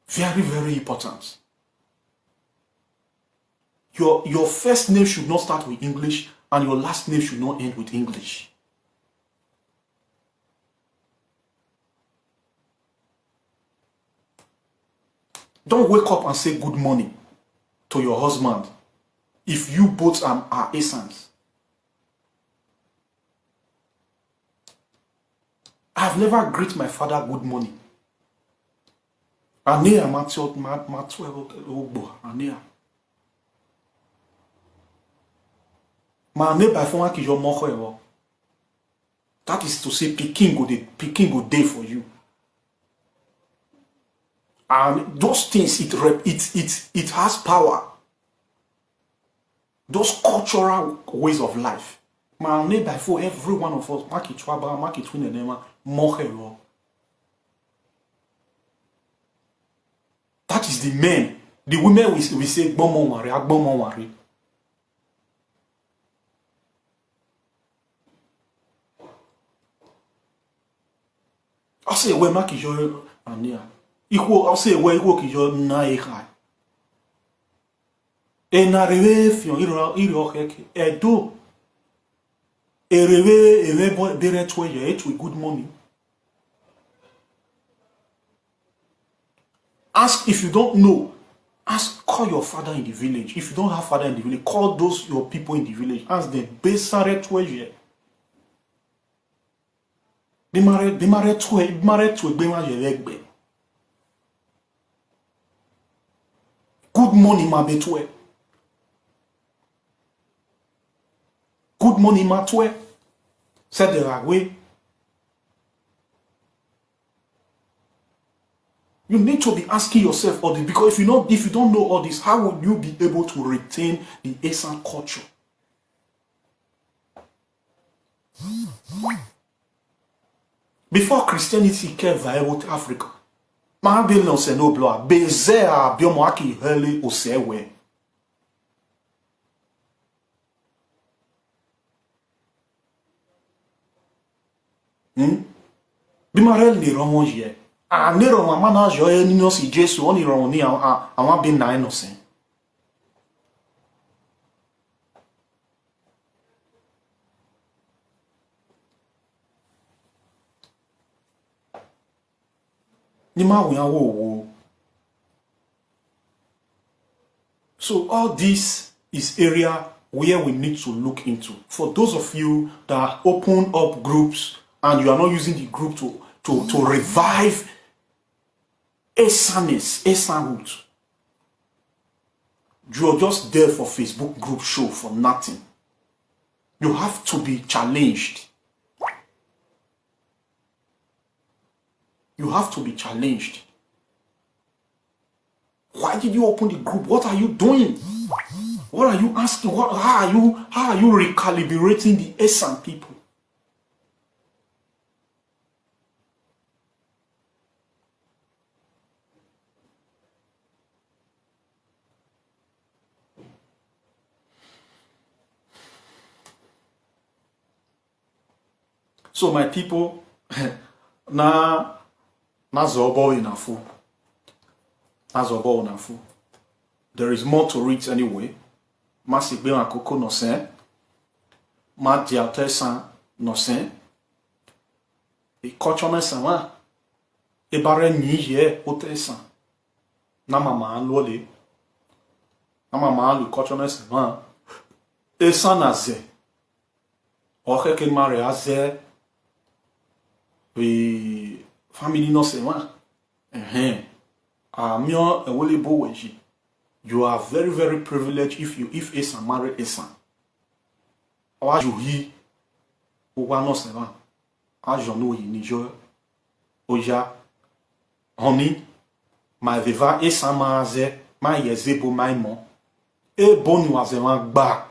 Very, very important. Your first name should not start with English, and your last name should not end with English. Don't wake up and say good morning to your husband if you both are Esans. I've never greeted my father good morning. That is to say Peking go day for you. And those things, it has power. Those cultural ways of life. For every one of us, that is the men. The women we say Agbomo. I say we makijo ania. I say we kijo na ehai. Enareve fion iro heke edo ereve bere twoye it with good money. Ask if you don't know. Call your father in the village. If you don't have father in the village, call those your people in the village. Ask them besare twoye. Bimare twoye bema yelegbe. Good money ma betwe. Good money matwe, said the way. You need to be asking yourself all this, because if you don't know all this, how will you be able to retain the Esan culture? Before Christianity came viable to Africa, Mahabil no se no bloa, bezea biomoaki heli osewe. Bimarel ni ron je a ni ron mama na jo ni no si Jesu oni ron ni awon bin na innocent. Ni ma wo. So all this is area where we need to look into. For those of you that open up groups and you are not using the group to revive Esanhood, You're just there for Facebook group show for nothing. You have to be challenged. You have to be challenged. Why did you open the group? What are you doing? What are you asking? How are you recalibrating the Esan people? So my people, na zobo inafu. Na zobo inafu. There is more to it anyway. Ma Aigbe Okosun no sen. Ma Esan no sen. E kochone sama. E bare ni ye otesan. Na mama lole. Na mama lu kochone sama. Esan aze. Oke ke mare aze. We family no se wa. Amio ewole bo weji. You are very, very privileged if Esan marry Esan. Or you he owa no se wa. Ajono yi nijo oja honey my viva Esan maze my yezebo my mo. E boni waze wan gba.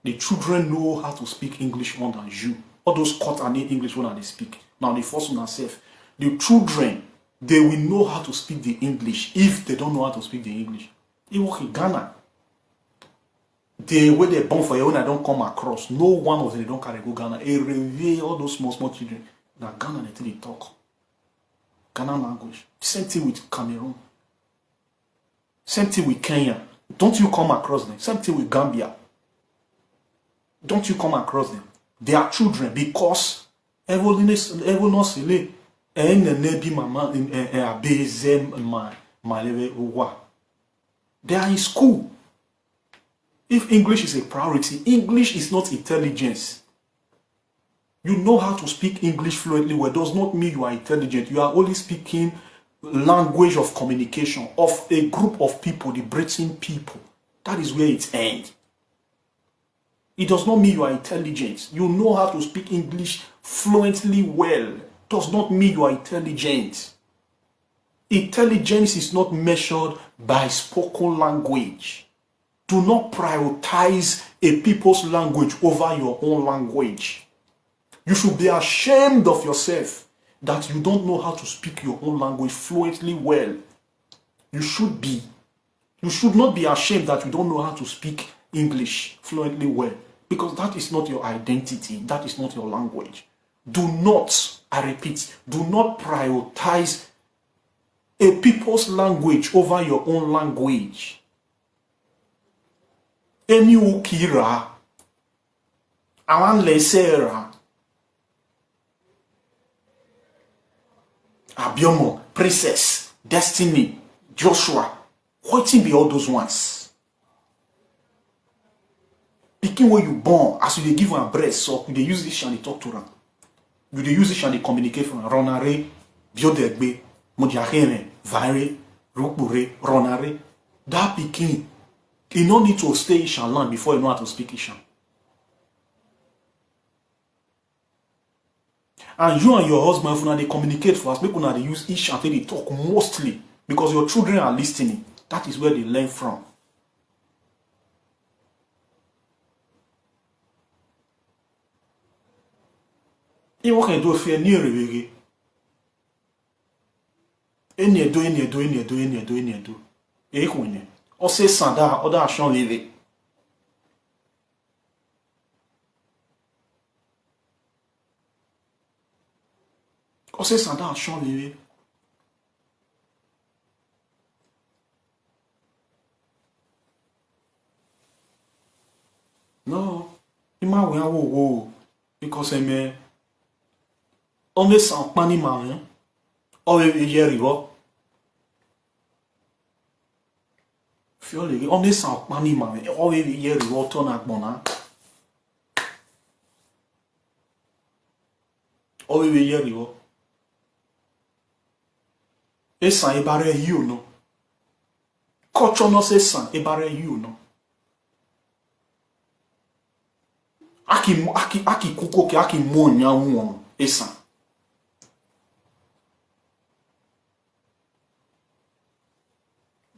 The children know how to speak English more than you. All those cut and English when they speak. Now the first one self. The children, they will know how to speak the English if they don't know how to speak the English. It work in Ghana. The way they born for you when I don't come across, no one of them don't carry go Ghana. They revere all those small children. Now Ghana they talk. Ghana language. Same thing with Cameroon. Same thing with Kenya. Don't you come across them? Same thing with Gambia. Don't you come across them? They are children because they are in school. If English is a priority, English is not intelligence. You know how to speak English fluently well does not mean you are intelligent. You are only speaking language of communication of a group of people, the Britain people. That is where it ends. It does not mean you are intelligent. You know how to speak English fluently well. Does not mean you are intelligent. Intelligence is not measured by spoken language. Do not prioritize a people's language over your own language. You should be ashamed of yourself that you don't know how to speak your own language fluently well. You should be. You should not be ashamed that you don't know how to speak English fluently well. Because that is not your identity. That is not your language. Do not, I repeat, do not prioritize a people's language over your own language. Emi ukira, awan lesera, Abiomo, Princess, Destiny, Joshua. What be all those ones? Picking where you born, as you give them a breast, so you use this and they talk to them. You use this and they communicate from Ronare, Biodegbe, Mojahene, Vare, Rukbure, Ronare. That picking, you don't need to stay Ishan land before you know how to speak Ishan. And you and your husband, when they communicate for us, people they use Ishan until they talk mostly because your children are listening. That is where they learn from. E wo kan do fe ni rewege. Eni edo. E ko ni. O se sanda o da action lele. O se sanda action lele. No, ima we wo because me on me sans pani marin. O ye rivo. Fiole, on me sans pani marin. O ye rivo ton agbona. O ye rivo. Esan ibare yi no. culture no se san ebare you no. Aki kuko ke aki monya won esan.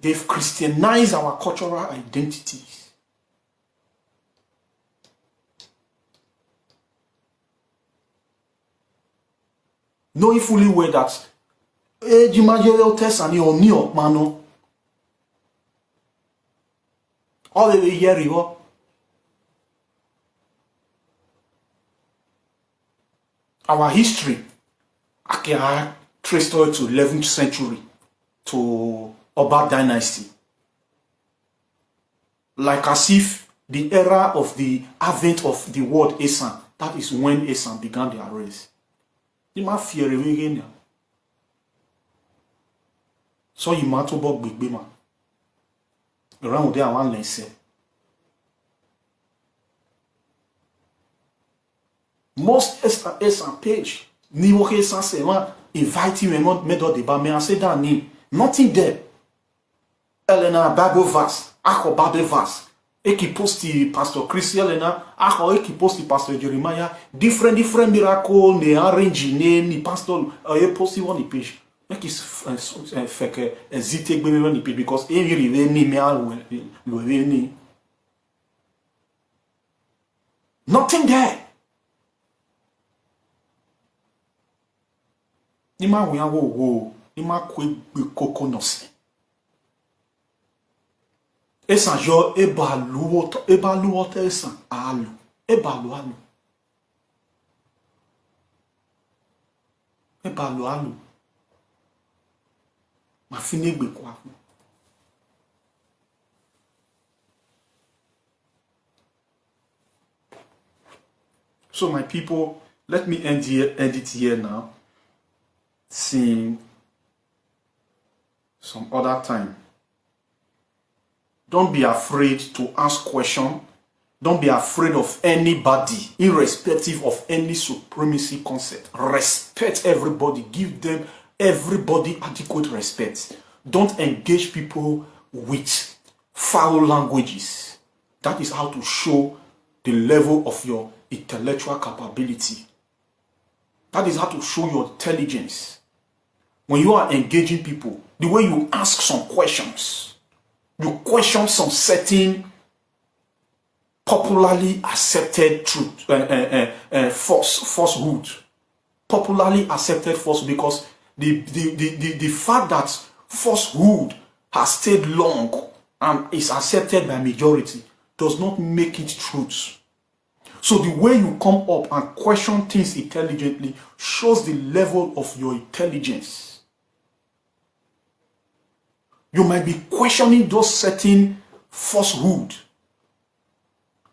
They've Christianized our cultural identities. Knowing fully well that Jimajel test and your new mano. All the way here you our history, I can trace to 11th century to Oba dynasty. Like as if the era of the advent of the word Esan, that is when Esan began their race. You might fear again. So you might talk big man. Around there, one lens. Most Esan page, ni woke Esan se man invite you and made all the bar me and say that ni nothing there. Elena Bible verse, ako Bible verse. Eki posti Pastor Chris Elena, ako eki posti Pastor Jeremiah. Different miracle ne arrange ni Pastor ye posti one page. Eki feke hesitate be one page because every ni me al ni. Nothing there. Nima we wo nima kwe kokonos. Esan jo ebalu ot esan alu ebalu alu ma fini gbe kwa. So my people, let me end it here now. See some other time. Don't be afraid to ask questions. Don't be afraid of anybody, irrespective of any supremacy concept. Respect everybody. Give them everybody adequate respect. Don't engage people with foul languages. That is how to show the level of your intellectual capability. That is how to show your intelligence. When you are engaging people, the way you ask some questions, you question some certain popularly accepted truth, falsehood. Popularly accepted falsehood, because the fact that falsehood has stayed long and is accepted by majority does not make it truth. So the way you come up and question things intelligently shows the level of your intelligence. You might be questioning those certain falsehood,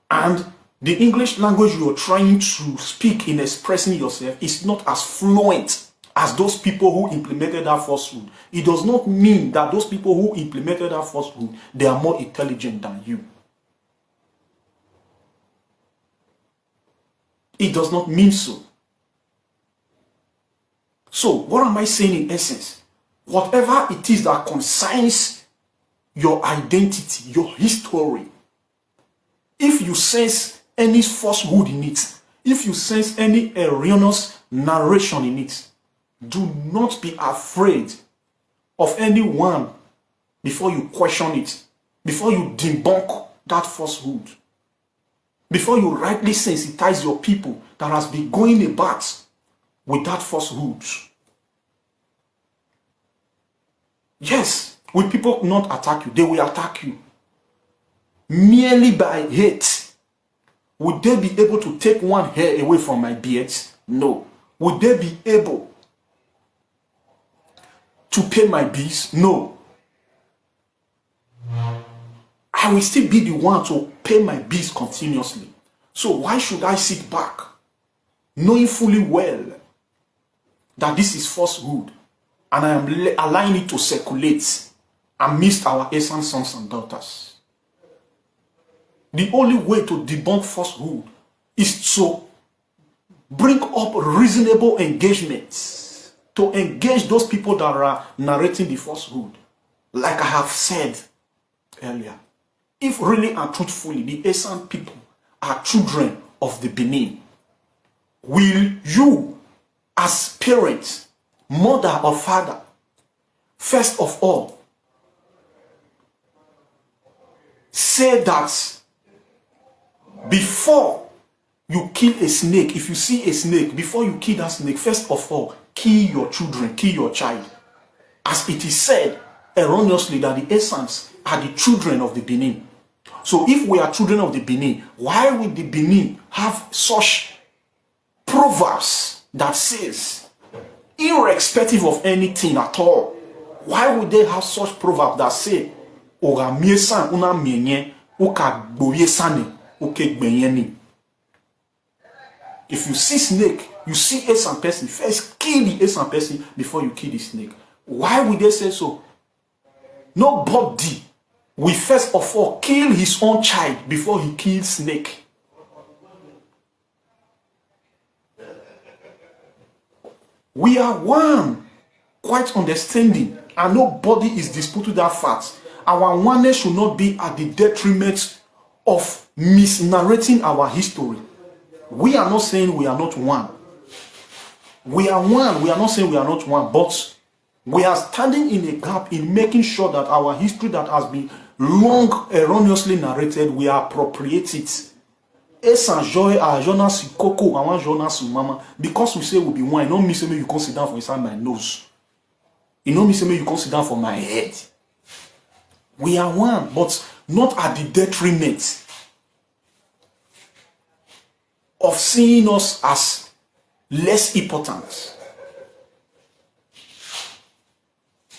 and the English language you are trying to speak in expressing yourself is not as fluent as those people who implemented that falsehood. It does not mean that those people who implemented that falsehood, they are more intelligent than you. It does not mean so. So what am I saying in essence? Whatever it is that concerns your identity, your history, if you sense any falsehood in it, if you sense any erroneous narration in it, do not be afraid of anyone before you question it, before you debunk that falsehood, before you rightly sensitize your people that has been going about with that falsehood. Yes, will people not attack you? They will attack you. Merely by hate. Would they be able to take one hair away from my beard? No. Would they be able to pay my bills? No. I will still be the one to pay my bills continuously. So why should I sit back, knowing fully well that this is falsehood, and I am allowing it to circulate amidst our Esan sons and daughters? The only way to debunk falsehood is to bring up reasonable engagements, to engage those people that are narrating the falsehood. Like I have said, earlier. If really and truthfully the Esan people are children of the Benin, will you as parents, mother or father, first of all, say that before you kill a snake, if you see a snake, before you kill that snake, first of all, kill your children, kill your child. As it is said erroneously that the Esans are the children of the Benin. So if we are children of the Benin, why would the Benin have such proverbs that says, irrespective of anything at all, why would they have such proverbs that say, Oga miesan una mienye, uka boyesane, uke gbenyeni? If you see snake, you see Esan person, first kill the Esan person before you kill the snake. Why would they say so? Nobody will first of all kill his own child before he kills snake. We are one, quite understanding, and nobody is disputing that fact. Our oneness should not be at the detriment of misnarrating our history. We are not saying we are not one. We are one. We are not saying we are not one, but we are standing in a gap in making sure that our history that has been long erroneously narrated, we appropriate it. Esan joy a Jonas Coco, I want Jonas Mama. Because we say we'll be one, no me say you can sit down for inside my nose. You know me say you can sit down for my head. We are one, but not at the detriment of seeing us as less important.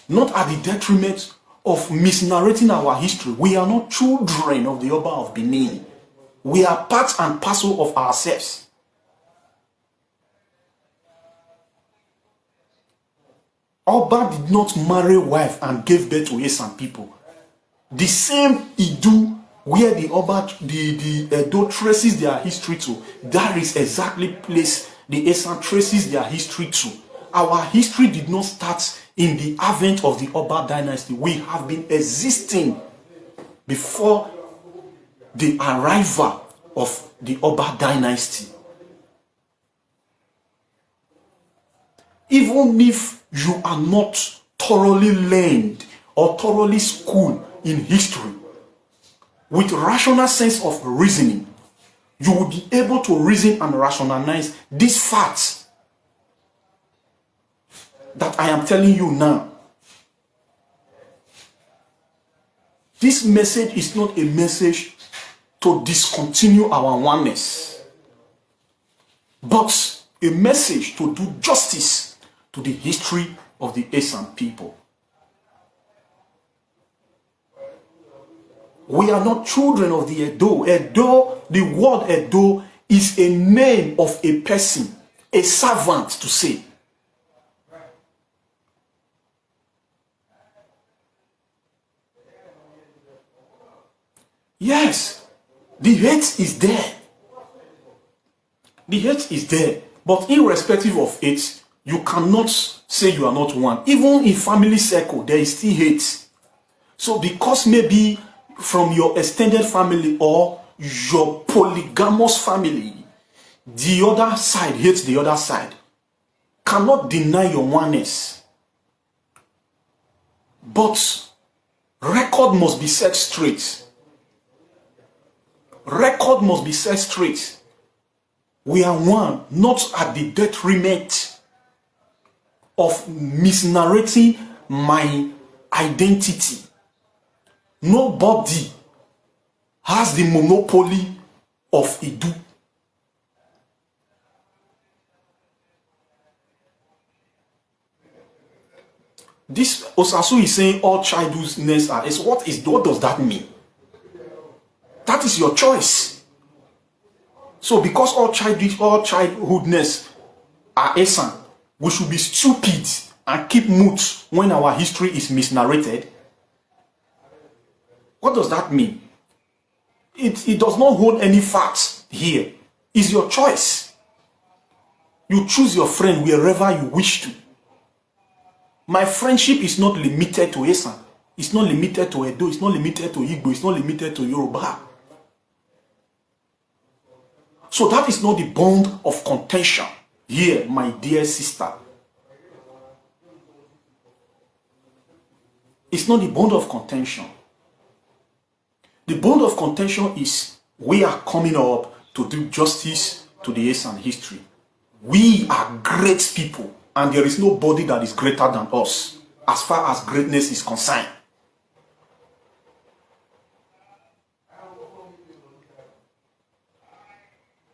Not at the detriment of misnarrating our history. We are not children of the Oba of Benin. We are part and parcel of ourselves. Oba did not marry a wife and gave birth to Esan people. The same Idu, where the Oba, the Edo traces their history to, that is exactly place the Esan traces their history to. Our history did not start in the advent of the Oba dynasty. We have been existing before the arrival of the Oba dynasty. Even if you are not thoroughly learned or thoroughly schooled in history, with rational sense of reasoning, you will be able to reason and rationalize these facts that I am telling you now. This message is not a message to discontinue our oneness, but a message to do justice to the history of the Esan people. We are not children of the Edo. Edo, the word Edo is a name of a person, a servant to say. Yes, the hate is there. The hate is there. But irrespective of it, you cannot say you are not one. Even in family circle, there is still hate. So because maybe from your extended family or your polygamous family, the other side hates the other side, cannot deny your oneness. But record must be set straight. Record must be set straight. We are one, not at the detriment of misnarrating my identity. Nobody has the monopoly of Idu. This Osasu is saying all childhoodness are. What does that mean? That is your choice. So because all childhoodness are Esan, we should be stupid and keep mute when our history is misnarrated. What does that mean? It does not hold any facts here. It's your choice. You choose your friend wherever you wish to. My friendship is not limited to Esan. It's not limited to Edo, it's not limited to Igbo, it's not limited to Yoruba. So that is not the bond of contention here, my dear sister. It's not the bond of contention. The bond of contention is we are coming up to do justice to the Esan history. We are great people, and there is nobody that is greater than us as far as greatness is concerned.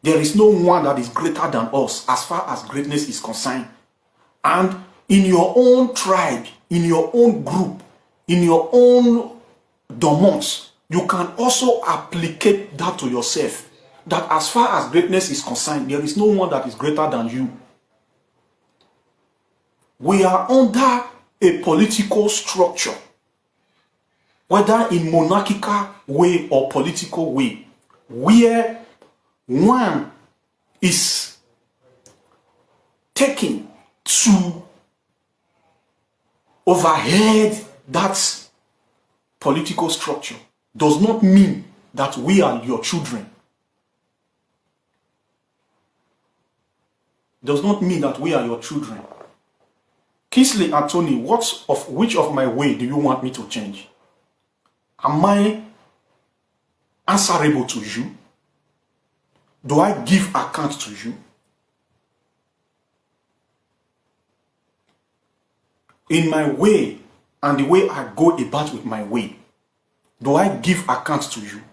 There is no one that is greater than us as far as greatness is concerned. And in your own tribe, in your own group, in your own domains, you can also applicate that to yourself. That as far as greatness is concerned, there is no one that is greater than you. We are under a political structure, whether in monarchical way or political way, where one is taken to overhead that political structure. Does not mean that we are your children. Does not mean that we are your children. Kingsley Anthony, which of my way do you want me to change? Am I answerable to you? Do I give account to you? In my way and the way I go about with my way, do I give account to you?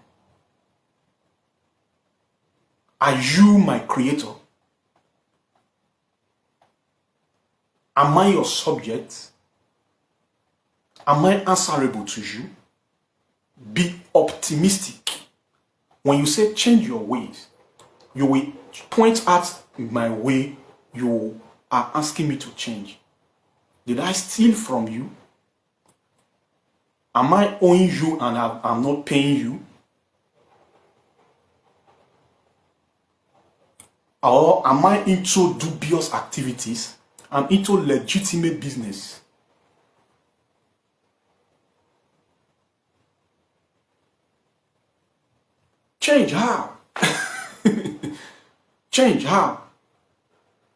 Are you my creator? Am I your subject? Am I answerable to you? Be optimistic. When you say change your ways, you will point at my way you are asking me to change. Did I steal from you? Am I owing you and I'm not paying you? Or am I into dubious activities? I'm into legitimate business. Change how? Change how?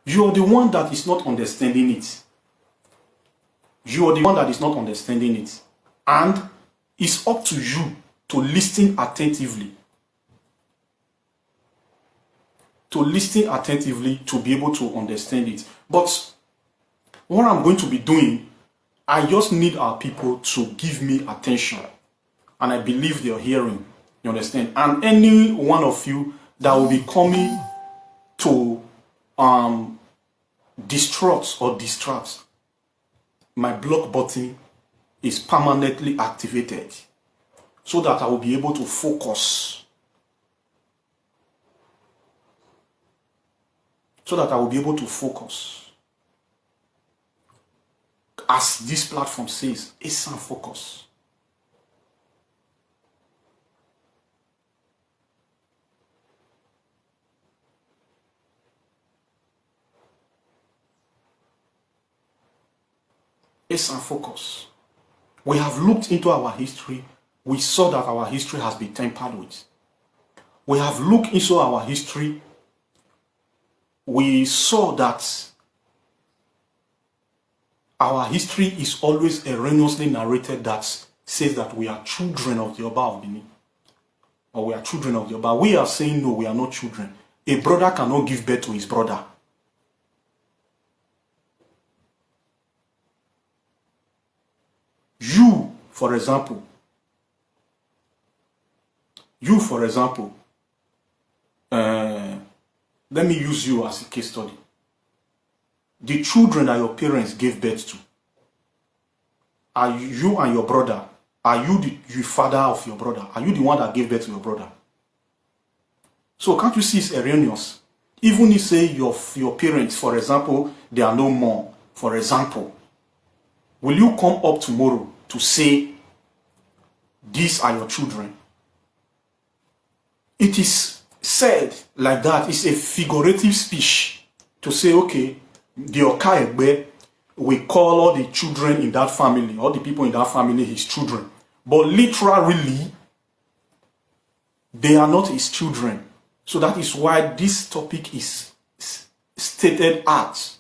You are the one that is not understanding it. You are the one that is not understanding it. And it's up to you to listen attentively. To listen attentively to be able to understand it. But what I'm going to be doing, I just need our people to give me attention. And I believe they're hearing. You understand? And any one of you that will be coming to distract, my block button is permanently activated so that I will be able to focus. So that I will be able to focus. As this platform says, Esan Focus. Esan Focus. We have looked into our history. We saw that our history has been tampered with. We have looked into our history. We saw that our history is always erroneously narrated that says that we are children of the Oba of Benin. Or we are children of the Oba. We are saying no, we are not children. A brother cannot give birth to his brother. You, for example, let me use you as a case study. The children that your parents gave birth to, are you and your brother, are you the father of your brother? Are you the one that gave birth to your brother? So can't you see it's erroneous? Even if say your parents, for example, they are no more, for example, will you come up tomorrow to say, these are your children? It is said like that. It's a figurative speech to say, okay, the Aigbe we call all the children in that family, all the people in that family, his children. But literally, they are not his children. So that is why this topic is stated as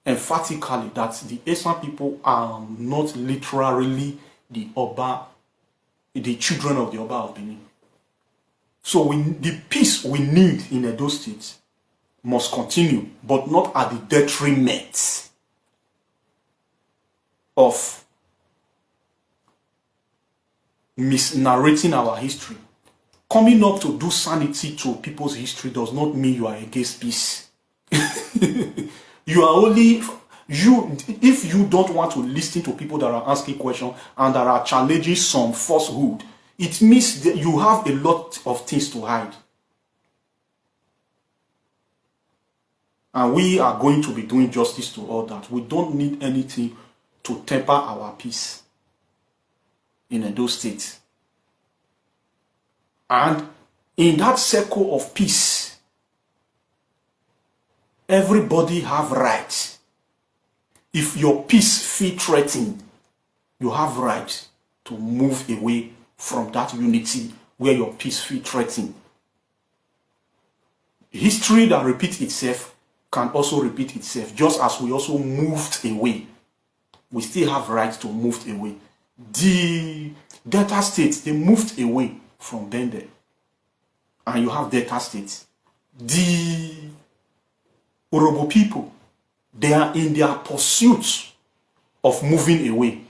emphatically that the Esan people are not literally the Oba, the children of the Oba of Benin. So the peace we need in Edo State must continue, but not at the detriment of misnarrating our history. Coming up to do sanity to people's history does not mean you are against peace. You are only, if you don't want to listen to people that are asking questions and that are challenging some falsehood, it means that you have a lot of things to hide. And we are going to be doing justice to all that. We don't need anything to temper our peace in Edo State. And in that circle of peace, everybody have rights. If your peace feel threatened, you have rights to move away from that unity where your peace feel threatened. History that repeats itself can also repeat itself, just as we also moved away. We still have rights to move away. The Delta states, they moved away from Bende. And you have Delta states. The Orobo people, they are in their pursuit of moving away.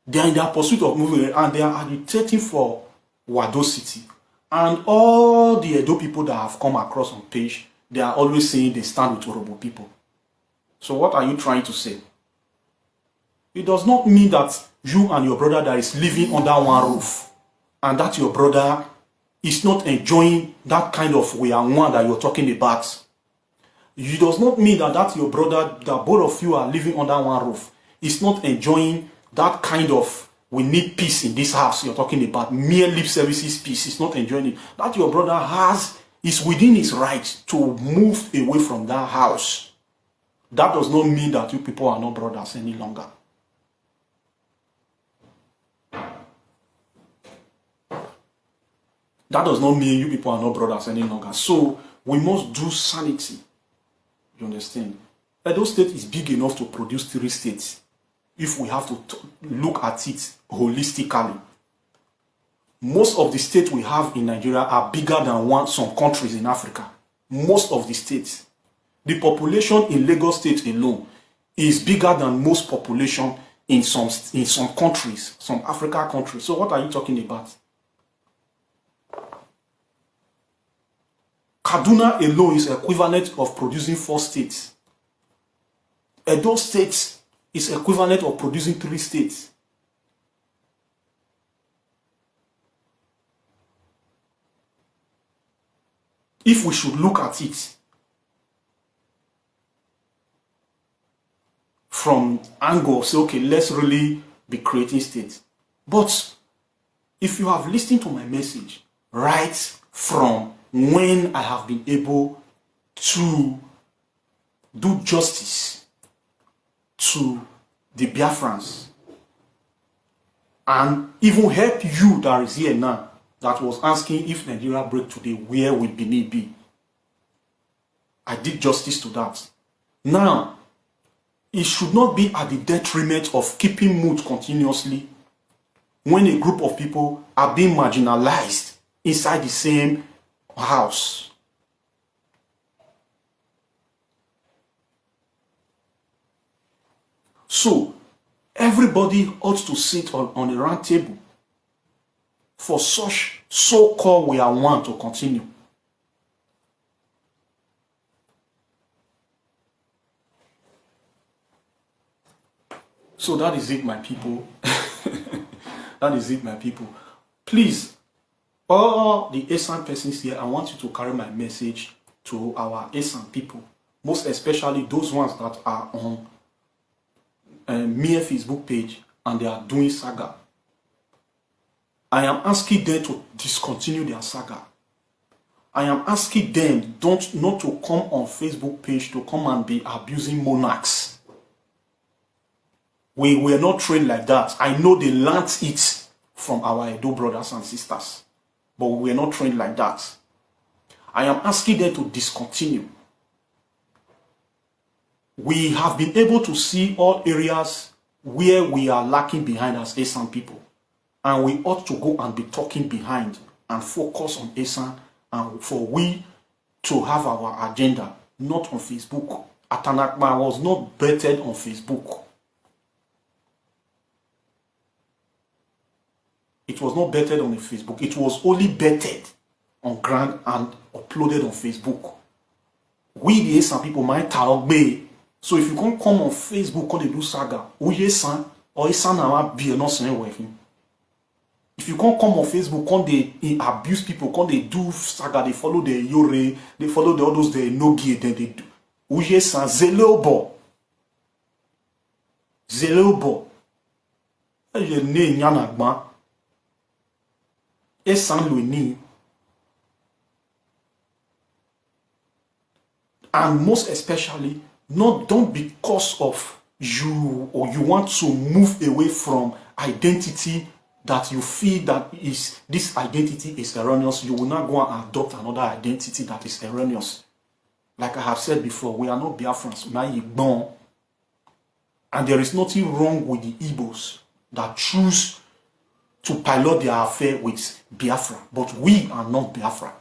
They are in their pursuit of moving away, and they are agitating for Wado City. And all the Edo people that have come across on page, they are always saying they stand with Orobo people. So what are you trying to say? It does not mean that you and your brother that is living under one roof, and that your brother is not enjoying that kind of we are one that you're talking about. It does not mean that your brother, that both of you are living under one roof, is not enjoying that kind of we need peace in this house you're talking about, mere lip services peace. Is not enjoying it. That your brother is within his right to move away from that house. That does not mean that you people are not brothers any longer. That does not mean you people are not brothers any longer. So we must do sanity. You understand? Edo State is big enough to produce 3 states if we have to look at it holistically. Most of the states we have in Nigeria are bigger than some countries in Africa. Most of the states. The population in Lagos State alone is bigger than most population in some countries, some African countries. So what are you talking about? Kaduna alone is equivalent of producing 4 states. Edo State is equivalent of producing 3 states. If we should look at it from angle, say, okay, let's really be creating states. But if you have listened to my message right from when I have been able to do justice to the Biafrans and even help you that is here now, that was asking if Nigeria break today, where will Benin be? I did justice to that. Now, it should not be at the detriment of keeping mood continuously when a group of people are being marginalized inside the same house. So, everybody ought to sit on a round table for such so-called we are one to continue. So that is it, my people. That is it, my people. Please, all the Esan persons here, I want you to carry my message to our Esan people, most especially those ones that are on mere Facebook page and they are doing saga. I am asking them to discontinue their saga. I am asking them not to come on Facebook page to come and be abusing monarchs. We were not trained like that. I know they learned it from our Edo brothers and sisters, but we were not trained like that. I am asking them to discontinue. We have been able to see all areas where we are lacking behind as Esan people, and we ought to go and be talking behind and focus on Esan, and for we to have our agenda, not on Facebook. Atanakma was not bettered on Facebook. It was not bettered on Facebook. It was only bettered on ground and uploaded on Facebook. We the Esan people might Aigbe. So if you can't come on Facebook, come do saga, we Esan or Esan now be not saying with him. If you can't come on Facebook, come they abuse people, come they do saga, they follow the Yore, they follow the others, they Nogi, then they do. We Esan Zelobo. Zelobo. Je ne nyanagma. Esan Luni. And most especially, don't because of you or you want to move away from identity that you feel that is this identity is erroneous, you will not go and adopt another identity that is erroneous. Like I have said before, we are not Biafrans, we are Igbo. And there is nothing wrong with the Igbos that choose to pilot their affair with Biafra, but we are not Biafra.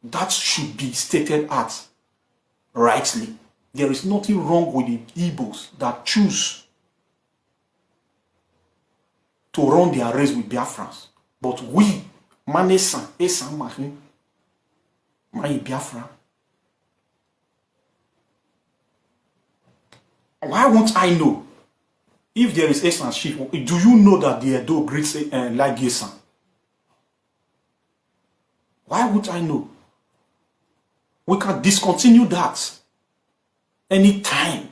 That should be stated at rightly. There is nothing wrong with the Igbos that choose to run their race with Biafrans. But we, Manesan, Esan Mahin, my Biafra. Why won't I know? If there is Esan chief, do you know that the Edo greets like Esan? Why would I know? We can discontinue that anytime.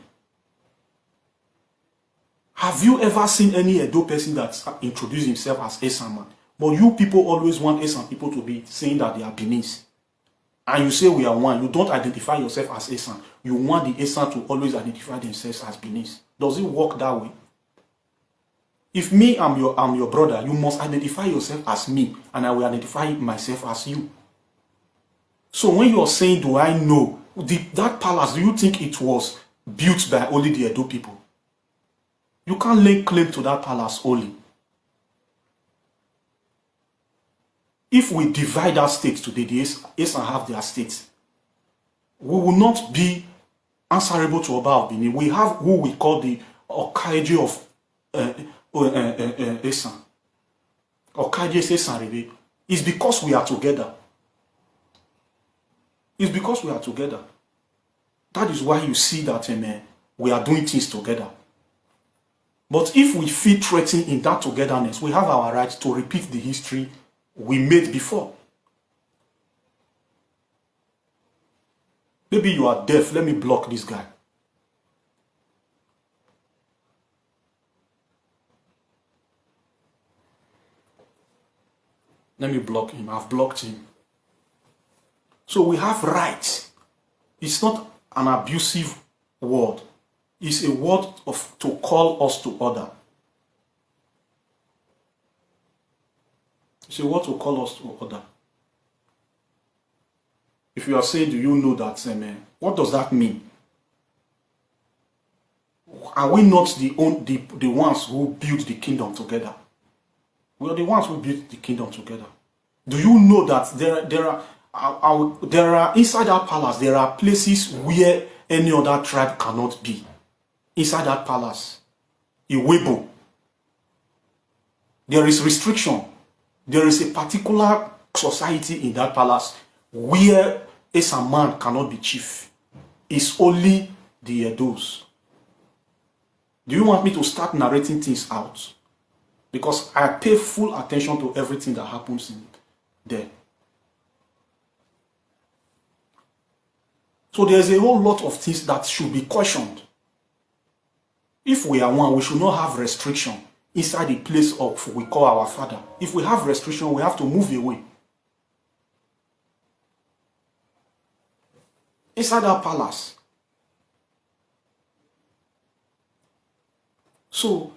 Have you ever seen any Edo person that introduced himself as Esan man? But you people always want Esan people to be saying that they are Beninese. And you say we are one. You don't identify yourself as Esan. You want the Esan to always identify themselves as Beninese. Does it work that way? If me, I'm your brother, you must identify yourself as me, and I will identify myself as you. So when you're saying, do I know, that palace, do you think it was built by only the Edo people? You can't lay claim to that palace only. If we divide our states today, the Esan have their states, we will not be answerable to Oba of Benin. We have who we call the Aigbe of Esan. Aigbe Esan. It's because we are together. It's because we are together. That is why you see that we are doing things together. But if we feel threatened in that togetherness, we have our right to repeat the history we made before. Maybe you are deaf. Let me block this guy. Let me block him. I've blocked him. So we have rights. It's not an abusive word. It's a word to call us to order. It's a word to call us to order. If you are saying, do you know that, what does that mean? Are we not the ones who built the kingdom together? We are the ones who built the kingdom together. Do you know that there are inside that palace, there are places where any other tribe cannot be? Inside that palace, Iwebo, there is restriction. There is a particular society in that palace where a man cannot be chief. It's only the Edos. Do you want me to start narrating things out? Because I pay full attention to everything that happens in there. So there's a whole lot of things that should be questioned. If we are one, we should not have restriction. inside the place of we call our father. If we have restriction, we have to move away. Inside that palace. So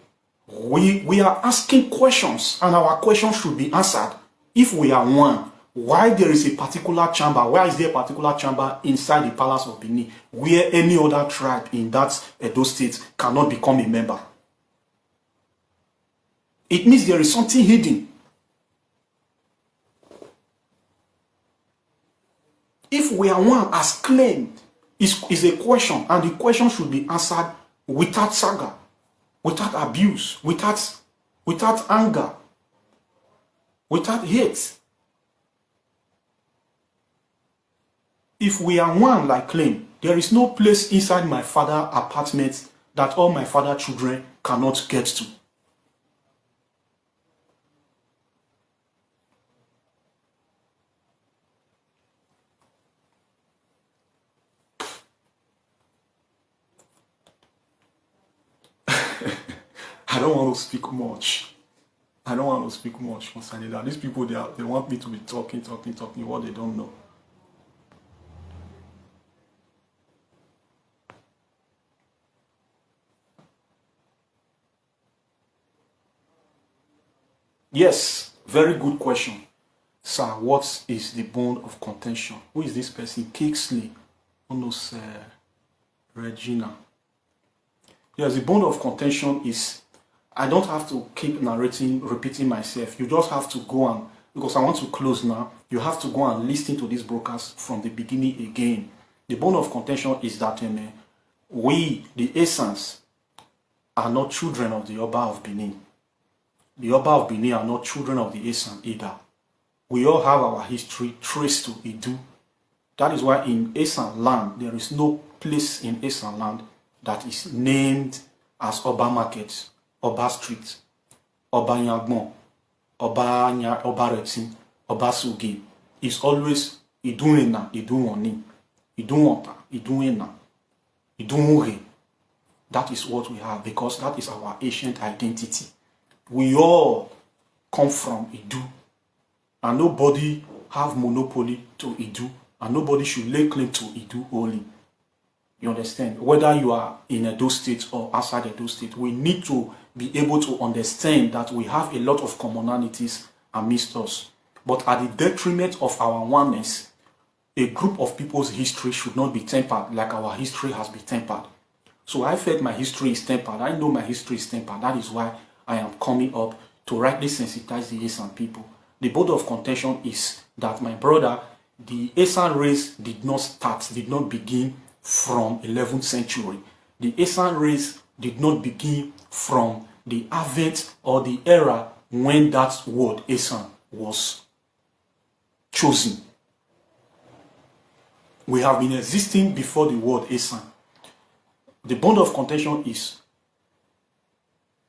we are asking questions, and our questions should be answered. If we are one, why there is a particular chamber? Why is there a particular chamber inside the palace of Benin where any other tribe in that Edo state cannot become a member? It means there is something hidden. If we are one as claimed, is a question, and the question should be answered without saga, without abuse, without anger, without hate. If we are one like claim, there is no place inside my father's apartment that all my father's children cannot get to. I don't want to speak much. I don't want to speak much concerning that. These people, they want me to be talking what they don't know. Yes, very good question. Sir, what is the bone of contention? Who is this person? Kingsley. Oh no, sir. Regina. Yes, the bone of contention is, I don't have to keep repeating myself. You just have to go and, because I want to close now, you have to go and listen to these broadcasts from the beginning again. The bone of contention is that we, the Esans, are not children of the Oba of Benin. The Oba of Benin are not children of the Esan either. We all have our history traced to Idu. That is why in Esan land, there is no place in Esan land that is named as Oba Market, Oba Street, Oba Nyagbon, Oba Retin, Oba Sugi. It's always Iduena, Iduoni, Iduonta, Iduena, Idunure. That is what we have, because that is our ancient identity. We all come from Idu, and nobody have monopoly to Idu, and nobody should lay claim to Idu only. You understand? Whether you are in Edo State or outside Edo State, we need to be able to understand that we have a lot of commonalities amidst us. But at the detriment of our oneness, a group of people's history should not be tempered like our history has been tempered. So I felt my history is tempered. I know my history is tempered. That is why I am coming up to rightly sensitize the Esan people. The bone of contention is that, my brother, the Esan race did not begin from 11th century. The Esan race did not begin from the advent or the era when that word Esan was chosen. We have been existing before the word Esan. The bone of contention is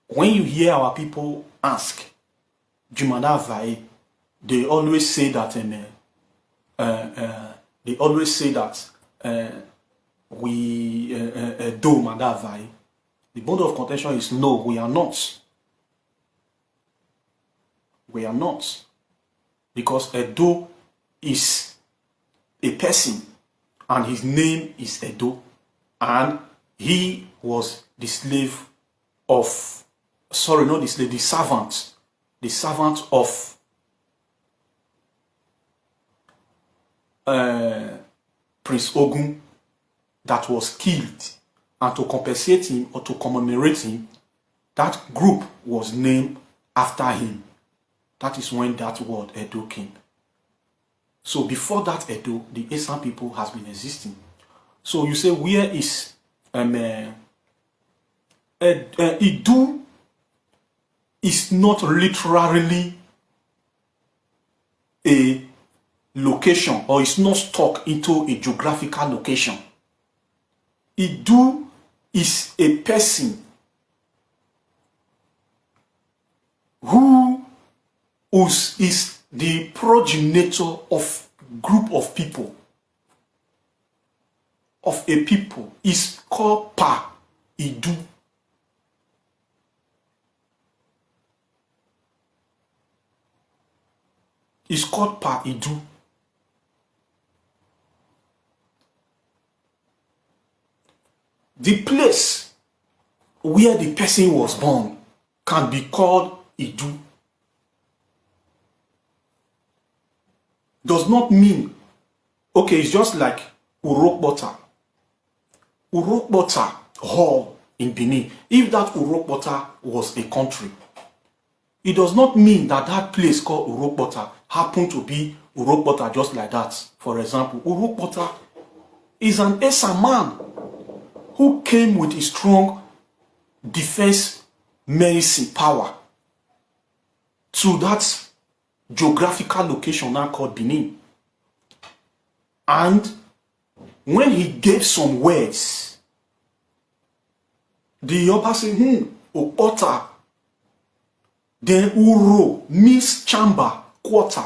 when you hear our people ask Jumada Vae, they always say that we do Madavai. The bone of contention is no, we are not. We are not. Because Edo is a person, and his name is Edo, and he was the slave of, sorry, not the slave, the servant of Prince Ogun that was killed. And to compensate him or to commemorate him, that group was named after him. That is when that word Edo came. So before that Edo, the Esan people has been existing. So you say, where is Idu is not literally a location, or it's not stuck into a geographical location. Idu is a person who is the progenitor of group of people, of a people, is called Pa Idu. is called Pa Idu. The place where the person was born can be called Idu. Does not mean, okay, it's just like Urokbota. Urokbota Hall in Benin. If that Urokbota was a country, it does not mean that that place called Urokbota happened to be Urokbota just like that. For example, Urokbota is an Esan man who came with a strong defense medicine power to that geographical location now called Benin. And when he gave some words, the Yoruba said, Okota, then Uro means chamber, quarter.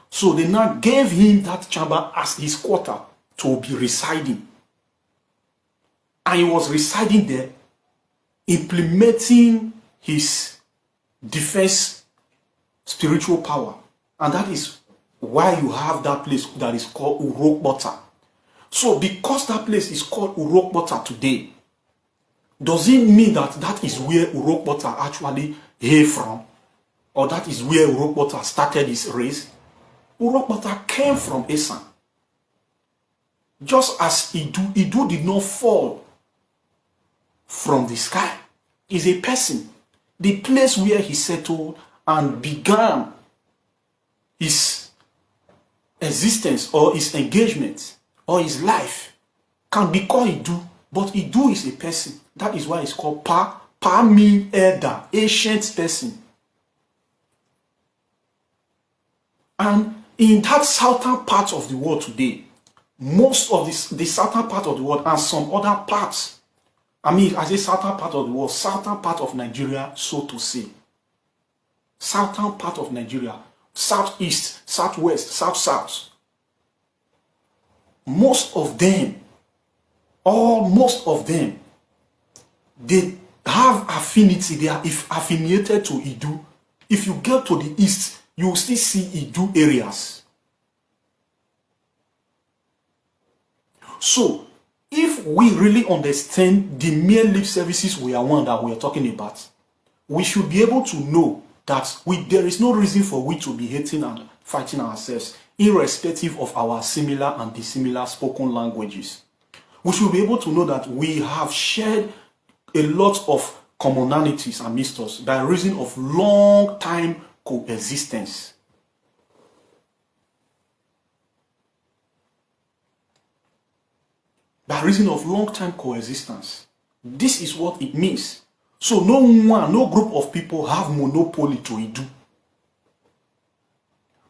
So they now gave him that chamber as his quarter to be residing. And he was residing there, implementing his defense spiritual power. And that is why you have that place that is called Urokbota. So because that place is called Urokbota today, does it mean that that is where Urokbota actually hailed from? Or that is where Urokbota started his race? Urokbota came from Esan. Just as Idu did not fall from the sky. Is a person. The place where he settled and began his existence or his engagement or his life can be called Idu, but Idu is a person. That is why it's called Pa. Pa means elder, ancient person. And in that southern part of the world today, most of the southern part of the world and some other parts, I mean, I say southern part of the world, southern part of Nigeria, so to say. Southern part of Nigeria, southeast, southwest, south. Most of them, they have affinity, they are affiliated to Idu. If you get to the east, you will still see Idu areas. So, if we really understand the mere lip services we are one that we are talking about, we should be able to know that there is no reason for we to be hating and fighting ourselves, irrespective of our similar and dissimilar spoken languages. We should be able to know that we have shared a lot of commonalities amidst us by reason of long time coexistence. By reason of long time coexistence. This is what it means. So no group of people have monopoly to Idu.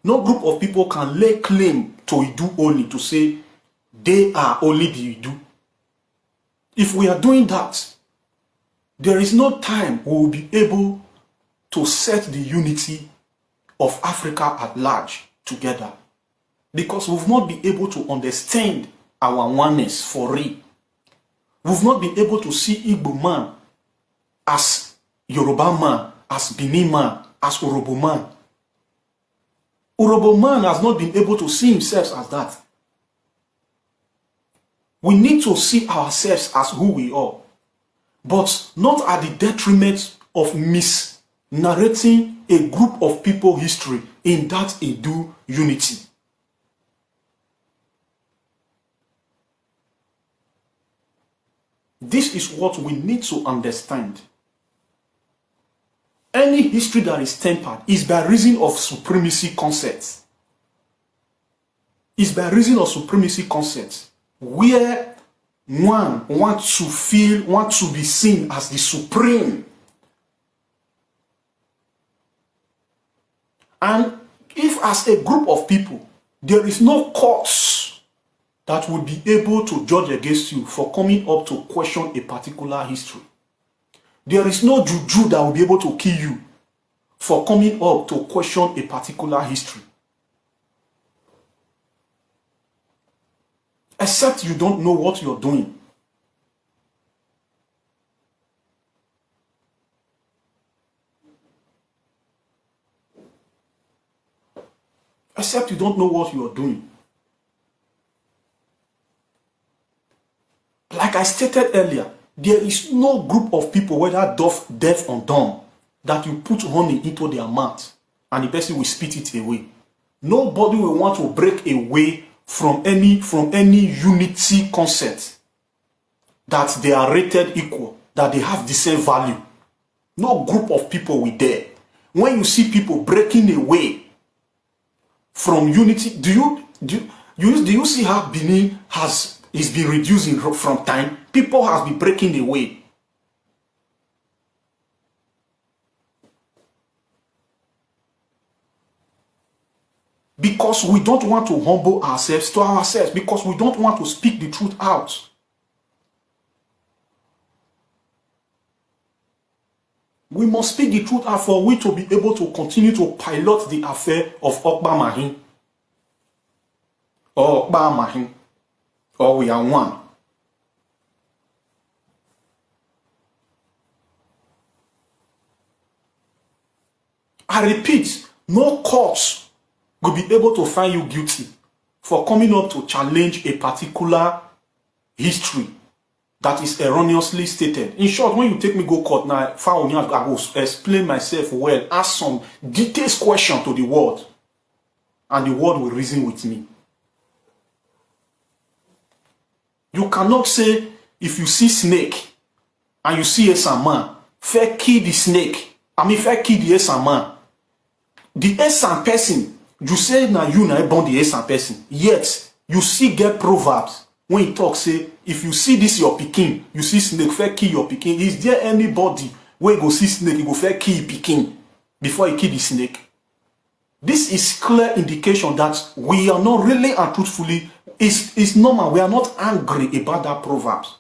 No group of people can lay claim to Idu only to say they are only the Idu. If we are doing that, there is no time we will be able to set the unity of Africa at large together. Because we've not been able to understand our oneness for real. We've not been able to see Igbo man as Yoruba man, as Benin man, as Urobo man. Urobo man has not been able to see himself as that. We need to see ourselves as who we are, but not at the detriment of misnarrating a group of people history in that Idu unity. This is what we need to understand. Any history that is tempered is by reason of supremacy concepts. It's by reason of supremacy concepts where one wants to be seen as the supreme. And if as a group of people, there is no cause that would be able to judge against you for coming up to question a particular history. There is no juju that will be able to kill you for coming up to question a particular history. Except you don't know what you're doing. except you don't know what you are doing. Like I stated earlier, there is no group of people, whether deaf or dumb, that you put honey into their mouth and the person will spit it away. Nobody will want to break away from any unity concept that they are rated equal, that they have the same value. No group of people will dare. When you see people breaking away from unity, do you see how Benin is been reducing from time? People have been breaking away. Because we don't want to humble ourselves to ourselves, because we don't want to speak the truth out. We must speak the truth out for we to be able to continue to pilot the affair of Okba Mahin. Or Okba Mahin. Or we are one. I repeat, no court will be able to find you guilty for coming up to challenge a particular history that is erroneously stated. In short, when you take me go court now, I will explain myself well, ask some detailed question to the world, and the world will reason with me. You cannot say, if you see snake and you see Esan man, fair kill the snake. Fair kill the Esan man. The Esan person, you say na you na born the Esan person. Yet, you see get proverbs when he talk say, if you see this your pikin, you see snake, fair kill your pikin. Is there anybody where go see snake, he go fair kill pikin before he kill the snake? This is clear indication that we are not really and truthfully, it's normal. We are not angry about that proverbs.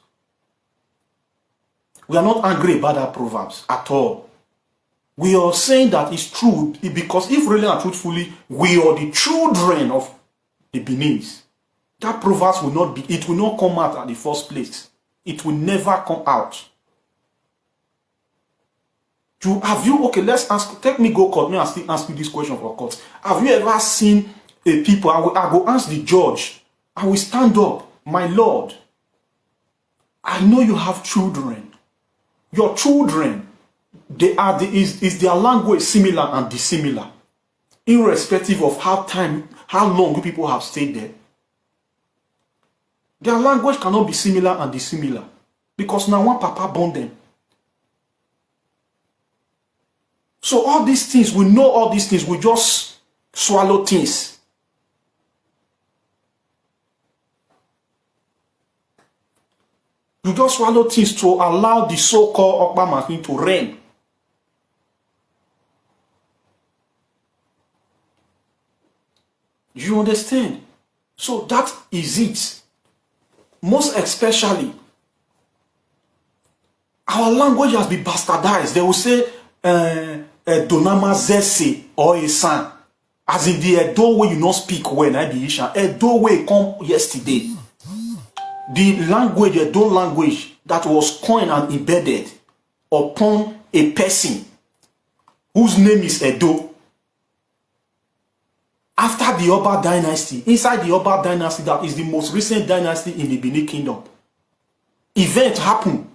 We are not angry about that proverbs at all. We are saying that it's true because if really and truthfully we are the children of the Beninese, that proverbs will not be, it will not come out at the first place. It will never come out. Okay, let's ask, take me go court, me and still ask you this question for court. Have you ever seen a people, I go ask the judge, I will stand up, my Lord, I know you have children. Your children, is their language similar and dissimilar, irrespective of how long you people have stayed there? Their language cannot be similar and dissimilar because now one papa born them. So all these things, we know all these things, we just swallow things. You just swallow things to allow the so-called Okba Mahin to reign. You understand? So that is it. Most especially, our language has been bastardized. They will say, Donama Zese or Esan. As in the Edo way you not speak when I be Ishan. Edo way come yesterday. The language, Edo language that was coined and embedded upon a person whose name is Edo. After the Oba dynasty, inside the Oba dynasty, that is the most recent dynasty in the Benin Kingdom, event happened,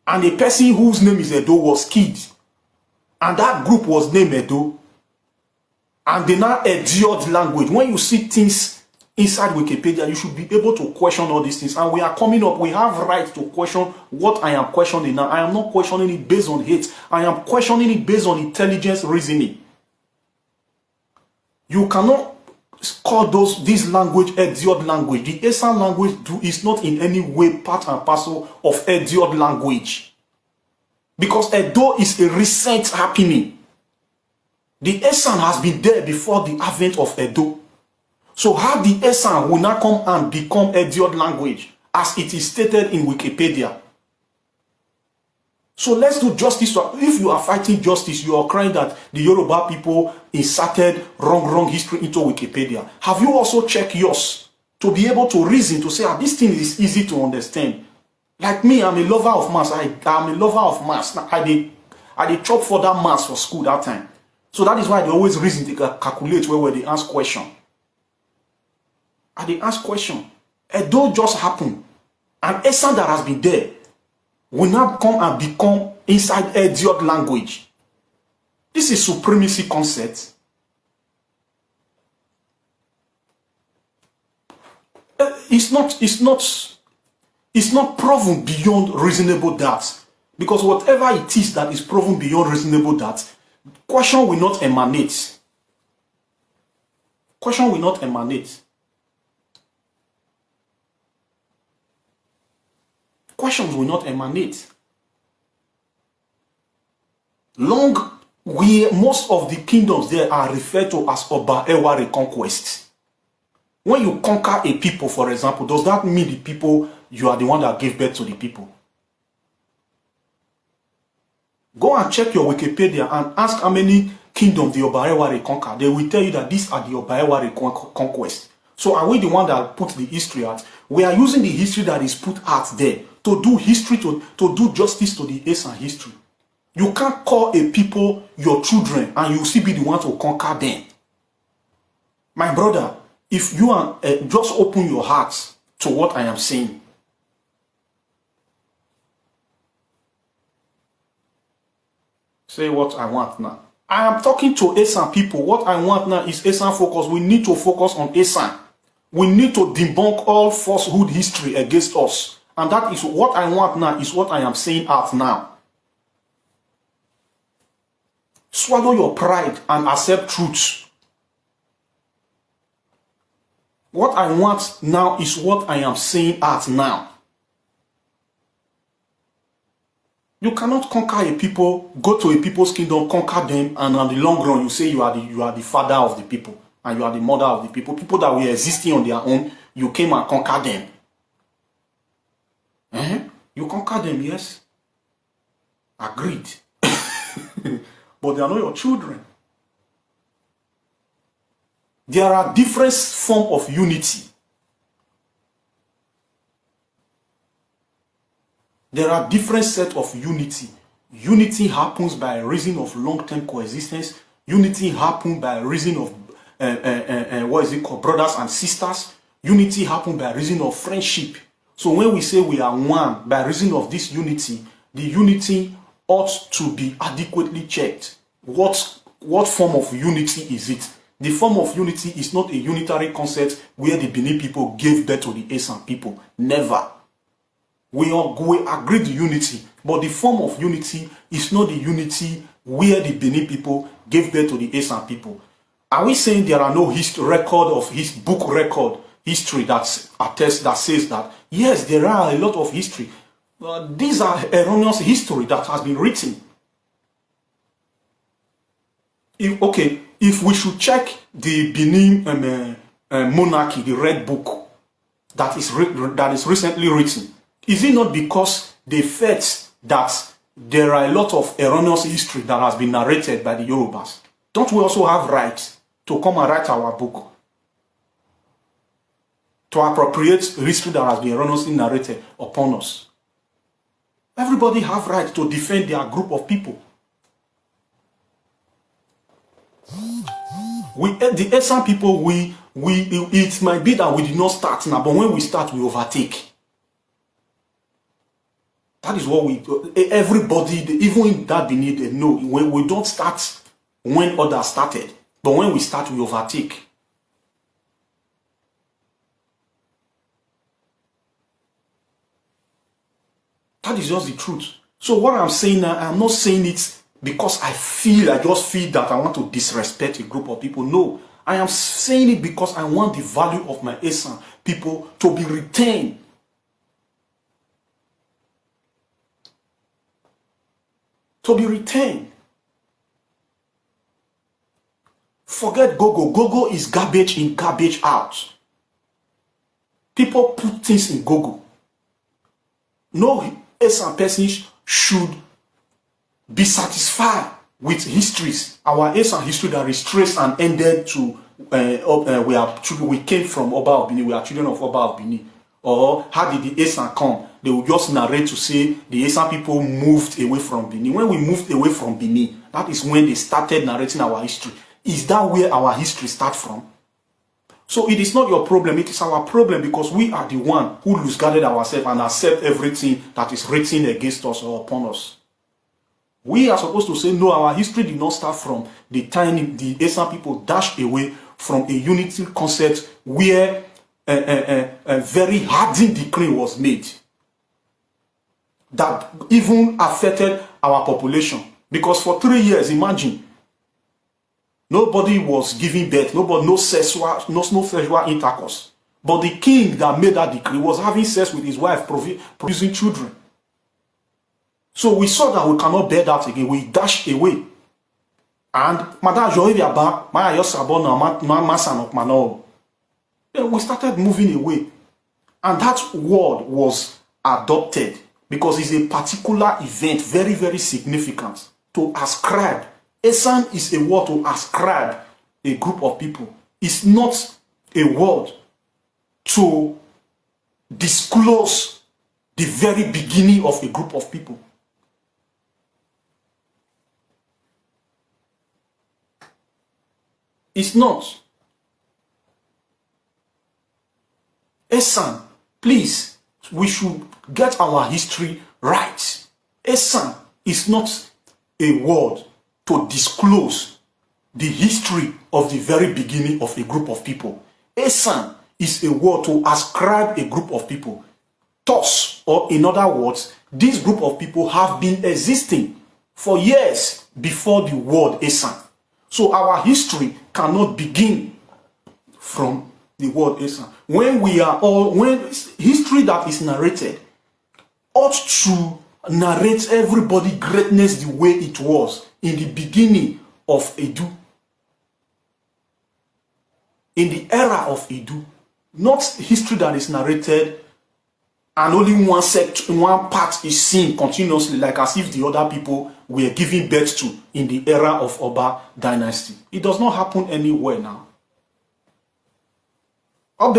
and a person whose name is Edo was killed, and that group was named Edo, and they now endured language. When you see things inside Wikipedia, you should be able to question all these things, and we are coming up, we have right to question what I am questioning now. I am not questioning it based on hate, I am questioning it based on intelligence reasoning. You cannot call this language endured language. The Esan language is not in any way part and parcel of endured language. Because Edo is a recent happening. The Esan has been there before the advent of Edo. So how the Esan will not come and become endured language as it is stated in Wikipedia? So let's do justice. If you are fighting justice, you are crying that the Yoruba people inserted wrong history into Wikipedia. Have you also checked yours to be able to reason, to say, this thing is easy to understand? Like me, I'm a lover of maths. I'm a lover of maths. I did chop for that maths for school that time. So that is why they always reason, they calculate where they ask question. And they ask question. Edo just happened. And Esan that has been there will now come and become inside idiot language. This is supremacy concept. It's not proven beyond reasonable doubt. Because whatever it is that is proven beyond reasonable doubt, question will not emanate. Question will not emanate. Questions will not emanate. Most of the kingdoms there are referred to as Oba Ewa reconquest. When you conquer a people, for example, does that mean the people, you are the one that gave birth to the people? Go and check your Wikipedia and ask how many kingdoms the Oba Ewa reconquer. They will tell you that these are the Oba Ewa reconquest. So are we the one that put the history out? We are using the history that is put out there to do history, to do justice to the Esan history. You can't call a people your children and you still be the one to conquer them. My brother, if you are just open your heart to what I am saying. Say what I want now. I am talking to Esan people. What I want now is Esan focus. We need to focus on Esan. We need to debunk all falsehood history against us. And that is what I want now, is what I am saying out now. Swallow your pride and accept truth. What I want now is what I am saying out now. You cannot conquer a people, go to a people's kingdom, conquer them, and on the long run you say you are the father of the people and you are the mother of the people. People that were existing on their own, you came and conquered them. You conquer them, yes. Agreed. But they are not your children. There are different forms of unity. There are different sets of unity. Unity happens by reason of long-term coexistence. Unity happens by reason of brothers and sisters. Unity happens by reason of friendship. So when we say we are one by reason of this unity, the unity ought to be adequately checked. What form of unity is it? The form of unity is not a unitary concept where the Benin people gave birth to the Esan people. Never. We agreed to unity, but the form of unity is not the unity where the Benin people gave birth to the Esan people. Are we saying there are no book record history that attests, that says that? Yes, there are a lot of history. These are erroneous history that has been written. If we should check the Benin monarchy, the Red Book that is recently written, is it not because they felt that there are a lot of erroneous history that has been narrated by the Yorubas? Don't we also have rights to come and write our book? To appropriate history that has been erroneously narrated upon us? Everybody have right to defend their group of people. The Esan people, it might be that we did not start now, but when we start, we overtake. That is what everybody, even in that Benin, they know. We don't start when others started, but when we start, we overtake. That is just the truth. So what I'm saying now, I'm not saying it because I just feel that I want to disrespect a group of people. No, I am saying it because I want the value of my Esan people to be retained. To be retained. Forget Gogo. Gogo is garbage in, garbage out. People put things in Gogo. No Esan person should be satisfied with histories. Our Esan history that is traced and ended to we came from Oba of Benin. We are children of Oba of Benin. Or how did the Esan come? they will just narrate to say the Esan people moved away from Benin. When we moved away from Benin, that is when they started narrating our history. Is that where our history starts from? So it is not your problem, it is our problem, because we are the one who loose-guarded ourselves and accept everything that is written against us or upon us. We are supposed to say, no, our history did not start from the time the Esan people dashed away from a unity concept where a very hardened decree was made that even affected our population. Because for 3 years, imagine, nobody was giving birth, no sexual intercourse. But the king that made that decree was having sex with his wife, producing children. So we saw that we cannot bear that again. We dashed away. And then we started moving away. And that word was adopted because it's a particular event, very, very significant, to ascribe. Esan is a word to ascribe a group of people. It's not a word to disclose the very beginning of a group of people. It's not. Esan, please, we should get our history right. Esan is not a word to disclose the history of the very beginning of a group of people. Esan is a word to ascribe a group of people. Thus, or in other words, this group of people have been existing for years before the word Esan. So our history cannot begin from the word Esan. When history that is narrated ought to narrate everybody's greatness the way it was in the beginning of Edu. In the era of Edu. Not history that is narrated and only one part is seen continuously, like as if the other people were giving birth to in the era of Oba dynasty. It does not happen anywhere now. So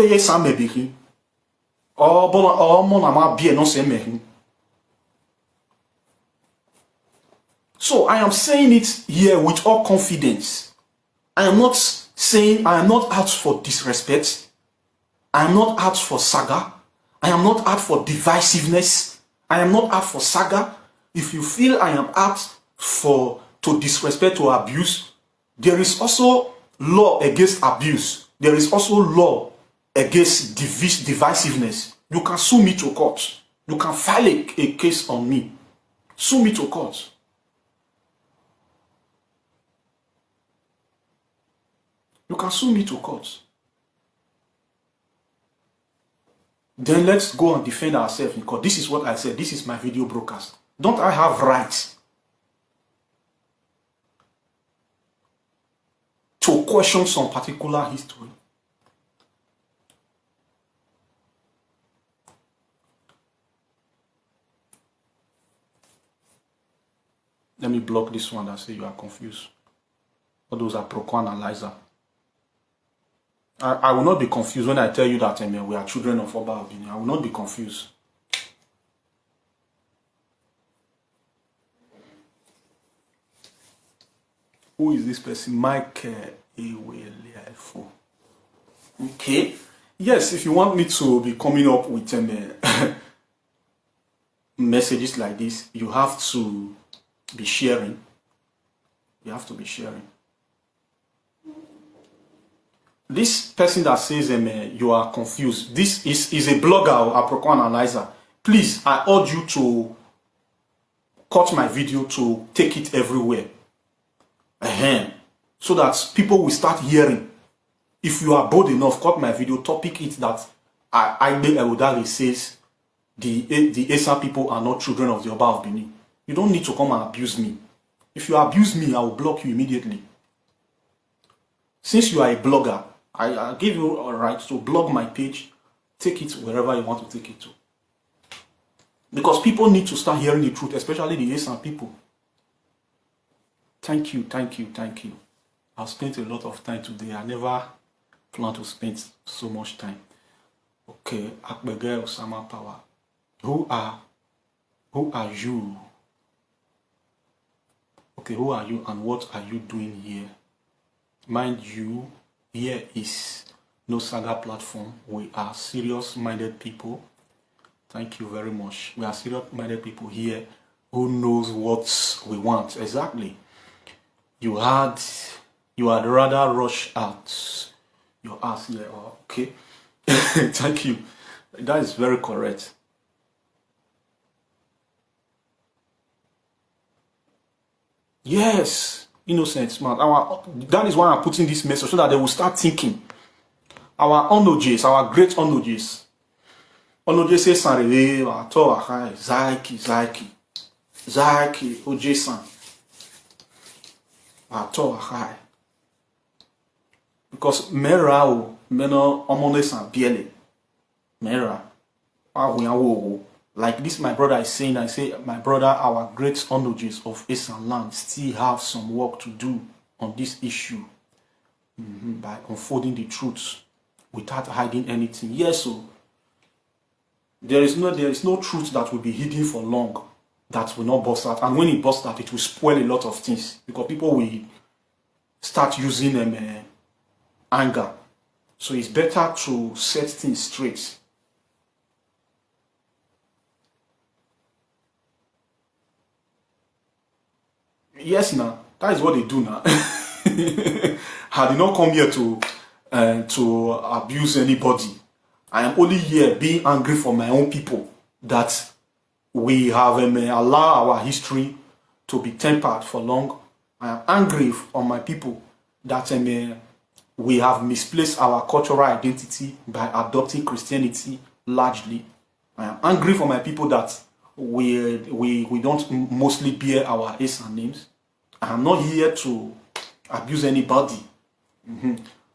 I am saying it here with all confidence. I am not out for disrespect. I am not out for saga. I am not out for divisiveness. I am not out for saga. If you feel I am out to disrespect or abuse, there is also law against abuse. There is also law against divisiveness. You can sue me to court. You can file a case on me. Sue me to court. You can sue me to court. Then let's go and defend ourselves in court. This is what I said. This is my video broadcast. Don't I have rights to question some particular history? Let me block this one that say you are confused. All those are pro-analyzer. I will not be confused when I tell you that we are children of Oba Of Benin. I will not be confused. Who is this person? Michael Eweliafo. Okay. Yes, if you want me to be coming up with messages like this, you have to be sharing. You have to be sharing. This person that says you are confused, this is a blogger or a pro-analyzer. Please, I urge you to cut my video to take it everywhere. So that people will start hearing. If you are bold enough, cut my video, topic it that Aigbe Okosun says the Esan people are not children of the Oba of Benin. You don't need to come and abuse me. If you abuse me, I will block you immediately. Since you are a blogger, I give you a right to blog my page, take it wherever you want to take it to. Because people need to start hearing the truth, especially the Esan people. Thank you, thank you, thank you. I've spent a lot of time today. I never planned to spend so much time. Okay, Aigbe Okosun power. Who are you? Okay, who are you and what are you doing here? Mind you, here is no saga platform. We are serious-minded people. Thank you very much. We are serious-minded people here who knows what we want. Exactly. You had rather rush out your ass here. Okay. Thank you. That is very correct. Yes, innocent, smart. That is why I'm putting this message so that they will start thinking. Our onojes, our great onojes. Onoje say sanrele, ato akai, Zaki, ojesan. Ato akai. Because mera o, meno omone san biele. Mera. Like this, my brother is saying, I say, my brother, our great onoges of Esan land still have some work to do on this issue by unfolding the truth without hiding anything. Yes, so there is no truth that will be hidden for long that will not burst out. And when it bursts out, it will spoil a lot of things because people will start using anger. So it's better to set things straight. Yes, now that is what they do now. I did not come here to abuse anybody. I am only here being angry for my own people that we have allowed our history to be tempered for long. I am angry on my people that we have misplaced our cultural identity by adopting Christianity largely. I am angry for my people that we don't mostly bear our Esan names. I am not here to abuse anybody.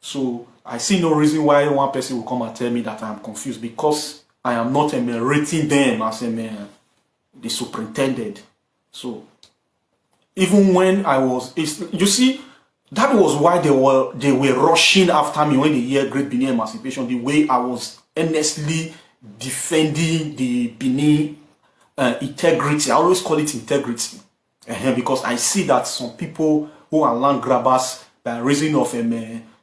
So I see no reason why one person will come and tell me that I am confused because I am not rating them as the superintendent. So even when I was, you see, that was why they were rushing after me when they hear Great Benin Emancipation. The way I was earnestly defending the Benin integrity. I always call it integrity because I see that some people who are land grabbers by reason of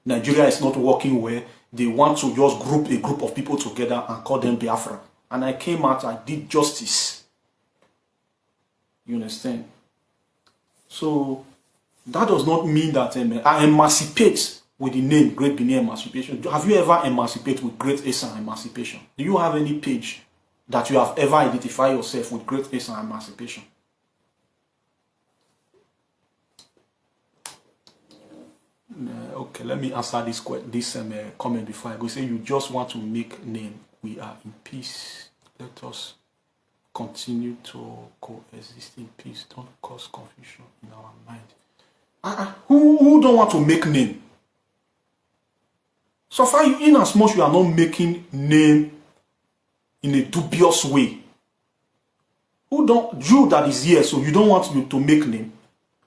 Nigeria is not working well, they want to just group a group of people together and call them Biafra. And I came out, I did justice. You understand? So that does not mean that I emancipate with the name Great Benin Emancipation. Have you ever emancipated with Great Esan Emancipation? Do you have any page that you have ever identified yourself with Great Esan Emancipation? Okay, let me answer this comment before I go. Say you just want to make name. We are in peace. Let us continue to coexist in peace. Don't cause confusion in our mind. Who don't want to make name? So far, in as much you are not making name in a dubious way. Who don't, you that is here, so you don't want to make name?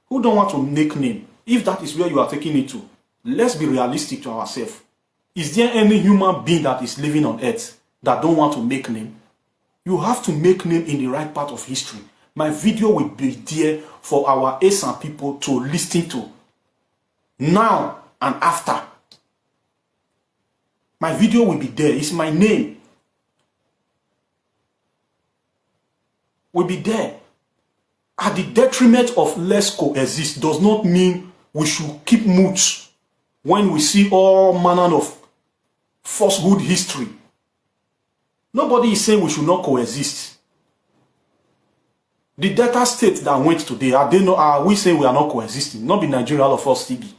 Who don't want to make name? If that is where you are taking it to, let's be realistic to ourselves. Is there any human being that is living on earth that don't want to make name? You have to make name in the right part of history. My video will be there for our Esan people to listen to. Now and after. My video will be there. It's my name. Will be there. At the detriment of let's coexist does not mean we should keep mute when we see all manner of falsehood history. Nobody is saying we should not coexist. The Delta state that went today, are we saying we are not coexisting? Not be Nigeria, all of us still be.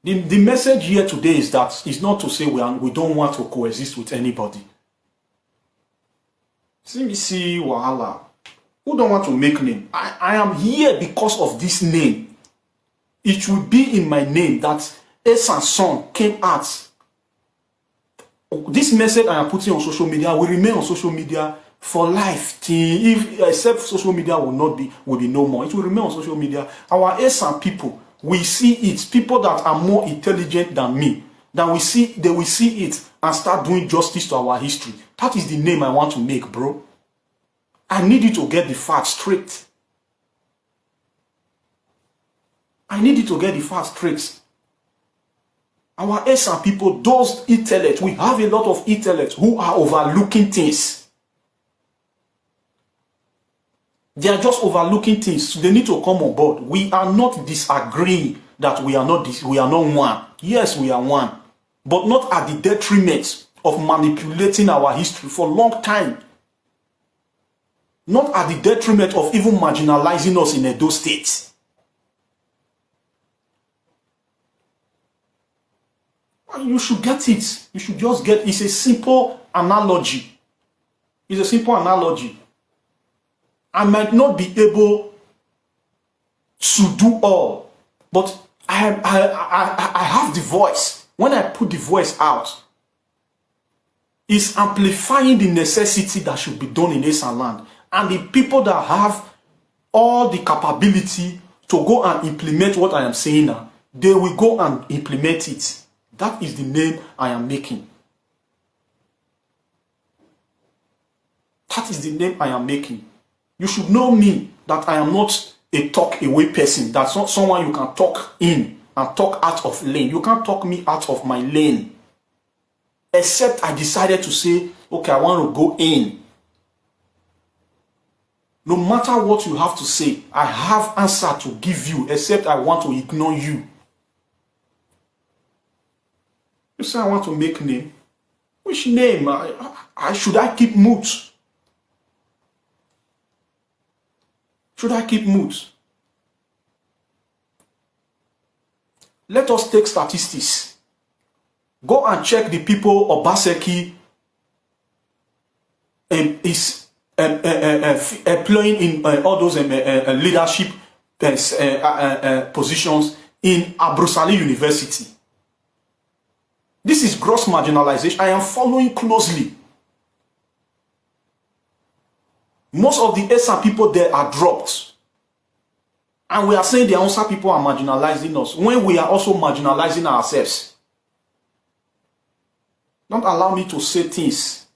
The message here today is that it's not to say we don't want to coexist with anybody. See wahala. Who don't want to make name? I am here because of this name. It will be in my name that Esan's son came out. This message I am putting on social media will remain on social media for life. Except social media will be no more. It will remain on social media. Our Esan people, we see it. People that are more intelligent than me, they will see it and start doing justice to our history. That is the name I want to make, bro. I need you to get the facts straight. I need you to get the facts straight. Our Esan people, those intellects, we have a lot of intellects who are overlooking things. They are just overlooking things. So they need to come on board. We are not disagreeing that we are not one. Yes, we are one. But not at the detriment of manipulating our history for a long time. Not at the detriment of even marginalizing us in Edo State. You should get it. You should just get it. It's a simple analogy. It's a simple analogy. I might not be able to do all, but I have the voice. When I put the voice out, it's amplifying the necessity that should be done in Esan land. And the people that have all the capability to go and implement what I am saying now, they will go and implement it. That is the name I am making. That is the name I am making. You should know me that I am not a talk away person. That's not someone you can talk in and talk out of lane. You can't talk me out of my lane. Except I decided to say, okay, I want to go in. No matter what you have to say, I have answer to give you, except I want to ignore you. You say I want to make name. Which name? Should I keep mute? Should I keep mute? Let us take statistics. Go and check the people Obaseki is employing in all those leadership positions in Abrusali University. This is gross marginalization. I am following closely. Most of the Esan people there are dropped. And we are saying the Hausa people are marginalizing us when we are also marginalizing ourselves. Don't allow me to say things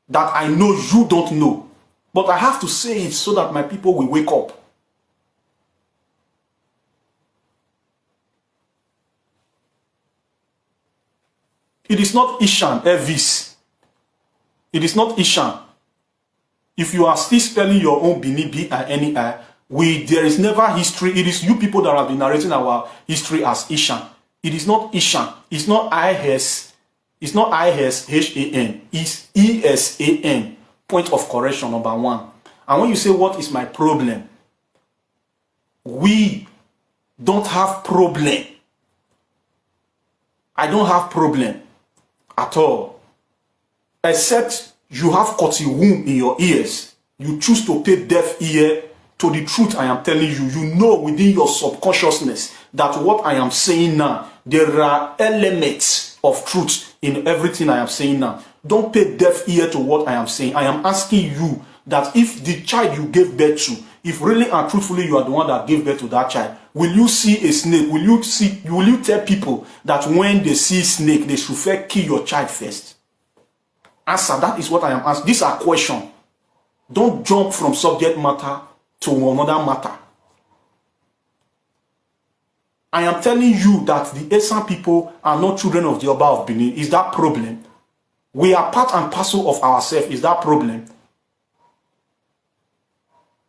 that I know you don't know. But I have to say it so that my people will wake up. It is not Ishan, Elvis. It is not Ishan. If you are still spelling your own Bini, B-I-N-E-I, there is never history. It is you people that have been narrating our history as Ishan. It is not Ishan. It's not I-S. It's not I-S-H-A-N. It's E-S-A-N. Point of correction, number one. And when you say, what is my problem? We don't have problem. I don't have problem at all. Except you have caught a wound in your ears. You choose to pay deaf ear to the truth I am telling you. You know within your subconsciousness that what I am saying now, there are elements of truth in everything I am saying now. Don't pay deaf ear to what I am saying. I am asking you that if the child you gave birth to, if really and truthfully you are the one that gave birth to that child, will you see a snake? Will you tell people that when they see a snake, they should first kill your child first? Answer, that is what I am asking. These are questions. Don't jump from subject matter to another matter. I am telling you that the Esan people are not children of the Oba of Benin. Is that problem? We are part and parcel of ourselves. Is that problem?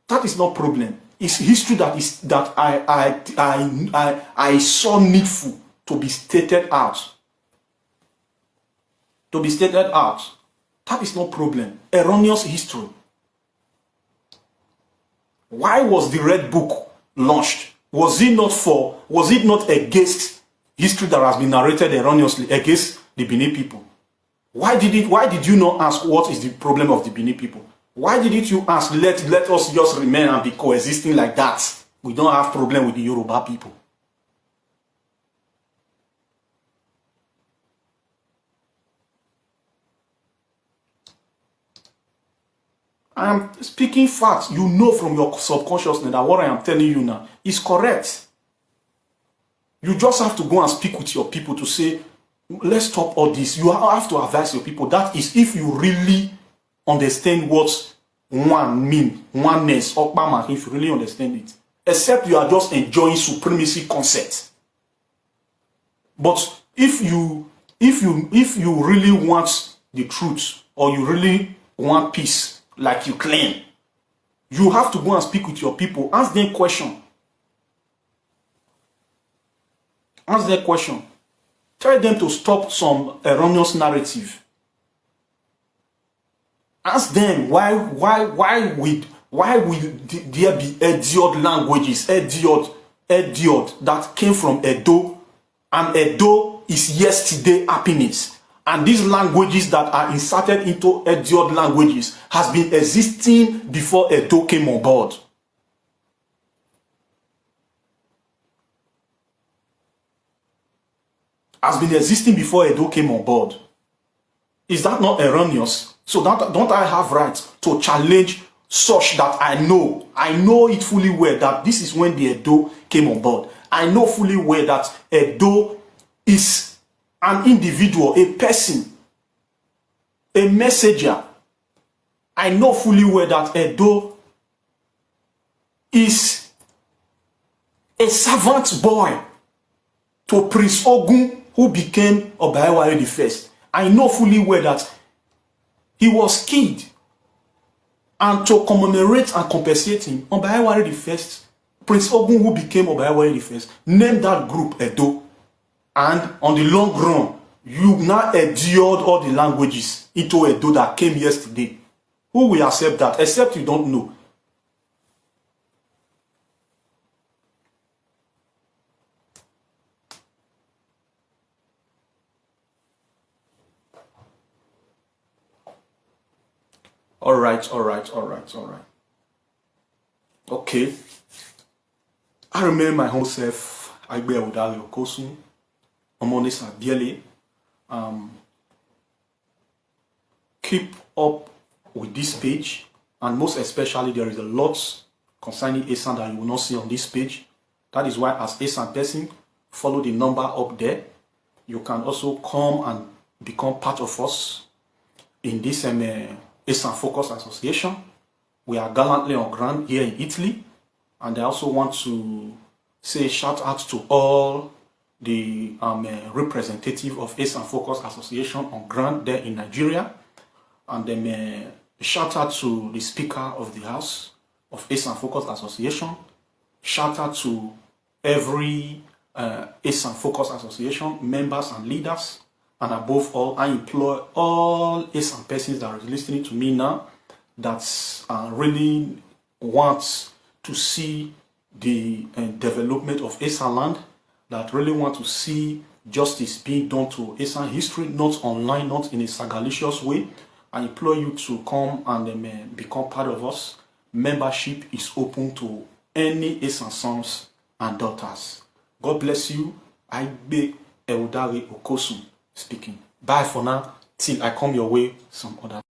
That is not problem. It's history that I saw needful to be stated out. To be stated out. That is no problem. Erroneous history. Why was the Red Book launched? Was it not against history that has been narrated erroneously against the Benin people? Why did you not ask what is the problem of the Benin people? Why didn't you ask, let us just remain and be coexisting like that? We don't have problem with the Yoruba people. I am speaking facts. You know from your subconsciousness that what I am telling you now is correct. You just have to go and speak with your people to say, let's stop all this. You have to advise your people. That is if you really understand what one mean, oneness, or Okpama, if you really understand it. Except you are just enjoying supremacy concept. But if you really want the truth, or you really want peace, like you claim, you have to go and speak with your people. Ask them question. Ask them question. Tell them to stop some erroneous narrative. Ask them why will there be idiot languages, idiot that came from Edo, and Edo is yesterday happiness. And these languages that are inserted into idiot languages has been existing before Edo came on board. Has been existing before Edo came on board. Is that not erroneous? So don't I have right to challenge such that I know it fully well that this is when the Edo came on board. I know fully well that Edo is an individual, a person, a messenger. I know fully well that Edo is a servant boy to Prince Ogun, who became Oba the first. I know fully well that he was killed, and to commemorate and compensate him, Oba the first, Prince Ogun, who became Oba the first, named that group Edo. And on the long run, you now endured all the languages into Edo that came yesterday. Who will accept that? Except you don't know. All right. Okay. I remember my whole self, Aigbe Okosun, Omonesa Biele. Keep up with this page, and most especially there is a lot concerning Esan that you will not see on this page. That is why, as Esan person, follow the number up there. You can also come and become part of us in this Esan Focus Association. We are gallantly on ground here in Italy, and I also want to say shout out to all the representative of Esan Focus Association on ground there in Nigeria, and then shout out to the Speaker of the House of Esan Focus Association. Shout out to every Esan Focus Association members and leaders, and above all, I implore all Esan persons that are listening to me now that really want to see the development of Esan land, that really want to see justice being done to Esan history, not online, not in a sagalicious way. I implore you to come and become part of us. Membership is open to any Esan sons and daughters. God bless you. Aigbe Okosun speaking. Bye for now, till I come your way some other